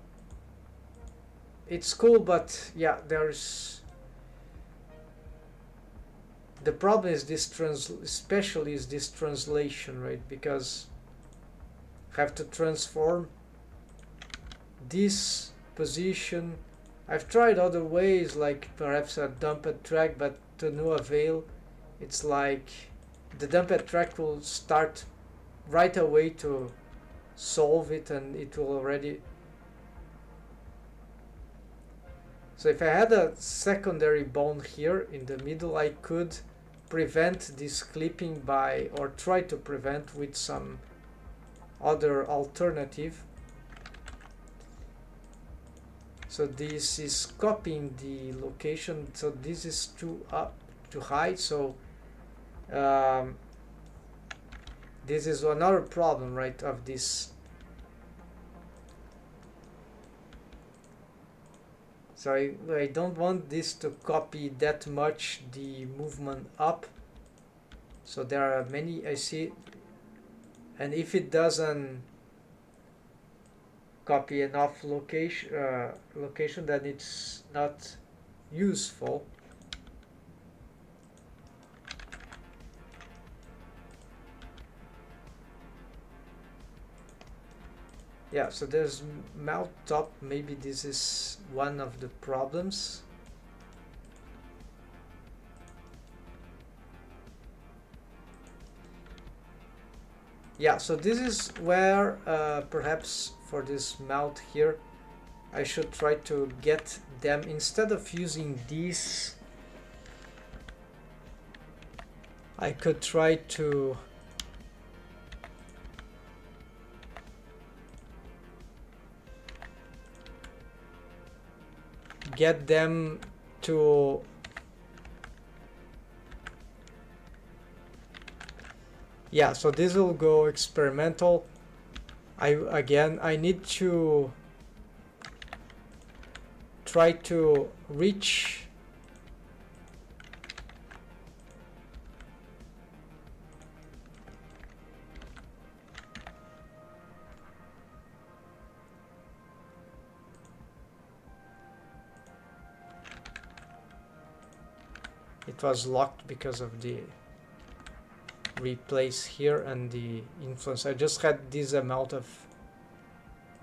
it's cool, but yeah, there's the problem is this especially is this translation, right? Because I have to transform this position. I've tried other ways, like perhaps a dumped track, but to no avail. It's like the dumped track will start right away to solve it, and it will already. So if I had a secondary bone here in the middle, I could prevent this clipping by, or try to prevent with some other alternative. So this is copying the location, so this is too high, so this is another problem, right, of this. So I don't want this to copy that much the movement up. So there are many, I see, and if it doesn't copy enough location, then it's not useful. Yeah, so there's mount top. Maybe this is one of the problems. Yeah, so this is where perhaps for this mount here I should try to get them, instead of using these, I could try to get them to yeah, so this will go experimental. I need to try to reach it was locked because of the replace here and the influence. I just had this amount of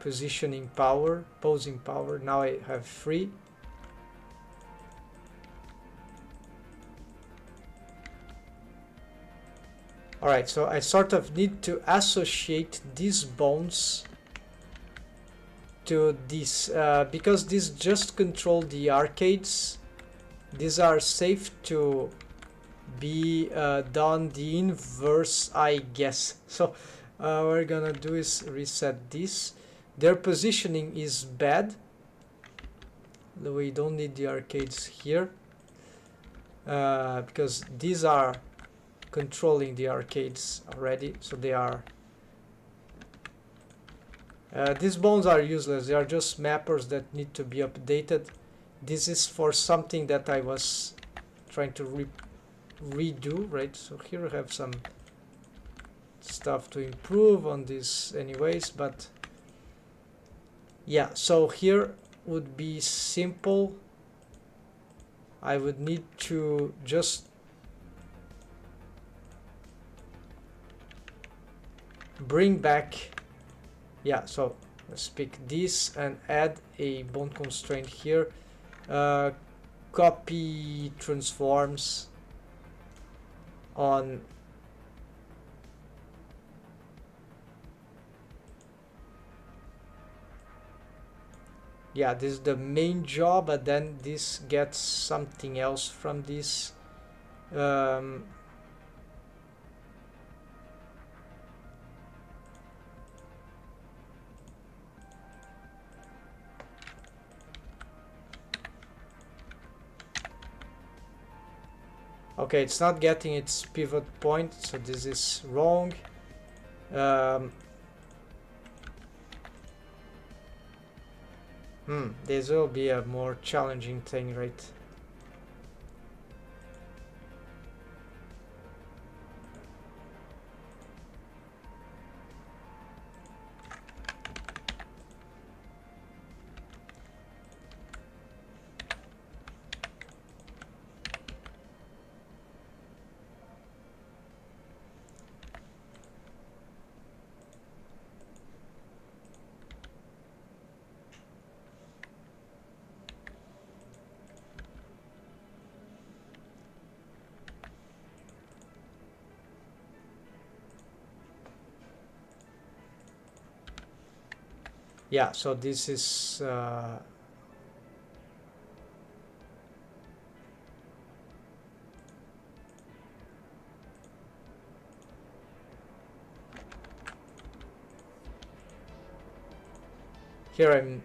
positioning power, posing power. Now I have 3. Alright, so I sort of need to associate these bones to this, because these just control the arcades. These are safe to be done the inverse, I guess. So what we're gonna do is reset this. Their positioning is bad. We don't need the arcades here because these are controlling the arcades already, so they are these bones are useless. They are just mappers that need to be updated. This is for something that I was trying to redo, right? So here we have some stuff to improve on this anyways, but yeah, so here would be simple. I would need to just bring back, yeah, so let's pick this and add a bone constraint here. Copy transforms on yeah, this is the main job, but then this gets something else from this. Okay, it's not getting its pivot point, so this is wrong. This will be a more challenging thing, right? Yeah, so this is here I'm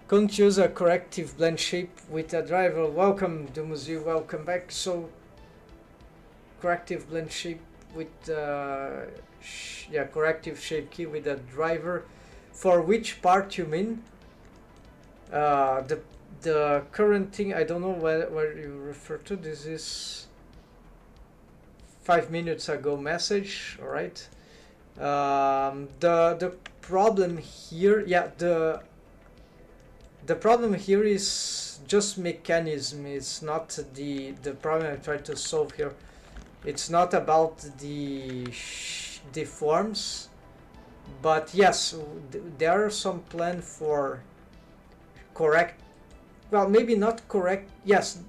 going to use a corrective blend shape with a driver. Welcome Dumuzi, welcome back. So corrective blend shape with yeah, corrective shape key with a driver. For which part you mean? The current thing, I don't know where you refer to. This is 5 minutes ago message. All right. The problem here, yeah, the problem here is just mechanism. It's not the problem I try to solve here. It's not about the forms. But yes, there are some plan for correct, well, maybe not correct, yes,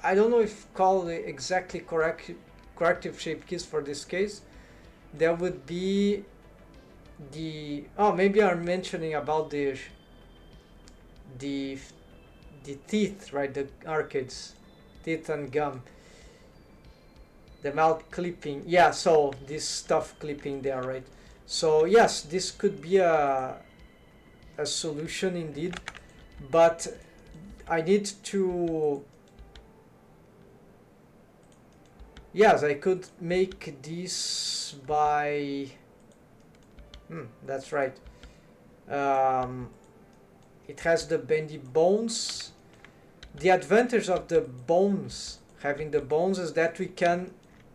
I don't know if call it exactly corrective shape keys for this case, there would be the, oh, maybe I'm mentioning about the teeth, right? The arcades, teeth and gum, the mouth clipping. Yeah, so this stuff clipping there, right? So yes, this could be a solution indeed, but I need to, yes, I could make this by, that's right. It has the bendy bones. The advantage of the bones, having the bones, is that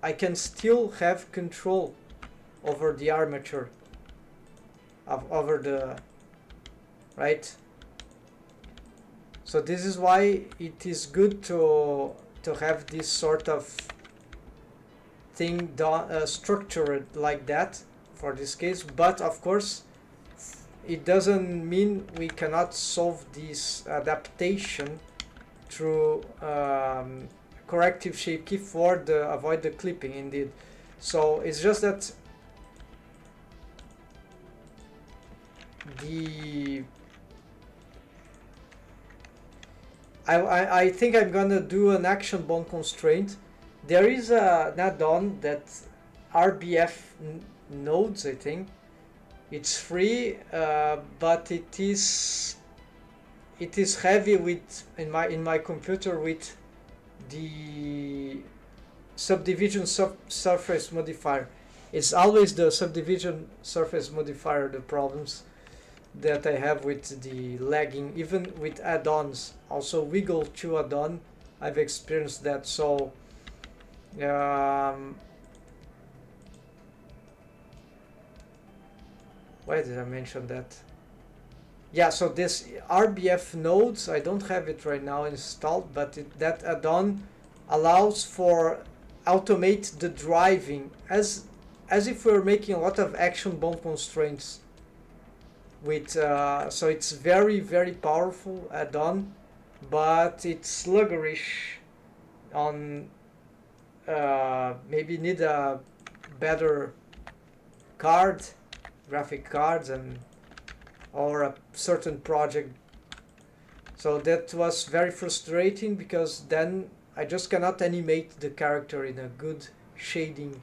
I can still have control over the armature, over the, right? So this is why it is good to have this sort of thing done, structured like that for this case. But of course, it doesn't mean we cannot solve this adaptation through corrective shape key for the avoid the clipping indeed. So it's just that the I think I'm gonna do an action bone constraint. There is an add-on that RBF nodes, I think. It's free, but it is heavy with in my computer with the subdivision surface modifier. It's always the subdivision surface modifier, the problems that I have with the lagging, even with add-ons. Also wiggle to add-on, I've experienced that. So why did I mention that? Yeah, so this RBF nodes, I don't have it right now installed, but that add-on allows for automate the driving as if we're making a lot of action bone constraints with so it's very powerful add-on, but it's sluggish on maybe need a better card, graphic cards, and or a certain project. So that was very frustrating, because then I just cannot animate the character in a good shading.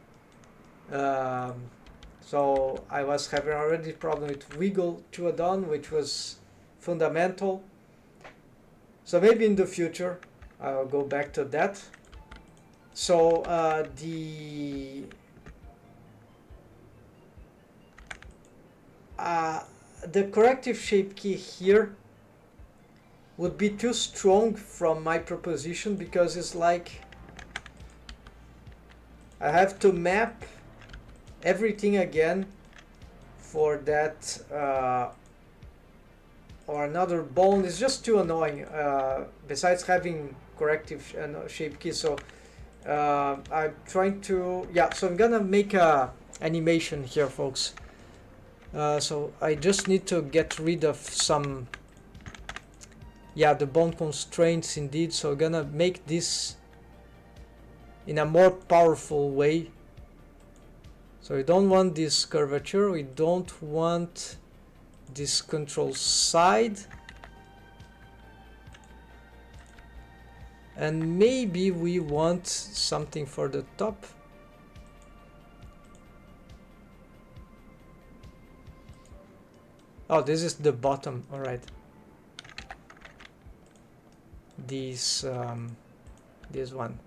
So I was having already problem with wiggle to add-on, which was fundamental. So maybe in the future I'll go back to that. So the corrective shape key here would be too strong from my proposition, because it's like I have to map everything again for that, or another bone is just too annoying, besides having corrective shape key. So I'm trying to, yeah, so I'm gonna make a animation here, folks. So I just need to get rid of some, yeah, the bone constraints indeed. So I'm gonna make this in a more powerful way. So we don't want this curvature, we don't want this control side, and maybe we want something for the top. Oh, this is the bottom, all right. This one.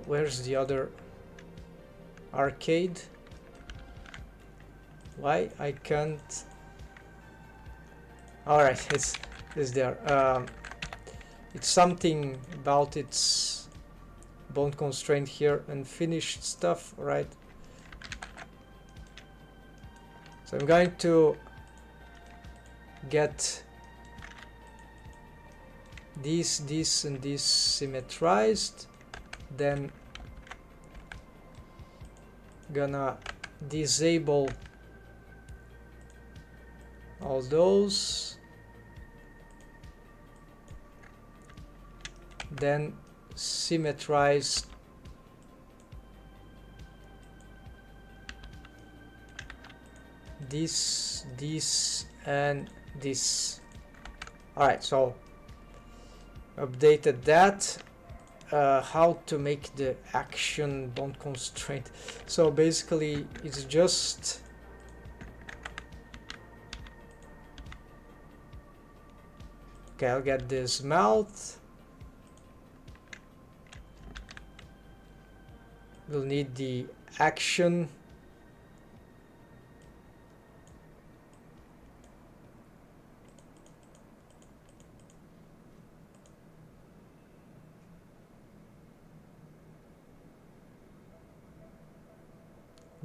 Where's the other arcade? Why I can't? All right, it's there. It's something about its bone constraint here, and finished stuff, right? So I'm going to get this and this symmetrized, then gonna disable all those, then symmetrize this and this. Alright, so updated that. How to make the action bond constraint. So basically it's just okay, I'll get this mouth. We'll need the action.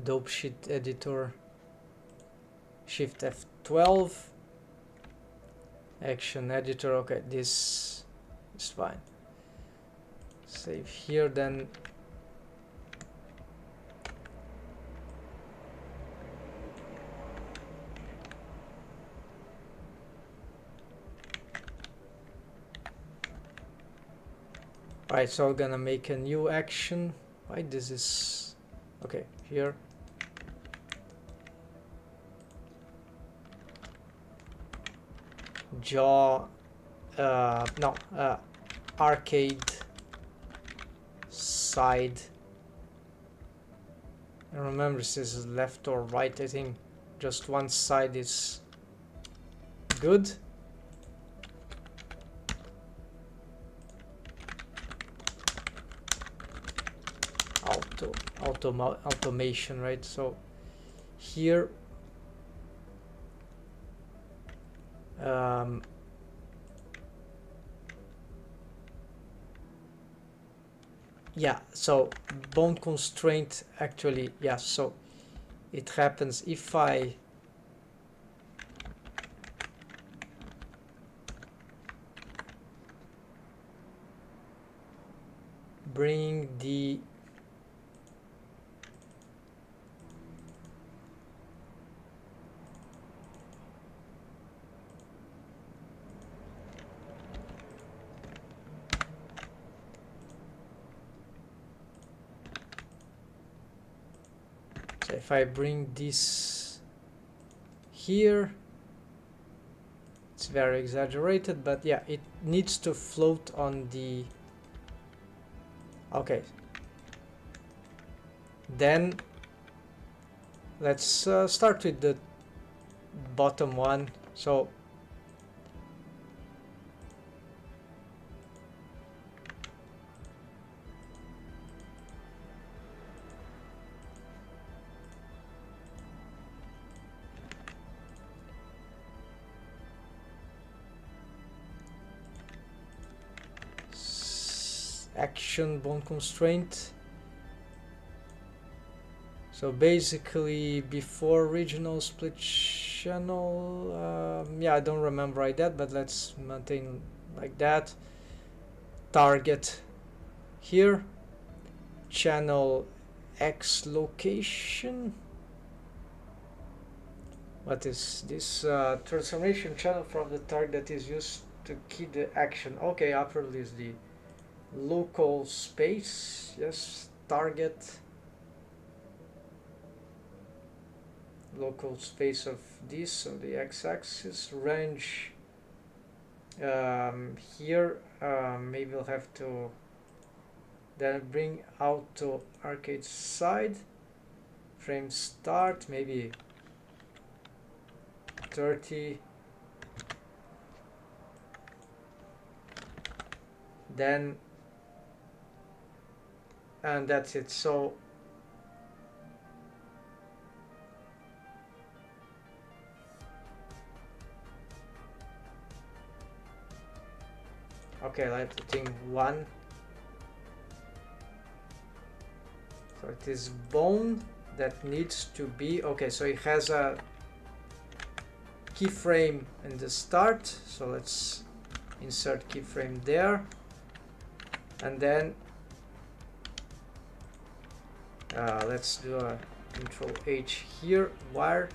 Dope sheet editor, shift F12, action editor. Okay, this is fine. Save here, then alright, so I'm gonna make a new action. Why this is okay here. Jaw, no, arcade side. I remember this is left or right. I think just one side is good. Automation, right? So here yeah, so bone constraint actually, yeah, so it happens if I bring the so if I bring this here, it's very exaggerated, but yeah, it needs to float on the okay. Then let's start with the bottom one. So action bone constraint. So basically before original split channel, yeah, I don't remember like that, but let's maintain like that. Target here, channel X location. What is this? Transformation channel from the target that is used to key the action. Okay, upper is the local space. Yes, target local space of this, so the x-axis. Range here, maybe we'll have to then bring out to arcade side. Frame start maybe 30, then, and that's it. So okay, let's think one. So it is bone that needs to be okay. So it has a keyframe in the start, so let's insert keyframe there, and then let's do a Control H here, wire.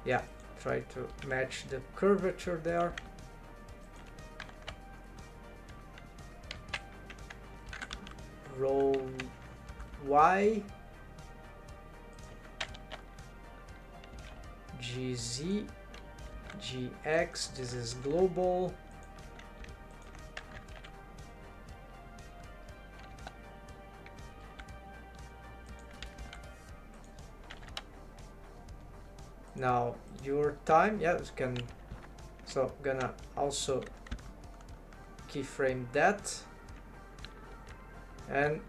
Yeah, try to match the curvature there. Roll Y, GZ, GX, this is global. Now your time, yeah, you can, so gonna also keyframe that, and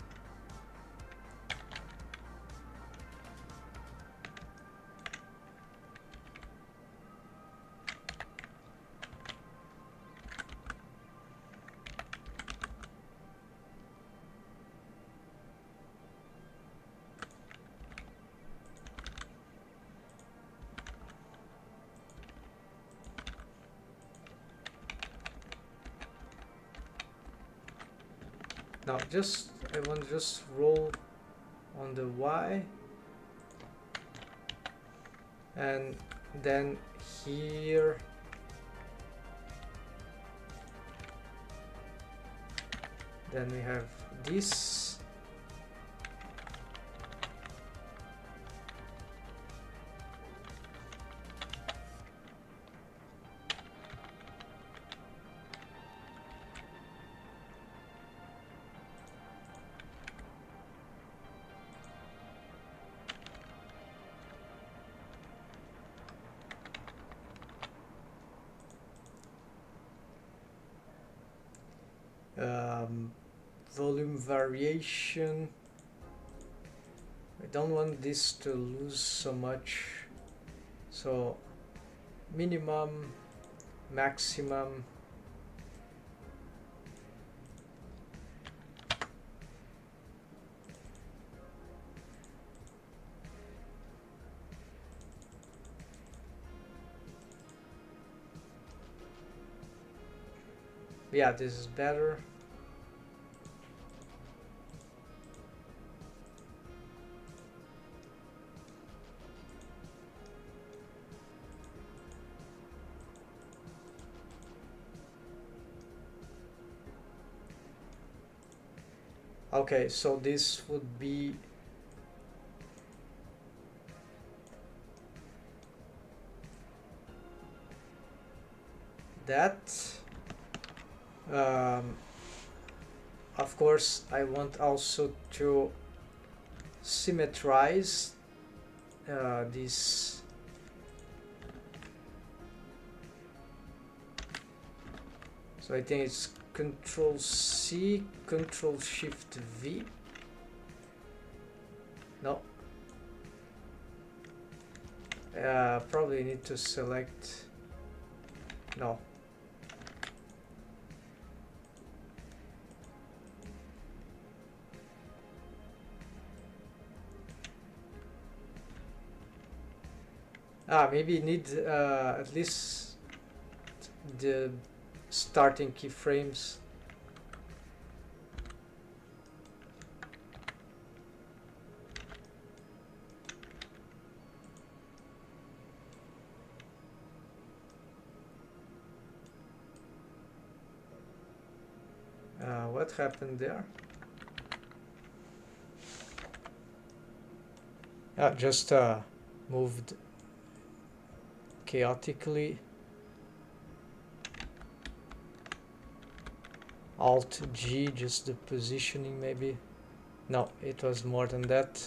now just I want to just roll on the Y, and then here then we have this, volume variation. I don't want this to lose so much, so minimum, maximum. Yeah, this is better. Okay, so this would be that. Of course, I want also to symmetrize this. So I think it's Control C, Control Shift V. No. Probably need to select. No. Maybe need at least the starting keyframes. What happened there? Just moved chaotically. Alt G, just the positioning maybe. No, it was more than that.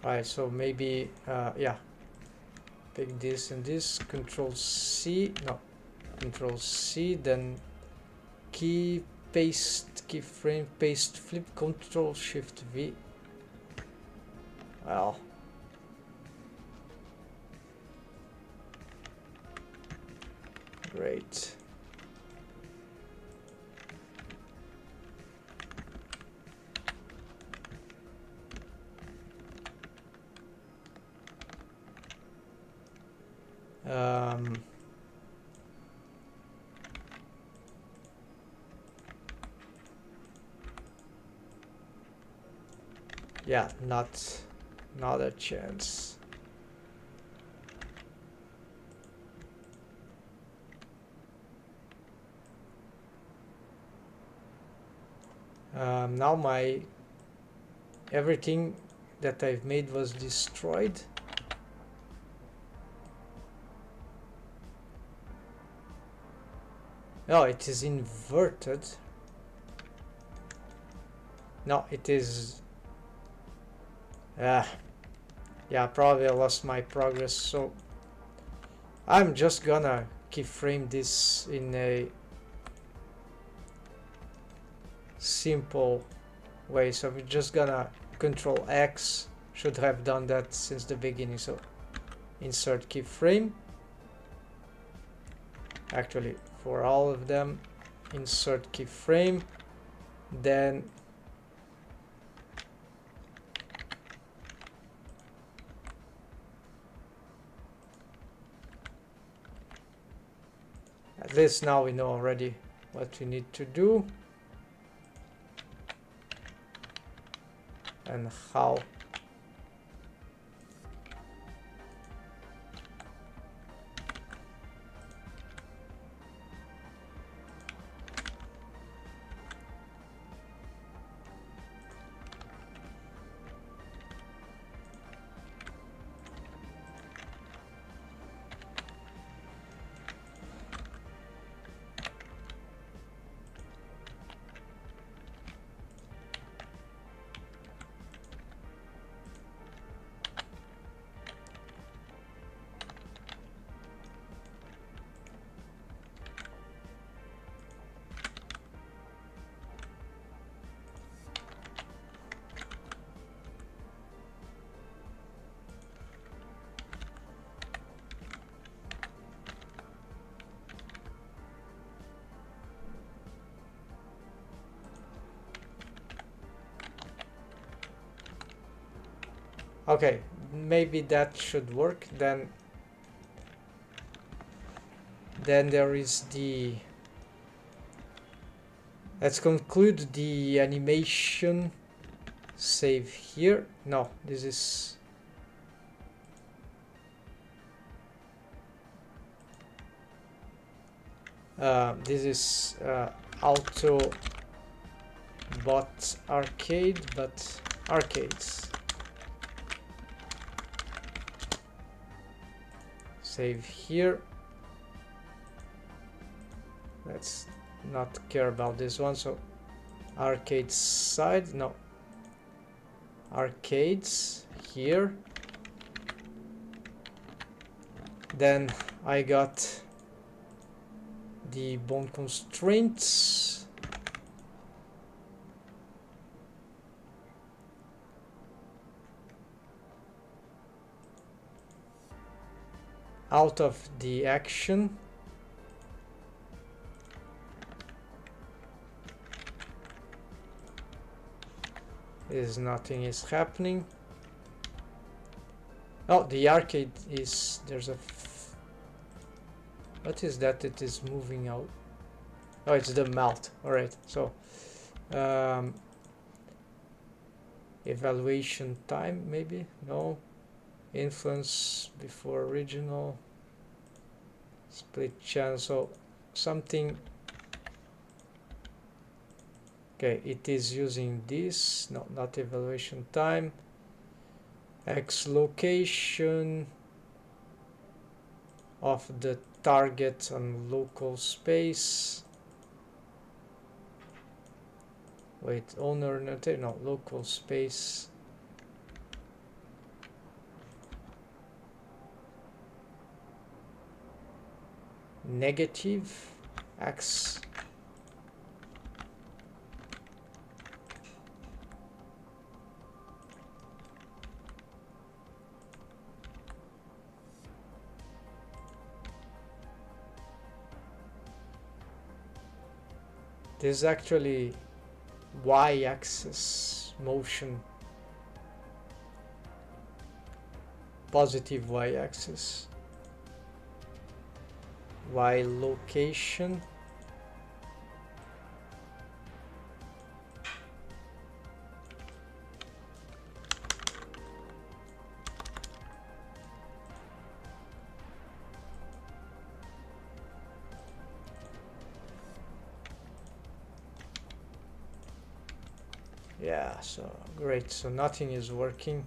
Alright, so maybe yeah, pick this and this, Control C, no, Control C, then key paste, keyframe paste, flip, Control Shift V. Well, great. Yeah, not a chance. Now my everything that I've made was destroyed. Oh, it is inverted. No, it is. Yeah, probably I lost my progress, so I'm just gonna keyframe this in a simple way. So we're just gonna Control X, should have done that since the beginning. So insert keyframe. Actually, for all of them, insert keyframe, then at least now we know already what we need to do and how. Okay, maybe that should work. Then there is the, let's conclude the animation, save here. No, this is auto bot arcade, but arcades. Save here. Let's not care about this one. So arcade side, no, arcades here. Then I got the bone constraints. Out of the action. Nothing is happening. Oh, the arcade is, there's a what is that? It is moving out. Oh, it's the melt. All right. So evaluation time, maybe. No. Influence before original. Split channel. So something. Okay, it is using this. No, not evaluation time. X location of the target on local space. Wait, owner, no, local space. negative x this is actually y-axis motion, positive y-axis, y location, yeah, so great, so nothing is working.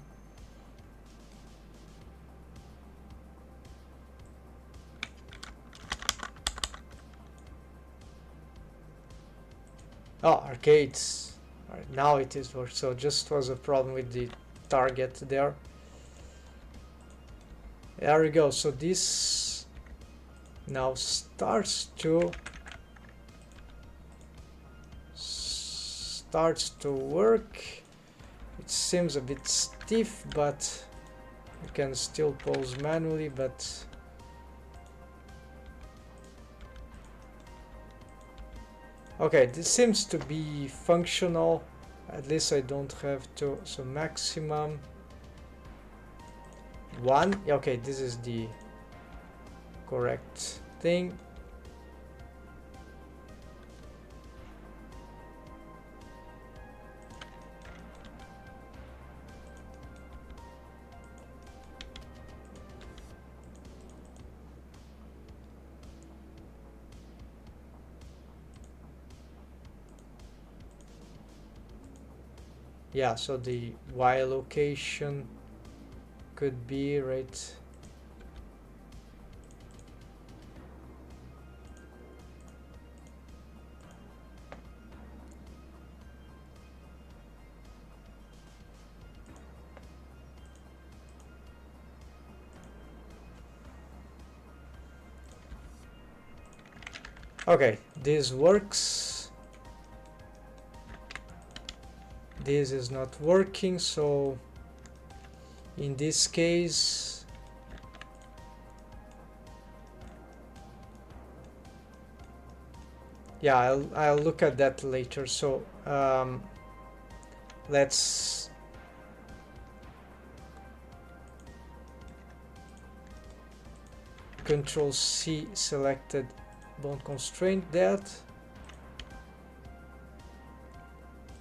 Oh, arcades. All right, now it is working. So just was a problem with the target there. There we go. So this now starts to work. It seems a bit stiff, but you can still pose manually, but okay, this seems to be functional. At least I don't have to. So maximum 1. Okay, this is the correct thing. Yeah, so the Y location could be right. Okay, this works. This is not working, so in this case yeah, I'll look at that later. So let's Control C selected bone constraint that.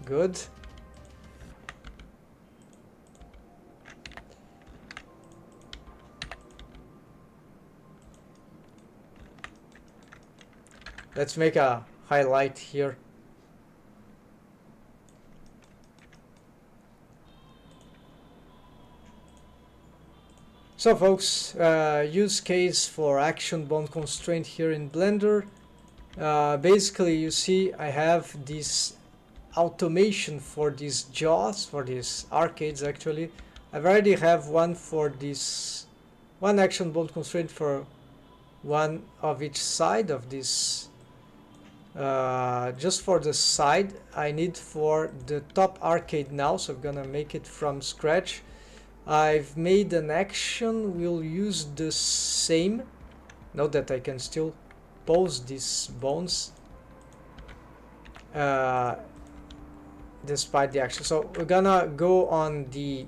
Good. Let's make a highlight here. So folks, use case for action bone constraint here in Blender. Basically you see I have this automation for these jaws, for these arcades actually. I already have one for this, one action bone constraint for one of each side of this. Just for the side I need for the top arcade now, so I'm gonna make it from scratch. I've made an action, we'll use the same. Note that I can still pose these bones despite the action. So we're gonna go on the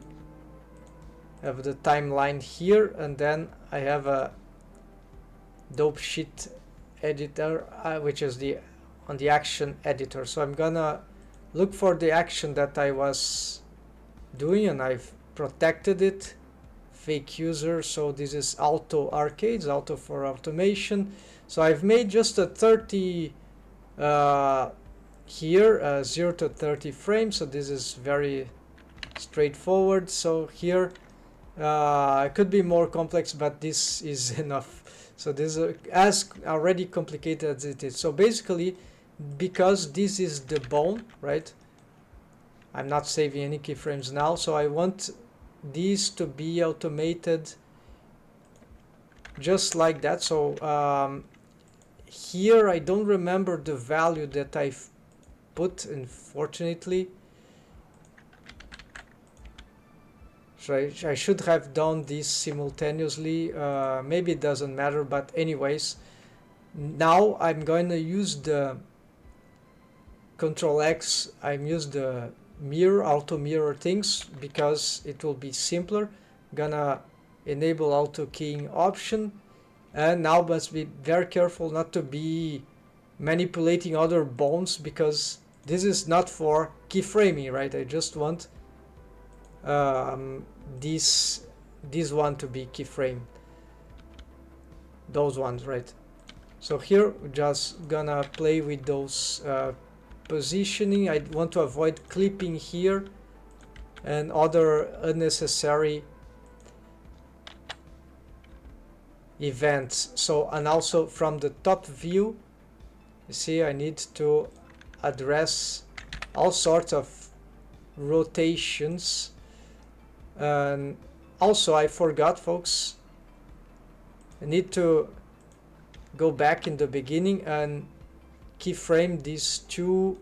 timeline here, and then I have a dope sheet editor which is on the action editor. So I'm gonna look for the action that I was doing, and I've protected it, fake user. So this is auto arcades, auto for automation. So I've made just a 30 here 0 to 30 frames, so this is very straightforward. So here it could be more complex, but this is enough. So this is as already complicated as it is. So basically, because this is the bone, right, I'm not saving any keyframes now, so I want these to be automated just like that. So here I don't remember the value that I've put, unfortunately. So I should have done this simultaneously. Maybe it doesn't matter, but anyways, now I'm going to use the Control X. I'm use the mirror, auto mirror things, because it will be simpler. Gonna enable auto keying option, and now must be very careful not to be manipulating other bones, because this is not for keyframing, right? I just want this one to be keyframed, those ones, right? So here we're just gonna play with those positioning. I want to avoid clipping here and other unnecessary events. So, and also from the top view, you see I need to address all sorts of rotations. And also I forgot, folks, I need to go back in the beginning and keyframe these two.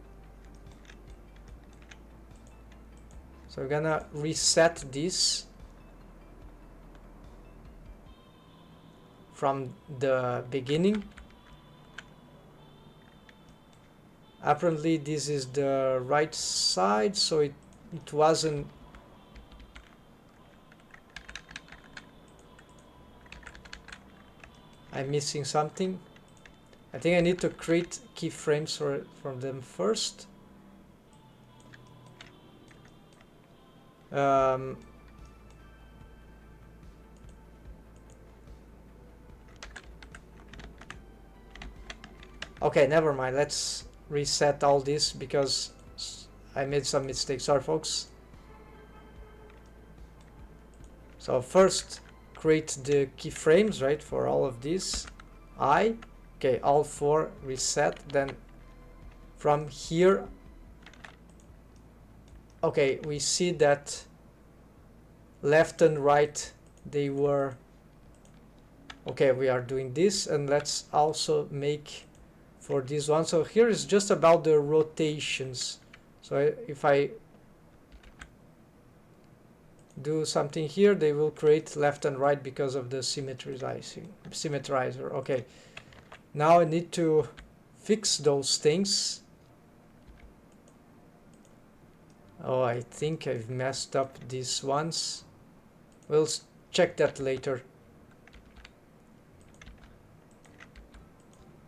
So I'm gonna reset this from the beginning. Apparently this is the right side, so it wasn't. I'm missing something. I think I need to create keyframes from them first. Okay, never mind. Let's reset all this because I made some mistakes. Sorry, folks. So first, create the keyframes, right, for all of these. Okay, all four reset. Then from here, okay, we see that left and right, they were okay. We are doing this, and let's also make for this one. So here is just about the rotations. So if I do something here, they will create left and right because of the symmetrizer. Okay, now I need to fix those things. Oh, I think I've messed up these ones. We'll check that later.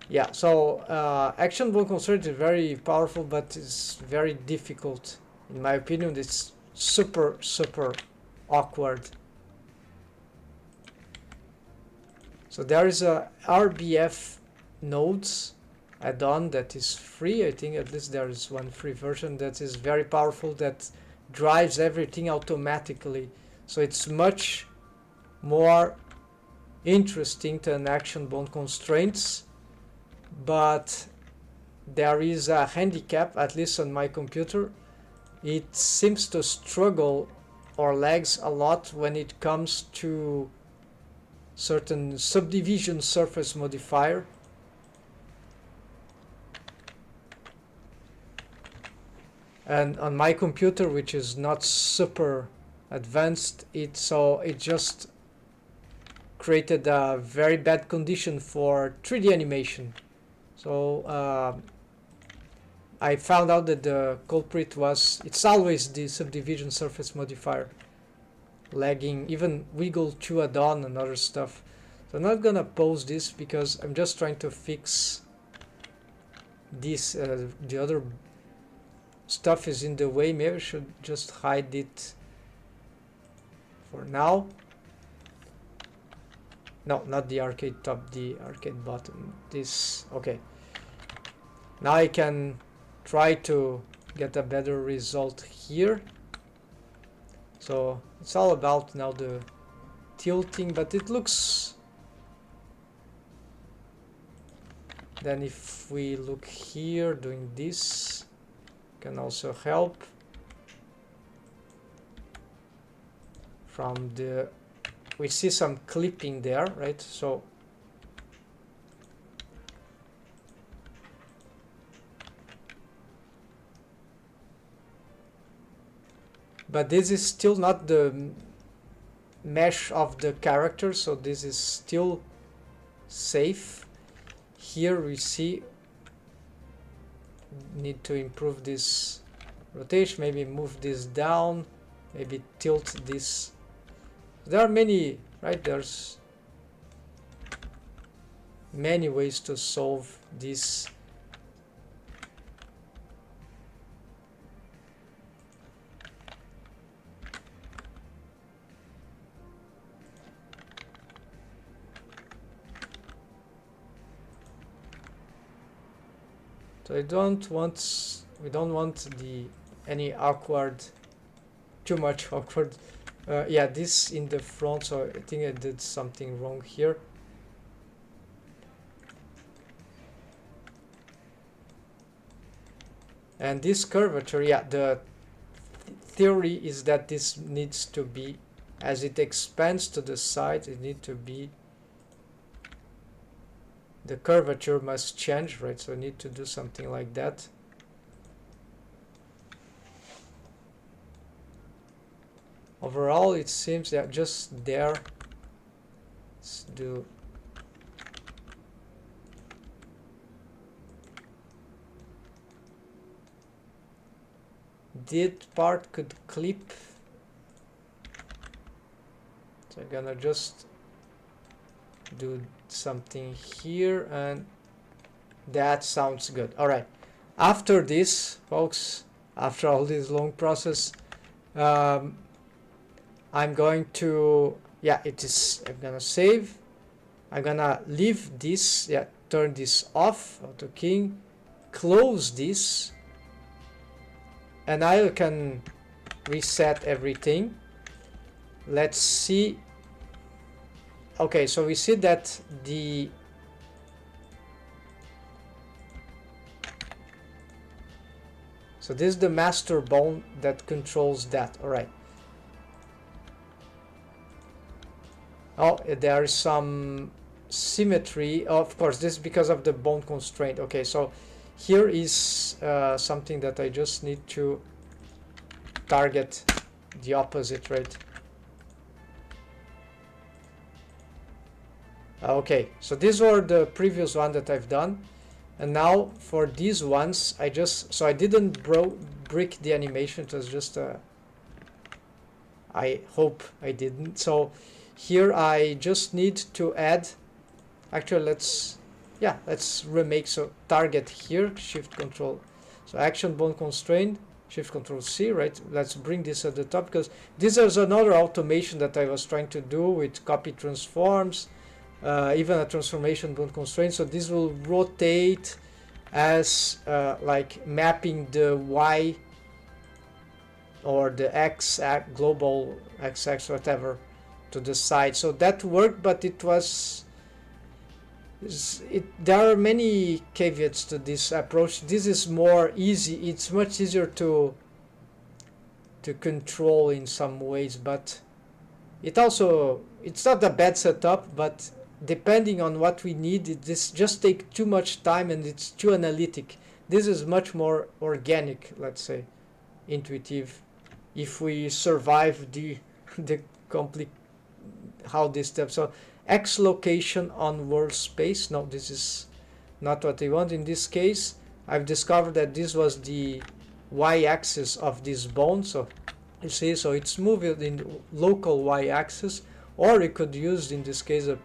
Yeah, so action bone constraint is very powerful, but it's very difficult. In my opinion, it's super awkward. So there is a RBF nodes add-on that is free. I think at least there is one free version that is very powerful, that drives everything automatically. So it's much more interesting than action bone constraints, but there is a handicap, at least on my computer. It seems to struggle or lags a lot when it comes to certain subdivision surface modifier. And on my computer, which is not super advanced, it just created a very bad condition for 3D animation. So I found out that the culprit it's always the subdivision surface modifier lagging, even wiggle 2 add-on and other stuff. So I'm not gonna pause this because I'm just trying to fix this. The other stuff is in the way. Maybe I should just hide it for now. No, not the arcade top, the arcade bottom. This, okay. Now I can try to get a better result here. So it's all about now the tilting, but it looks. Then if we look here, doing this can also help. From the, we see some clipping there, right? So but this is still not the mesh of the character, so this is still safe. Here we see need to improve this rotation, maybe move this down, maybe tilt this. There are many, right? There's many ways to solve this. So we don't want any awkward, too much awkward. Yeah, this in the front, so I think I did something wrong here. And this curvature, yeah, the theory is that this needs to be, as it expands to the side, it needs to be, the curvature must change, right? So I need to do something like that. Overall, it seems that just there. Let's do. That part could clip. So I'm gonna just do something here, and that sounds good. All right. After this, folks, after all this long process, I'm going to, yeah, I'm gonna save. I'm gonna leave this, yeah, turn this off, auto king, close this, and I can reset everything. Let's see. Okay, so we see that so this is the master bone that controls that. All right. Oh, there is some symmetry. Oh, of course, this is because of the bone constraint. Okay, so here is something that I just need to target the opposite, right? Okay, so these were the previous one that I've done, and now for these ones I didn't break the animation. It was just I hope I didn't. So here I just need to add, actually let's remake. So target here, shift control, so action bone constraint, shift control C, right? Let's bring this at the top, because this is another automation that I was trying to do with copy transforms. Even a transformation bone constraint, so this will rotate as like mapping the Y or the X global X whatever to the side. So that worked, but there are many caveats to this approach. This is more easy. It's much easier to control in some ways, but it's not a bad setup, but depending on what we need, this just takes too much time and it's too analytic. This is much more organic, let's say, intuitive. If we survive the complete how this step. So X location on world space. No, this is not what I want. In this case, I've discovered that this was the Y-axis of this bone. So you see, so it's moving in local Y-axis, or you could use in this case a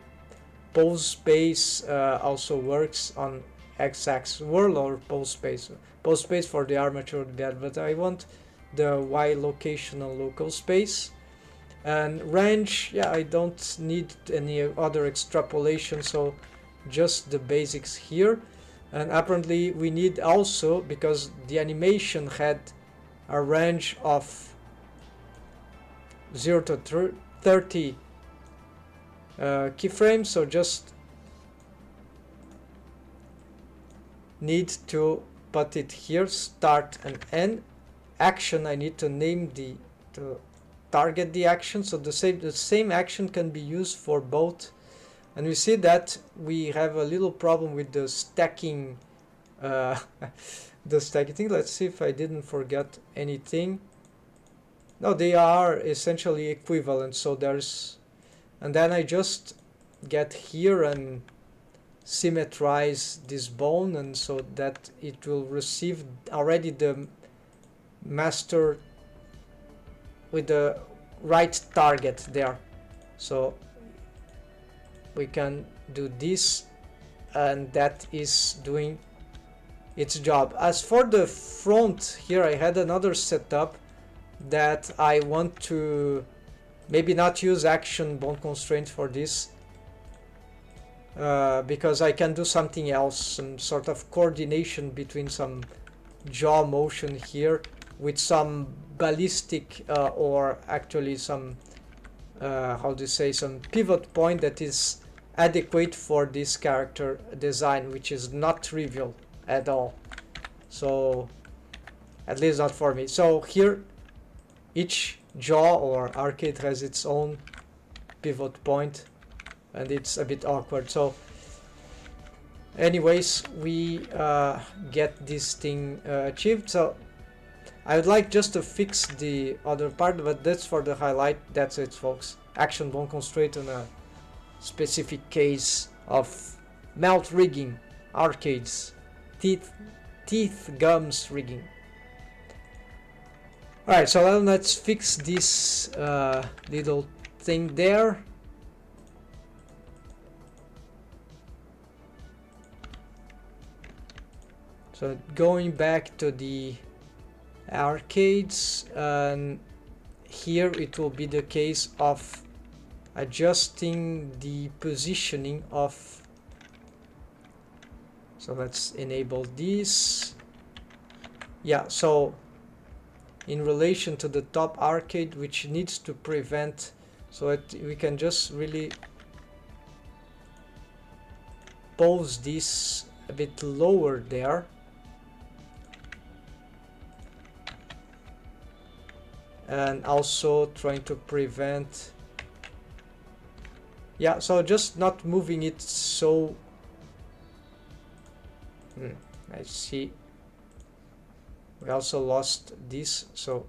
pose space. Also works on X-axis, world or pose space. Pose space for the armature that, but I want the Y location on local space. And range, yeah, I don't need any other extrapolation, so just the basics here. And apparently we need also, because the animation had a range of 0 to 30 keyframes, so just need to put it here, start and end. Action, I need to name to target the action, so the same action can be used for both. And we see that we have a little problem with the stacking the stacking thing. Let's see if I didn't forget anything. No, they are essentially equivalent. So there's, and then I just get here and symmetrize this bone, and so that it will receive already the master with the right target there. So we can do this, and that is doing its job. As for the front here, I had another setup that I want to maybe not use action bone constraint for this, because I can do something else, some sort of coordination between some jaw motion here with some ballistic or actually some how do you say, some pivot point that is adequate for this character design, which is not trivial at all. So at least not for me. So here each jaw or arcade has its own pivot point, and it's a bit awkward. So anyways, we get this thing achieved. So I would like just to fix the other part, but that's for the highlight. That's it, folks. Action bone constraint on a specific case of melt rigging, arcades, teeth gums rigging. Alright, so then let's fix this little thing there. So going back to the arcades, and here it will be the case of adjusting the positioning of, so let's enable this. Yeah, so in relation to the top arcade, which needs to prevent, so that we can just really pose this a bit lower there. And also trying to prevent, yeah, so just not moving it so, I see we also lost this, so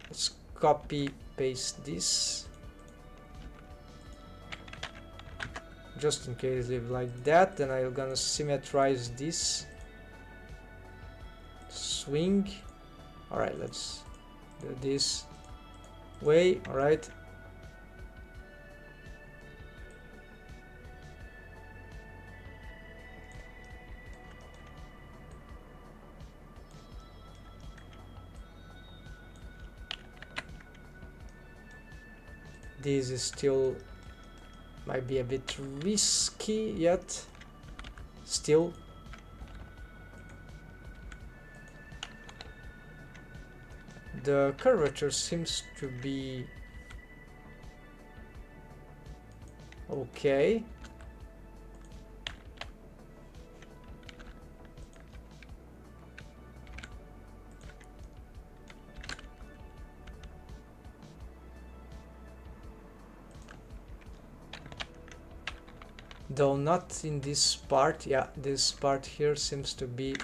let's copy paste this just in case, leave like that. Then I'm gonna symmetrize this swing. All right, let's do this way. All right, this is still might be a bit risky yet still. The curvature seems to be okay. Though not in this part. Yeah, this part here seems to be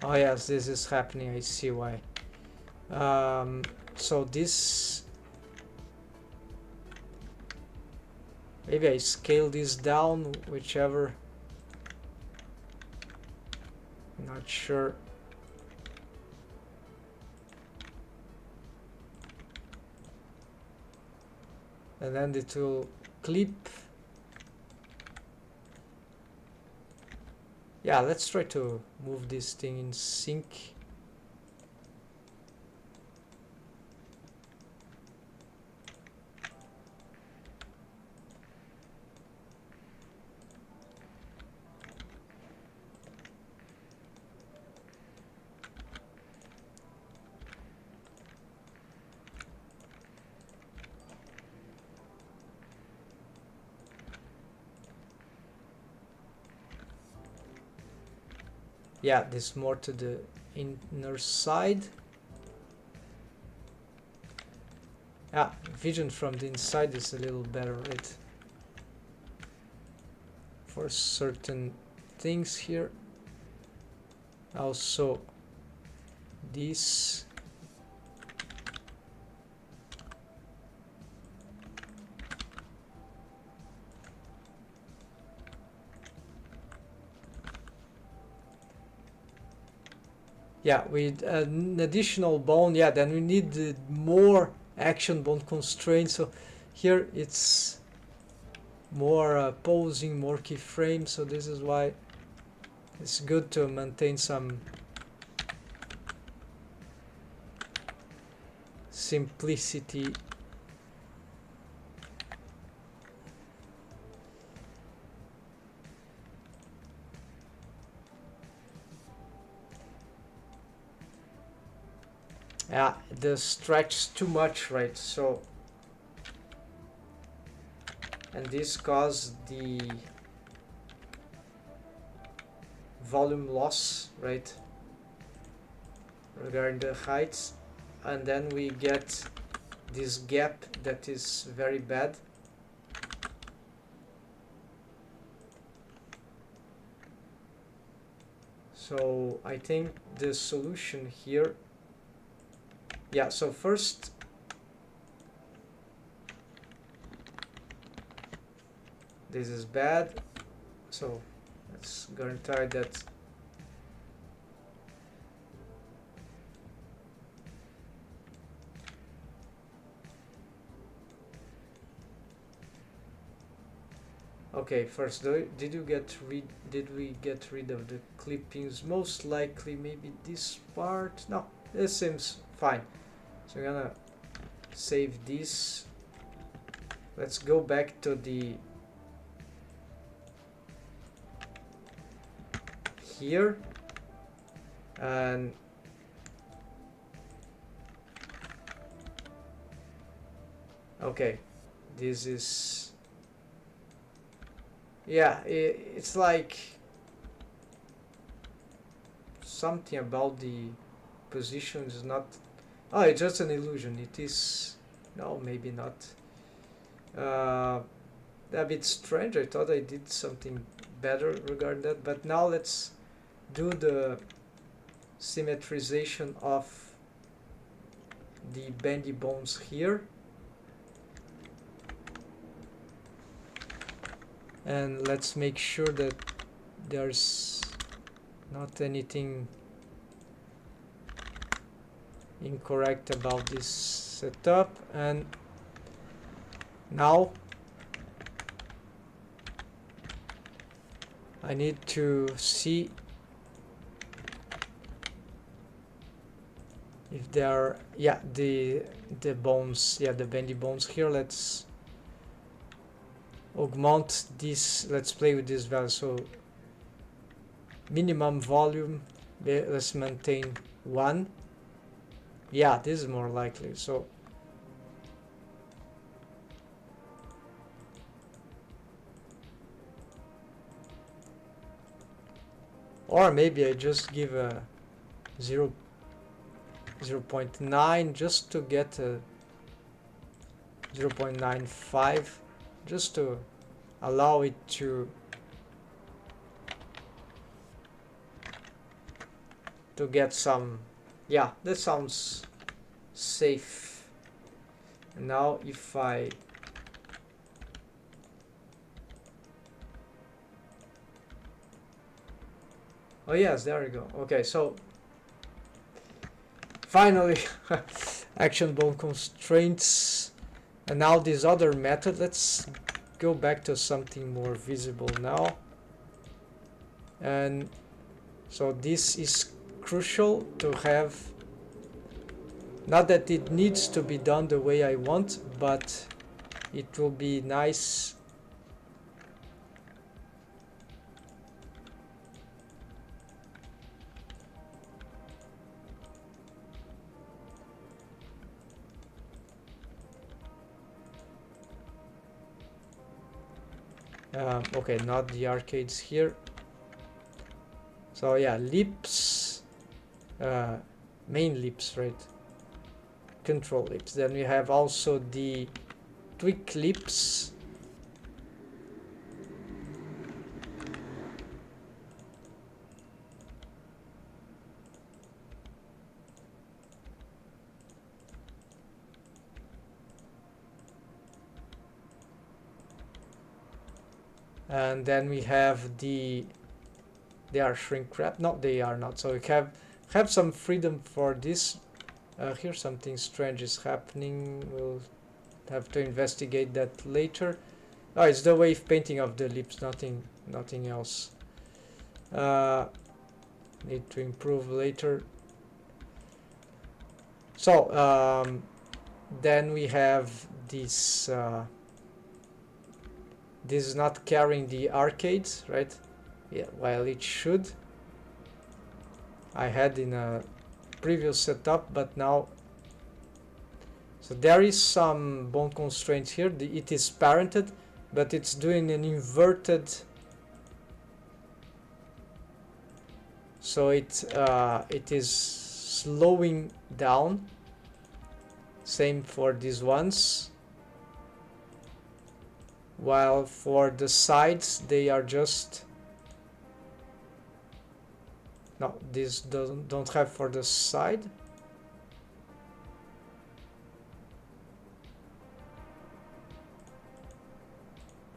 oh yes, this is happening. I see why. So this, maybe I scale this down, whichever, not sure. And then it will clip. Yeah, let's try to move this thing in sync. Yeah, this more to the inner side. Yeah, vision from the inside is a little better, right? for certain things here. Also this. Yeah, with an additional bone, yeah, then we need more action bone constraints. So here it's more posing, more keyframes. So this is why it's good to maintain some simplicity. Yeah, the stretch is too much, right? So, and this causes the volume loss, right? Regarding the heights, and then we get this gap that is very bad. So I think the solution here, yeah, so first this is bad, so let's guarantee that okay. First, did we get rid of the clippings? Most likely maybe this part. No, this seems fine. So I'm gonna save this. Let's go back to the here, and okay, this is, yeah, it's like something about the position is not, oh, it's just an illusion. It is, no, maybe not. A bit strange. I thought I did something better regarding that, but now let's do the symmetrization of the bendy bones here, and let's make sure that there's not anything incorrect about this setup. And now I need to see if there are, yeah, the bones, yeah, the bendy bones here. Let's augment this, let's play with this value. So minimum volume, let's maintain 1. Yeah, this is more likely. So or maybe I just give a 0.9 just to get a 0.95, just to allow it to get some, yeah, that sounds safe. And now if I oh yes, there we go. Okay, so finally action bone constraints. And now this other method, let's go back to something more visible now. And so this is crucial to have, not that it needs to be done the way I want, but it will be nice okay, not the arcades here. So yeah, lips, main lips, right? Control lips. Then we have also the tweak lips. And then we have they are shrink wrap. No, they are not. So we have some freedom for this. Here something strange is happening. We'll have to investigate that later. Oh, it's the wave painting of the lips, nothing else. Need to improve later. So then we have this. This is not carrying the arcades, right? Yeah, while it should. I had in a previous setup, but now. So there is some bone constraint here. It is parented, but it's doing an inverted. So it is slowing down. Same for these ones. While for the sides they are just. No, this don't have for the side.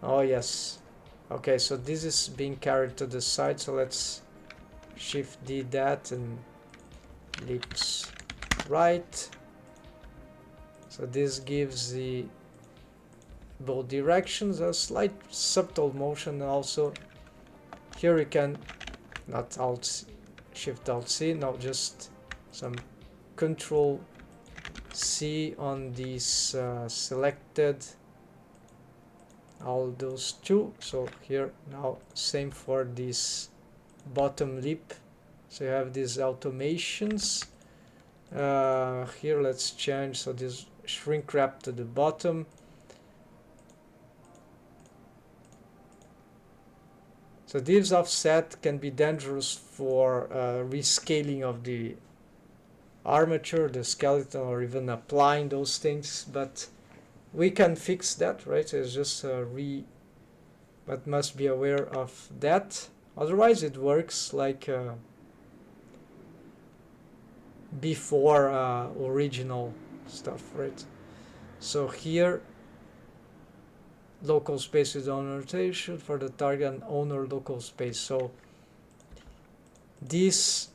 Oh yes. Okay, so this is being carried to the side, so let's shift D that and lips right. So this gives the both directions a slight subtle motion. Also here you can not alt shift alt C, no, just some control C on these selected, all those two. So here now same for this bottom lip, so you have these automations. Here let's change, so this shrink wrap to the bottom. So this offset can be dangerous for rescaling of the armature, the skeleton, or even applying those things, but we can fix that, right? It's just but must be aware of that. Otherwise it works like before original stuff, right? So here local space with owner rotation for the target and owner local space. So this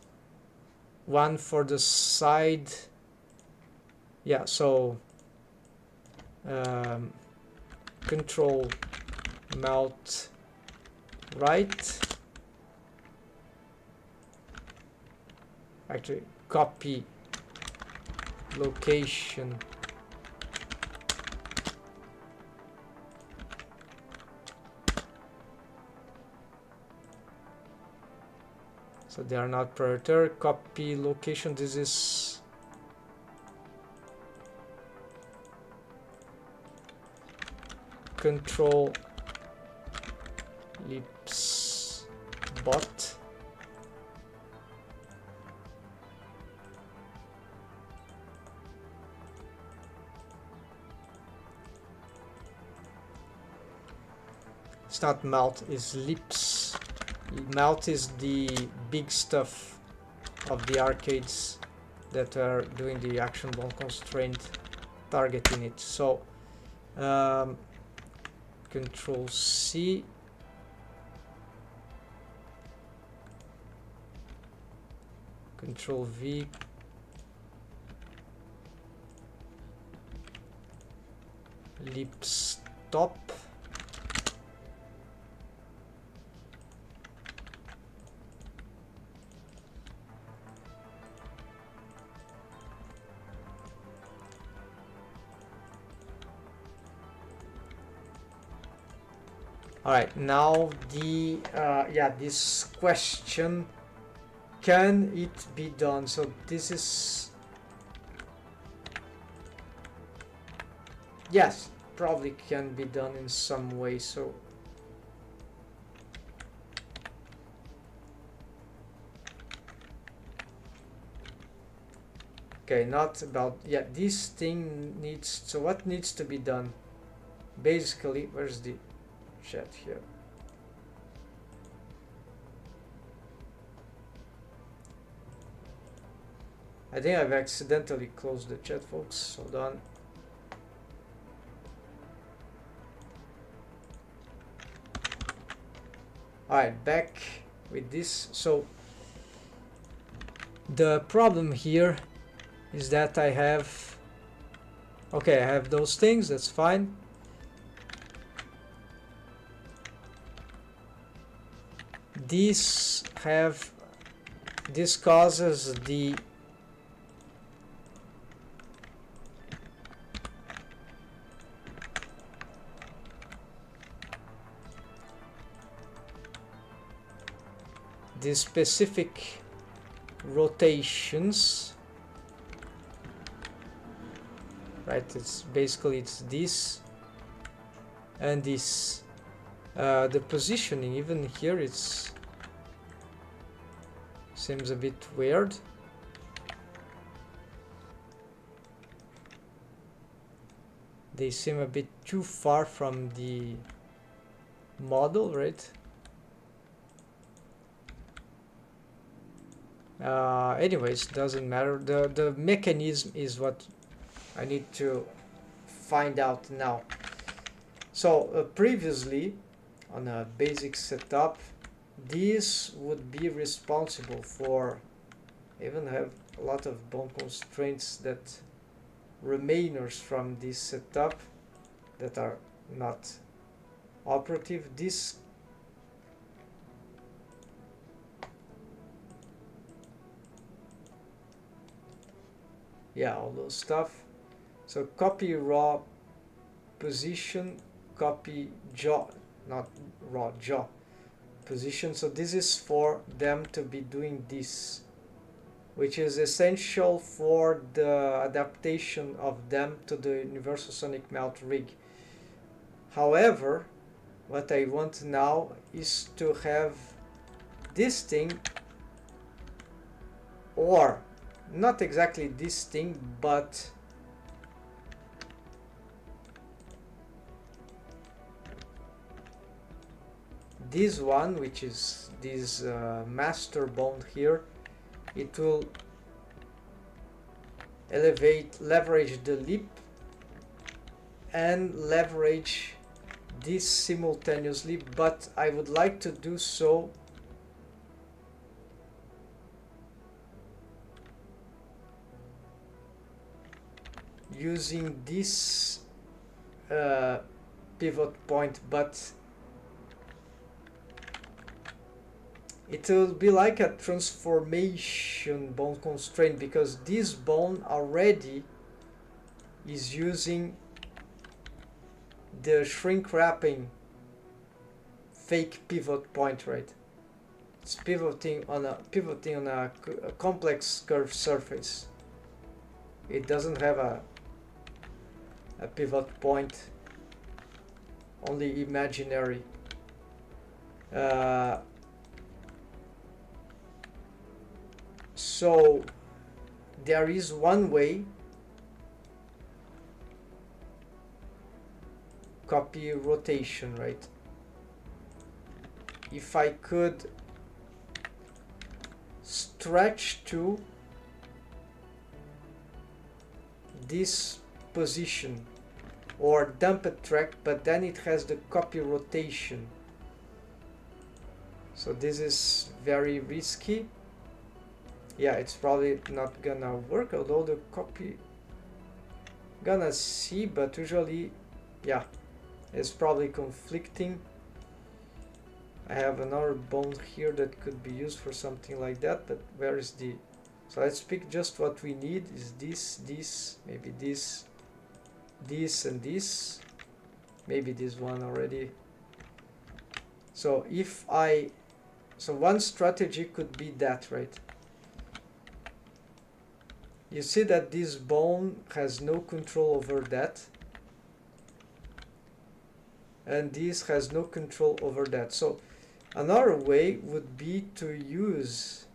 one for the side, yeah, so control mount right, actually copy location so they are not priority. Copy location, this is control lips bot. It's not mouth, it's lips. Mouth is the big stuff of the arcades that are doing the action bone constraint targeting it. So control C, control V, lips top. All right, now the yeah, this question, can it be done? So this is, yes, probably can be done in some way. So okay, not about, yeah, this thing needs, so what needs to be done basically? Where's the chat here? I think I've accidentally closed the chat, folks. Hold on. Alright, back with this. So the problem here is that I have, okay, I have those things, that's fine. This causes the specific rotations, right? It's basically this and this. The positioning even here, it's seems a bit weird. They seem a bit too far from the model, right? Anyways, doesn't matter. The mechanism is what I need to find out now. So previously on a basic setup, this would be responsible for, even have a lot of bone constraints that remainers from this setup that are not operative. This all those stuff. So copy raw position, copy jaw, not raw jaw position. So this is for them to be doing this, which is essential for the adaptation of them to the universal sonic melt rig. However, what I want now is to have this thing, or not exactly this thing, but this one, which is this master bone here. It will leverage the lip and leverage this simultaneously, but I would like to do so using this pivot point, but it will be like a transformation bone constraint, because this bone already is using the shrink wrapping fake pivot point, right? It's pivoting on a complex curved surface. It doesn't have a pivot point, only imaginary. So there is one way, copy rotation, right? If I could stretch to this position or dump a track, but then it has the copy rotation. So this is very risky. Yeah, it's probably not gonna work, although the copy gonna see, but usually, yeah, it's probably conflicting. I have another bone here that could be used for something like that, but where is the... So let's pick just what we need. Is this, maybe this, and this, maybe this one already. So so one strategy could be that, right? You see that this bone has no control over that, and this has no control over that. So another way would be to use,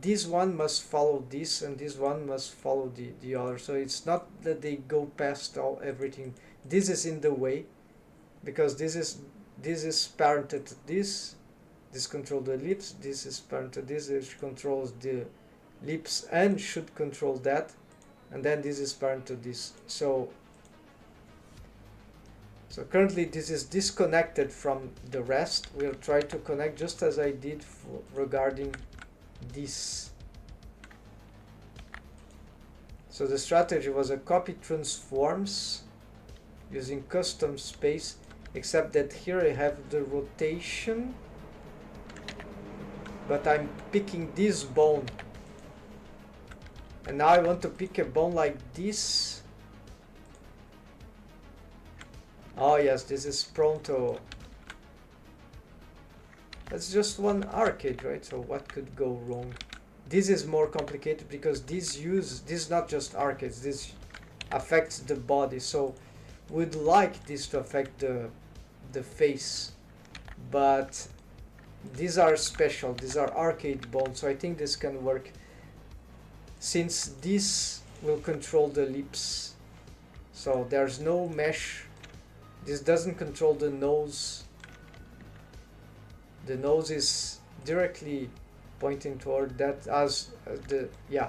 this one must follow this, and this one must follow the other. So it's not that they go past everything. This is in the way, because this is parented to this. This controls the lips. This is parented to this, which controls the lips and should control that. And then this is parented to this. So So currently this is disconnected from the rest. We'll try to connect just as I did regarding this. So the strategy was a copy transforms using custom space, except that here I have the rotation, but I'm picking this bone. And now I want to pick a bone like this. Oh yes, this is prone to... That's just one arcade, right? So what could go wrong? This is more complicated because this is not just arcades, this affects the body. So we'd like this to affect the face, but these are special, these are arcade bones, so I think this can work. Since this will control the lips, so there's no mesh. This doesn't control the nose. The nose is directly pointing toward that as the, yeah.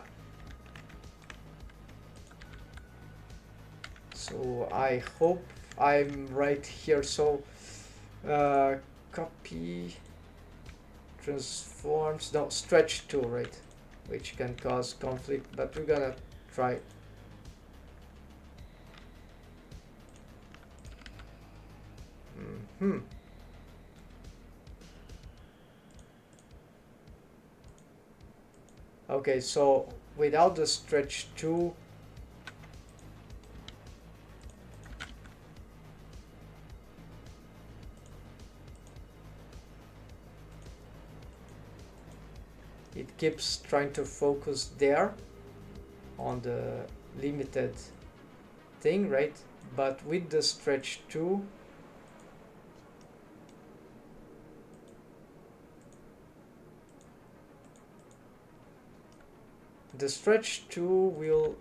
So I hope I'm right here. So copy transforms, no, stretch tool, right? Which can cause conflict, but we're gonna try. Okay, so without the stretch tool, it keeps trying to focus there on the limited thing, right? But with the stretch tool, the stretch tool will,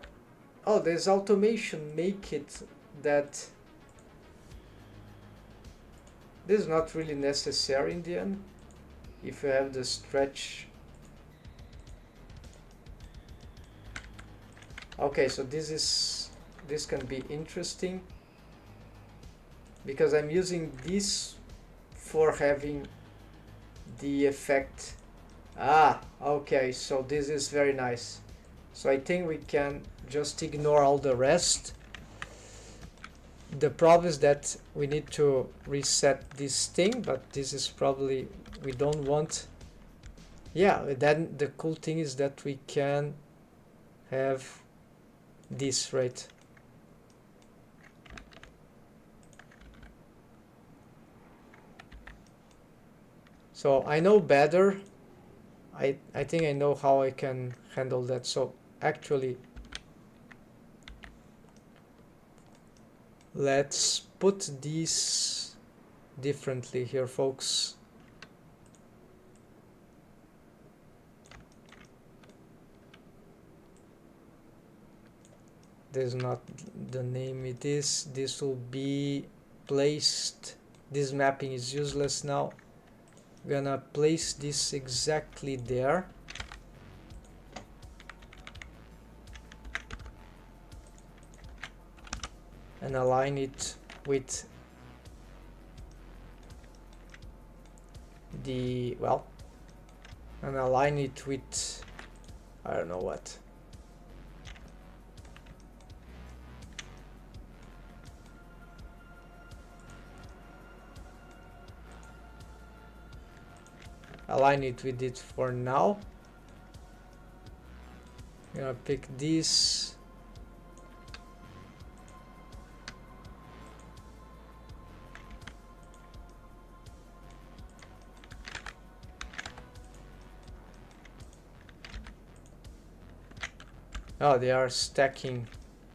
oh, there's automation, make it that this is not really necessary in the end if you have the stretch. Okay, so this can be interesting because I'm using this for having the effect. Ah, okay, so this is very nice. So I think we can just ignore all the rest. The problem is that we need to reset this thing, but this is probably, we don't want. Yeah, then the cool thing is that we can have this, right? So I know better. I think I know how I can handle that. So actually, let's put these differently here, folks. This is not the name it is. This will be placed. This mapping is useless now. Gonna place this exactly there. And align it with the, well, and align it with, I don't know what. Align it with it for now. I'm gonna pick this. Oh, they are stacking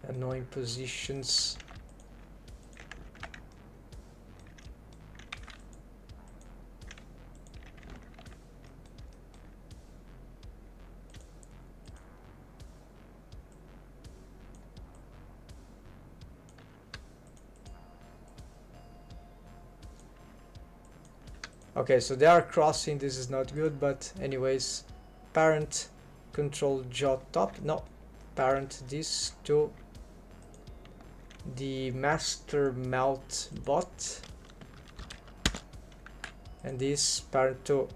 annoying positions. Okay, so they are crossing, this is not good, but anyways, parent control jaw top, no, parent this to the master mount bot, and this parent to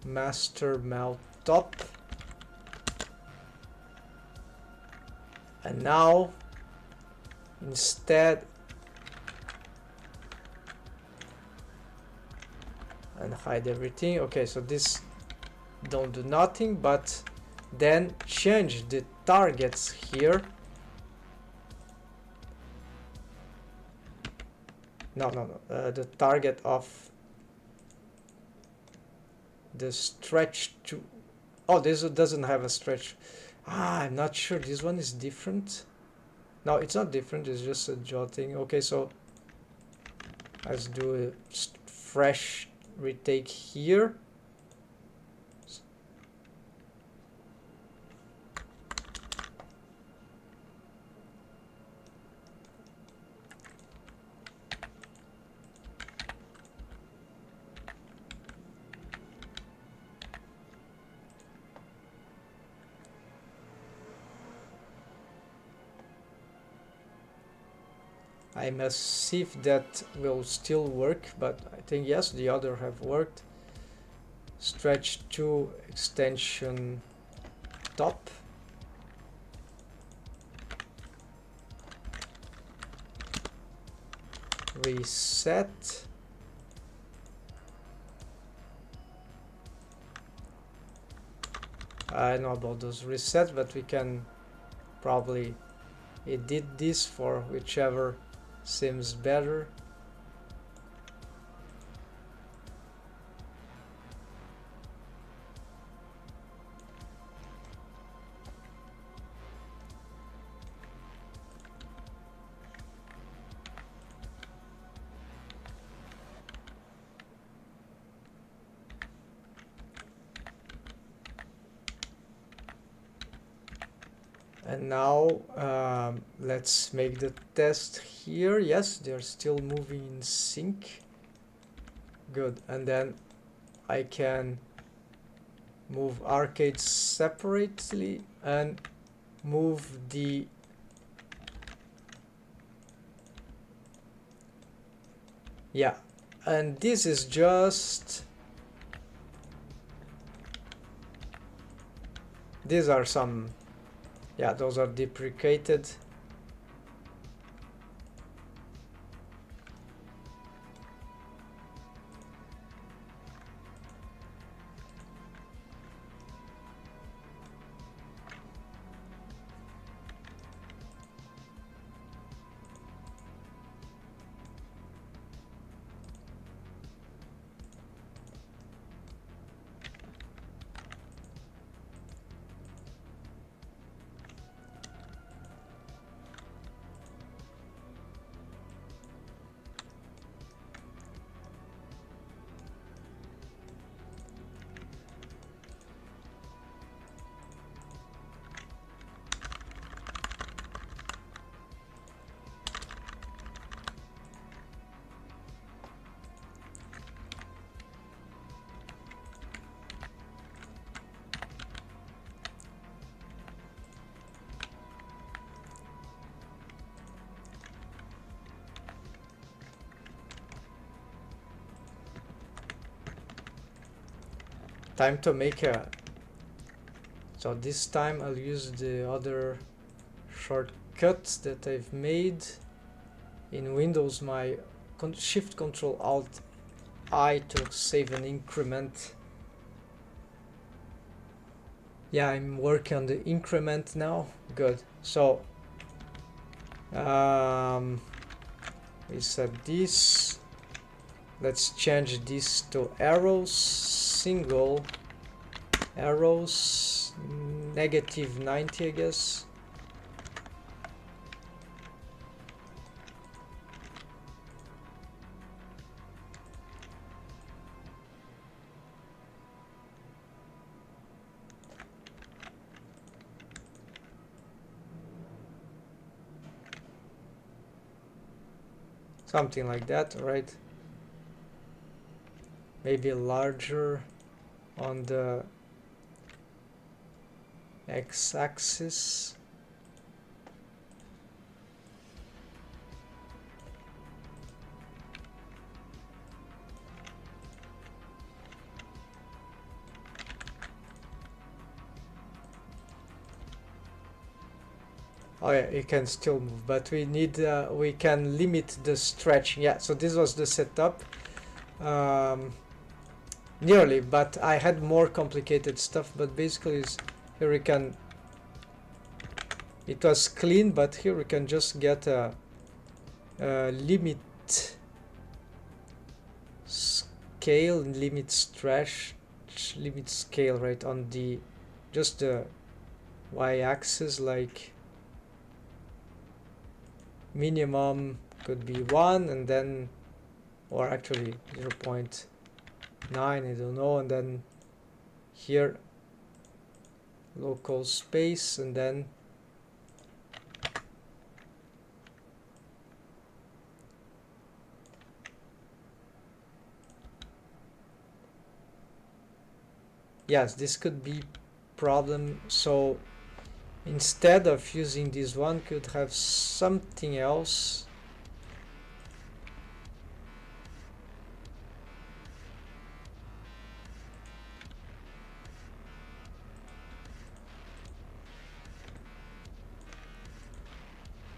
master mount top. And now instead, and hide everything. Okay, so this don't do nothing, but then change the targets here. No, the target of the stretch to, oh, this doesn't have a stretch. I'm not sure, this one is different. No, it's not different, it's just a jotting. Okay, so let's do a fresh retake here. I must see if that will still work, but I think yes, the other have worked. Stretch to extension top. Reset. I know about those resets, but we can probably edit this for whichever seems better. And now let's make the test here. Yes, they're still moving in sync. Good. And then I can move arcades separately and move the and this is just, these are some, those are deprecated. Time to make a, so this time I'll use the other shortcuts that I've made in Windows, my Shift Control Alt I to save an increment. Yeah, I'm working on the increment now. Good. So we set this. Let's change this to arrows, single arrows, -90, I guess. Something like that, right? Maybe larger on the x-axis. Oh yeah, it can still move, but we need we can limit the stretching. Yeah, so this was the setup. Um, Nearly, but I had more complicated stuff. But basically, here we can. It was clean, but here we can just get a limit scale, limit stretch, limit scale right on the just the y-axis, like minimum could be 1, and then, or actually 0.9, I don't know, and then here local space, and then yes, this could be problem. So instead of using this one, could have something else.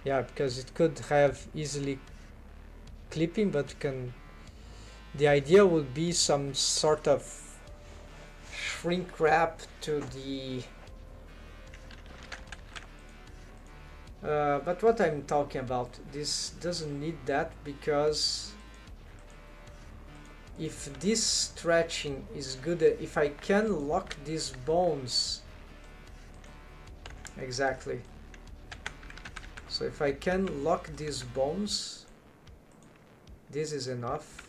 Yeah, because it could have easily clipping, but can, the idea would be some sort of shrink wrap to the but what I'm talking about, this doesn't need that, because if this stretching is good, if I can lock these bones exactly, so if I can lock these bones, this is enough.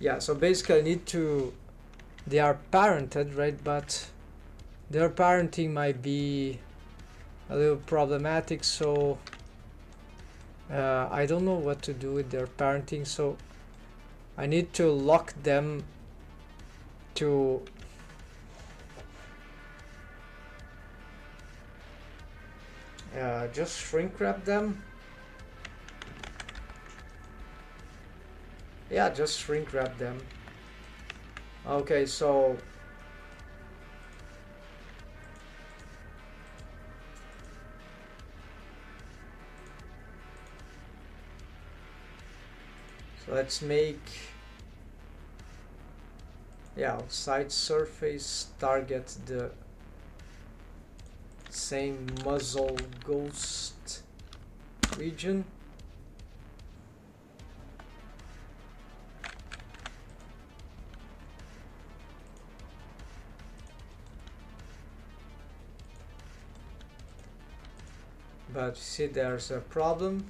Yeah, so basically I need to, they are parented, right, but their parenting might be a little problematic, so I don't know what to do with their parenting, so I need to lock them to just shrink wrap them. Yeah, just shrink wrap them. Okay, so let's make, yeah, outside surface, target the same muzzle ghost region. But you see there's a problem.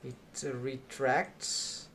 It retracts.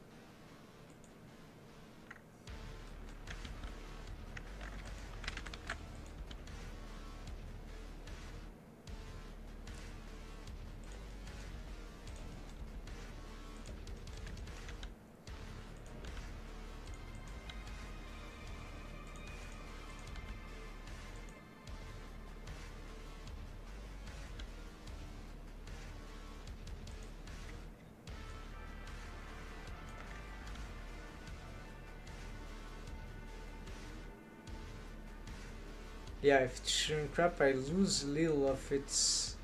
Yeah, if it's shrink wrap, I lose a little of its.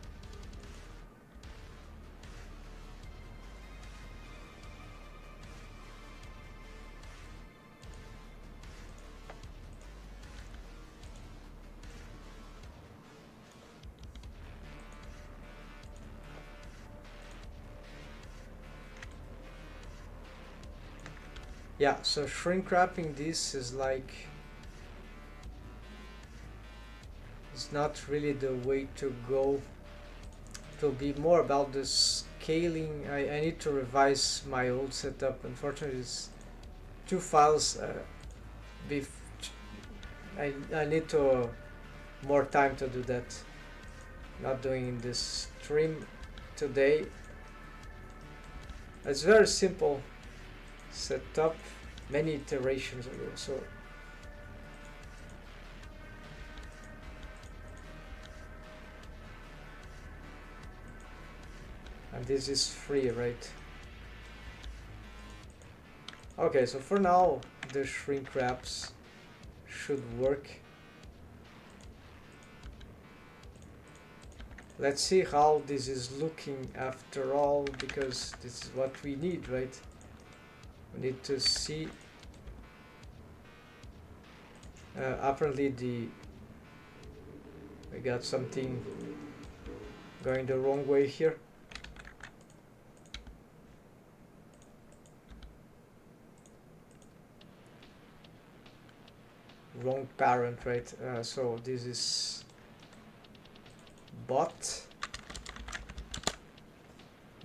Yeah, so shrink wrapping this is like, it's not really the way to go. It will be more about the scaling. I need to revise my old setup. Unfortunately, it's two files. I need to more time to do that. Not doing this stream today. It's very simple setup. many iterations ago. So and this is free, right? Okay, so for now the shrink wraps should work. Let's see how this is looking after all, because this is what we need, right? We need to see. Apparently we got something going the wrong way here. Wrong parent, right? So this is bot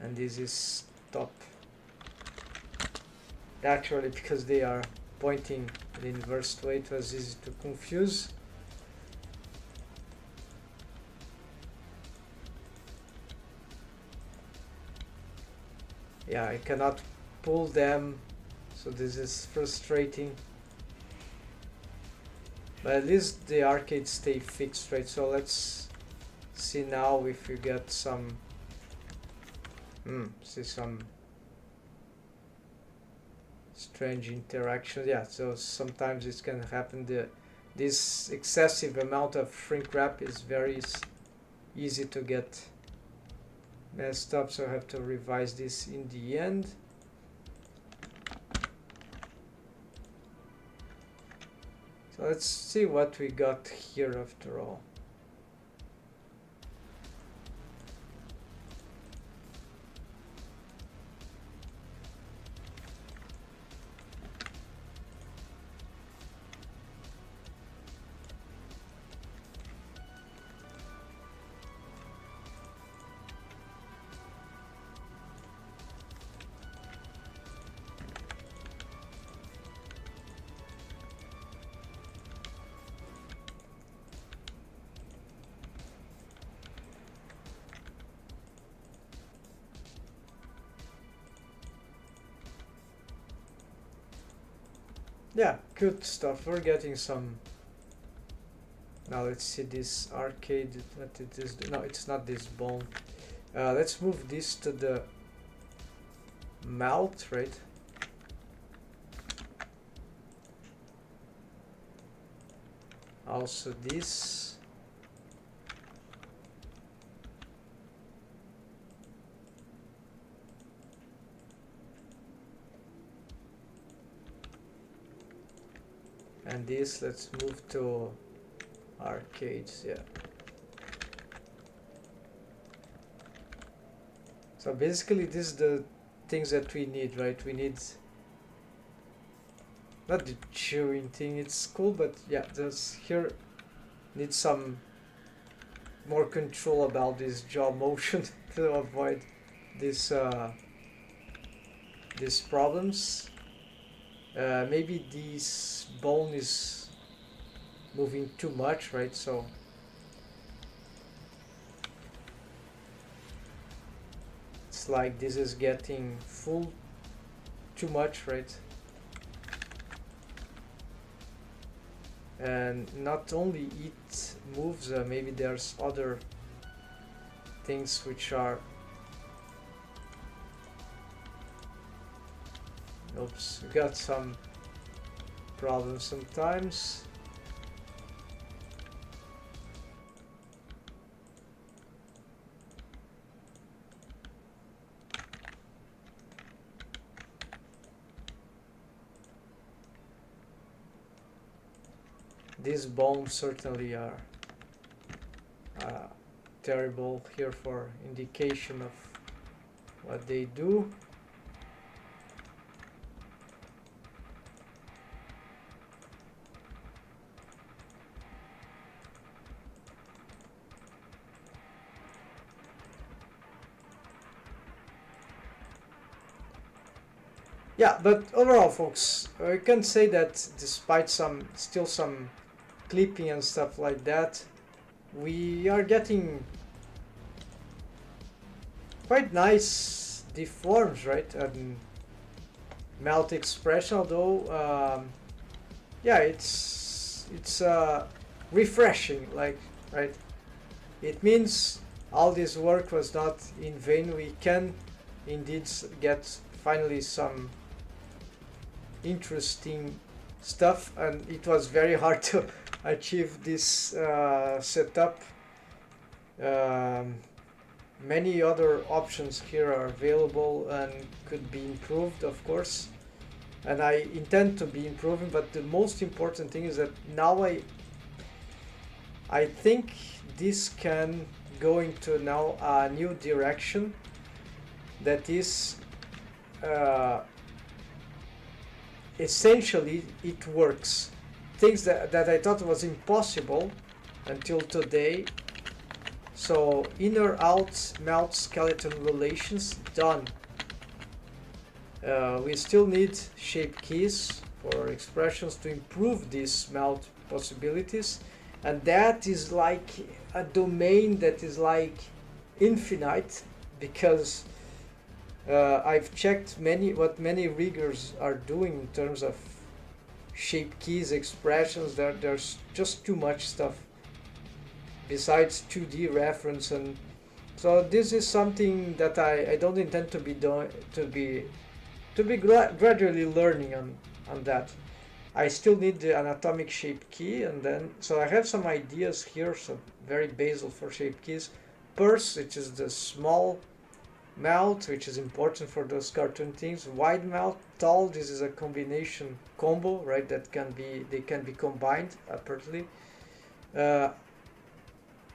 and this is top. Actually, because they are pointing in the inverse way, it was easy to confuse. Yeah, I cannot pull them, so this is frustrating. But at least the arcades stay fixed, right? So let's see now if you get some see some strange interactions. Yeah, so sometimes it can happen. This excessive amount of shrink wrap is very easy to get messed up, so I have to revise this in the end. So let's see what we got here after all. Yeah, good stuff. We're getting some. Now let's see this arcade. What it is? No, it's not this bone. Let's move this to the mouth, right? Also this. And this, let's move to arcades, yeah. So basically this is the things that we need, right? We need, not the chewing thing, it's cool, but yeah, this here need some more control about this jaw motion to avoid this these problems. Maybe this bone is moving too much, right? So it's like this is getting full too much, right? And not only it moves, maybe there's other things which are. Oops, we got some problems sometimes. These bones certainly are terrible here for indication of what they do. Yeah, but overall, folks, I can say that despite still some clipping and stuff like that, we are getting quite nice deforms, right? And melt expression, although yeah, it's refreshing, like, right? It means all this work was not in vain. We can indeed get finally some interesting stuff, and it was very hard to achieve this setup. Um, Many other options here are available and could be improved, of course, and I intend to be improving, but the most important thing is that now I think this can go into now a new direction that is essentially it works. Things that I thought was impossible until today. So inner out melt skeleton relations done. We still need shape keys for expressions to improve these melt possibilities, and that is like a domain that is like infinite, because I've checked what many riggers are doing in terms of shape keys, expressions. There's just too much stuff besides 2D reference, and so this is something that I don't intend to be doing, to be gradually learning on that. I still need the anatomic shape key, and then so I have some ideas here, so very basal for shape keys. Purse, which is the small mouth, which is important for those cartoon things. Wide mouth, tall, this is a combination combo, right? They can be combined apparently.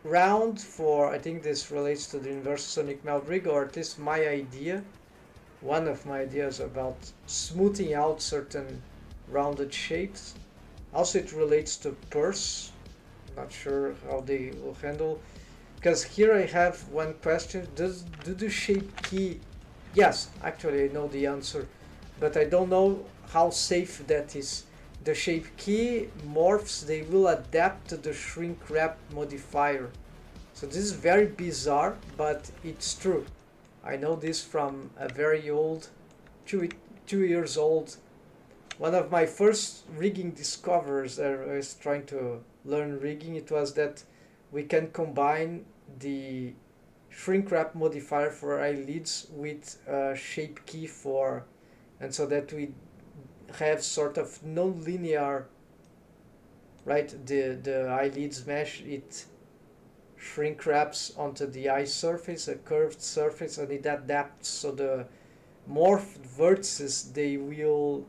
Round for, I think this relates to the universal sonic melt rig, or at least my idea, one of my ideas about smoothing out certain rounded shapes. Also it relates to purse, not sure how they will handle, because here I have one question: do the shape key, yes, actually I know the answer, but I don't know how safe that is. The shape key morphs, they will adapt to the shrink wrap modifier. So this is very bizarre, but it's true. I know this from a very old, 2 years old, one of my first rigging discoveries. I was trying to learn rigging. It was that we can combine the shrink wrap modifier for eyelids with shape key for, and so that we have sort of non-linear, right? The eyelids mesh, it shrink wraps onto the eye surface, a curved surface, and it adapts. So the morphed vertices, they will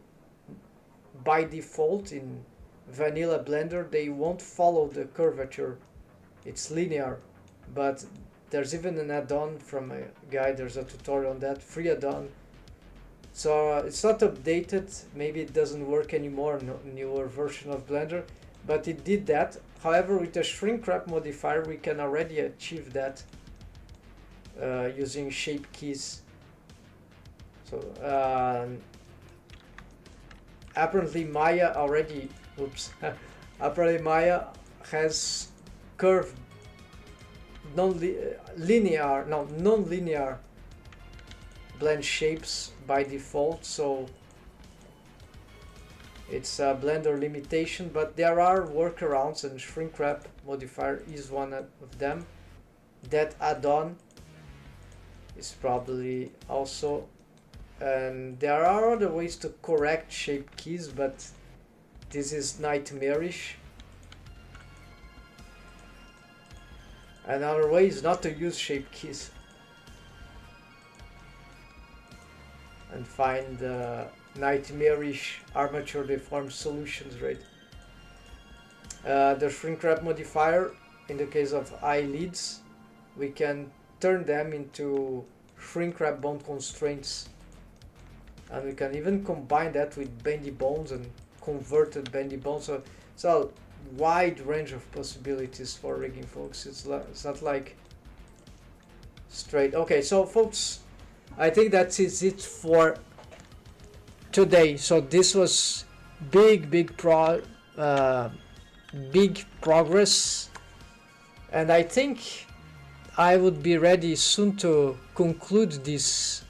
by default in vanilla Blender, they won't follow the curvature. It's linear, but there's even an add-on from a guy, there's a tutorial on that, free add-on. So it's not updated, maybe it doesn't work anymore, newer version of Blender, but it did that. However, with the shrink wrap modifier, we can already achieve that using shape keys. So apparently Maya already, apparently Maya has curved non-linear blend shapes by default, so it's a Blender limitation, but there are workarounds, and shrink wrap modifier is one of them. That add-on is probably also, and there are other ways to correct shape keys, but this is nightmarish. Another way is not to use shape keys and find nightmarish armature deformed solutions, right? The shrink wrap modifier, in the case of eyelids, we can turn them into shrink wrap bone constraints, and we can even combine that with bendy bones and converted bendy bones. So it's a wide range of possibilities for rigging, folks. It's not like straight. Okay, so folks, I think that is it for today. So this was big progress, and I think I would be ready soon to conclude this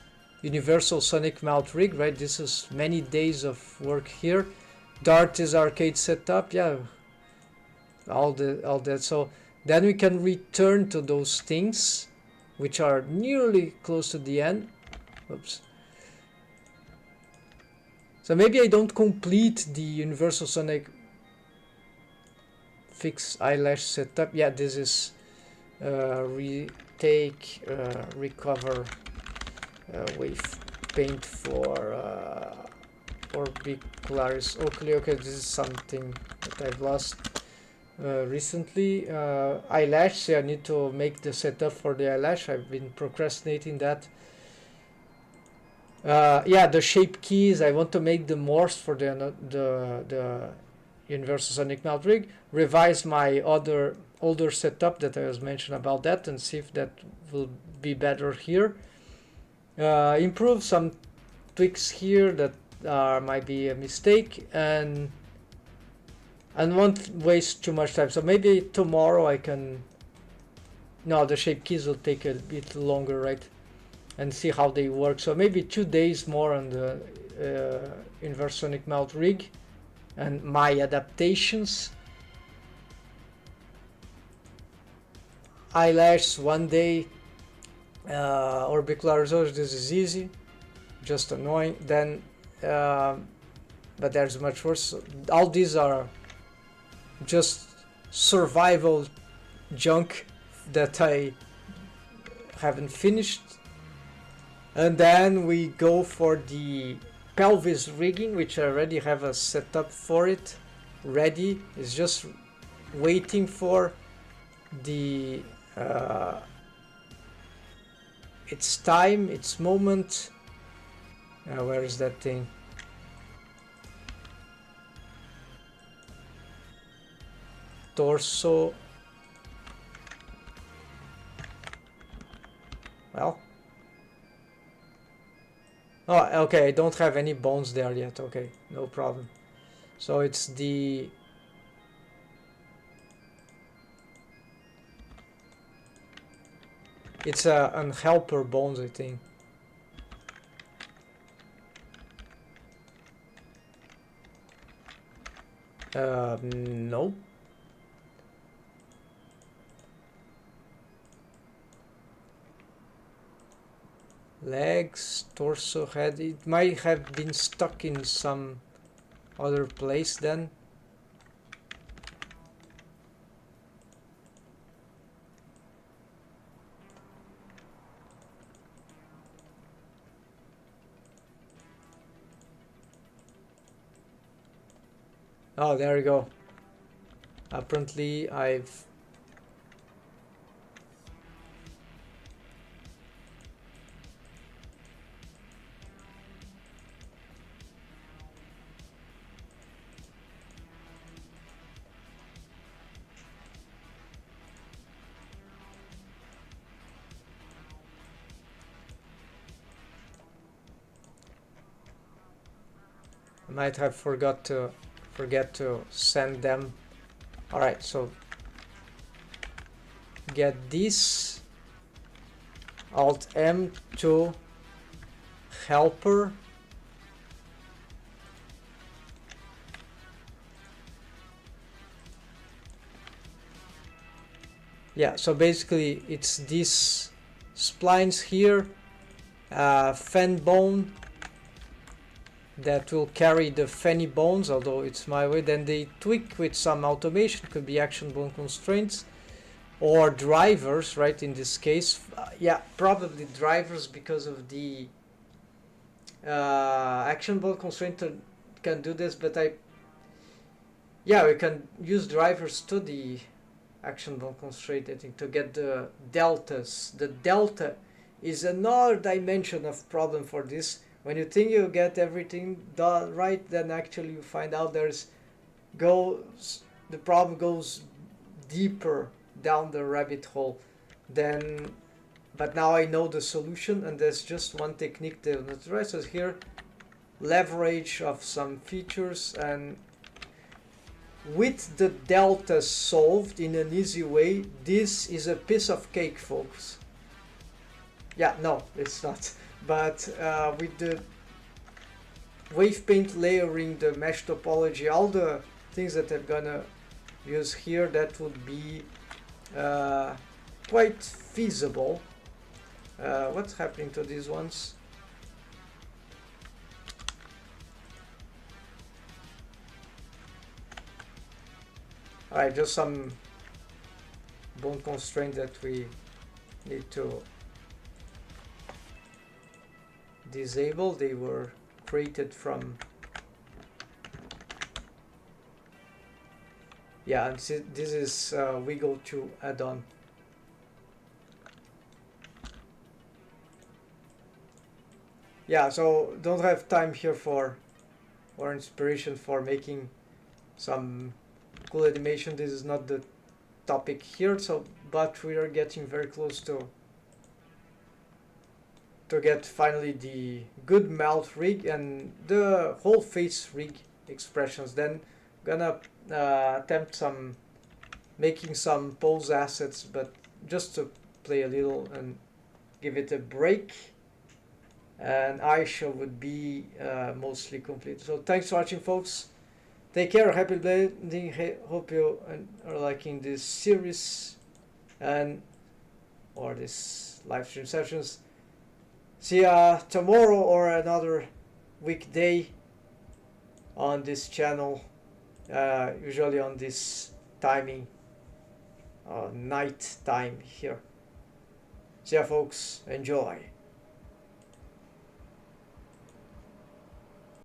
universal sonic mount rig, right? This is many days of work here. Dart is arcade setup, yeah, all that. So then we can return to those things which are nearly close to the end. Oops. So maybe I don't complete the universal sonic fix eyelash setup. Yeah, this is recover wave paint for orbicularis oakley. Okay, this is something that I've lost recently. Eyelash, yeah, I need to make the setup for the eyelash. I've been procrastinating that. Yeah, the shape keys, I want to make the morphs for the universal sonic mount rig, revise my older setup that I was mentioned about that, and see if that will be better here. Improve some tweaks here that might be a mistake, and won't waste too much time. So maybe tomorrow I can, no, the shape keys will take a bit longer, right, and see how they work. So maybe 2 days more on the universal sonic mount rig and my adaptations. Eyelash 1 day. Orbicular resource, this is easy, just annoying. Then but there's much worse. All these are just survival junk that I haven't finished. And then we go for the pelvis rigging, which I already have a setup for it ready. It's just waiting for the its time, its moment. Where is that thing? Torso. Well, oh, okay, I don't have any bones there yet. Okay, no problem. So it's the it's an helper bones, I think. No. Legs, torso, head. It might have been stuck in some other place then. Oh, there we go. Apparently I've might have forget to send them. All right, so get this, Alt M to helper. Yeah, so basically it's these splines here, fan bone that will carry the fanny bones, although it's my way. Then they tweak with some automation, could be action bone constraints or drivers, right? In this case, yeah, probably drivers, because of the action bone constraint can do this, but yeah, we can use drivers to the action bone constraint, I think, to get the deltas. The delta is another dimension of problem for this. When you think you get everything done right, then actually you find out the problem goes deeper down the rabbit hole. But now I know the solution, and there's just one technique to address it here: leverage of some features, and with the delta solved in an easy way, this is a piece of cake, folks. Yeah, no, it's not. but with the wave paint layering, the mesh topology, all the things that I'm gonna use here, that would be quite feasible. What's happening to these ones? Alright, just some bone constraint that we need to disable. They were created from, yeah, and this is wiggle to add-on. Yeah, so don't have time here for or inspiration for making some cool animation. This is not the topic here, so but we are getting very close to get finally the good mouth rig and the whole face rig expressions. Then gonna attempt some making some pose assets, but just to play a little and give it a break. And iShow would be mostly complete. So thanks for watching, folks. Take care, happy blending. Hope you are liking this series and or this live stream sessions. See ya tomorrow or another weekday on this channel, usually on this timing, night time here. See ya, folks. Enjoy.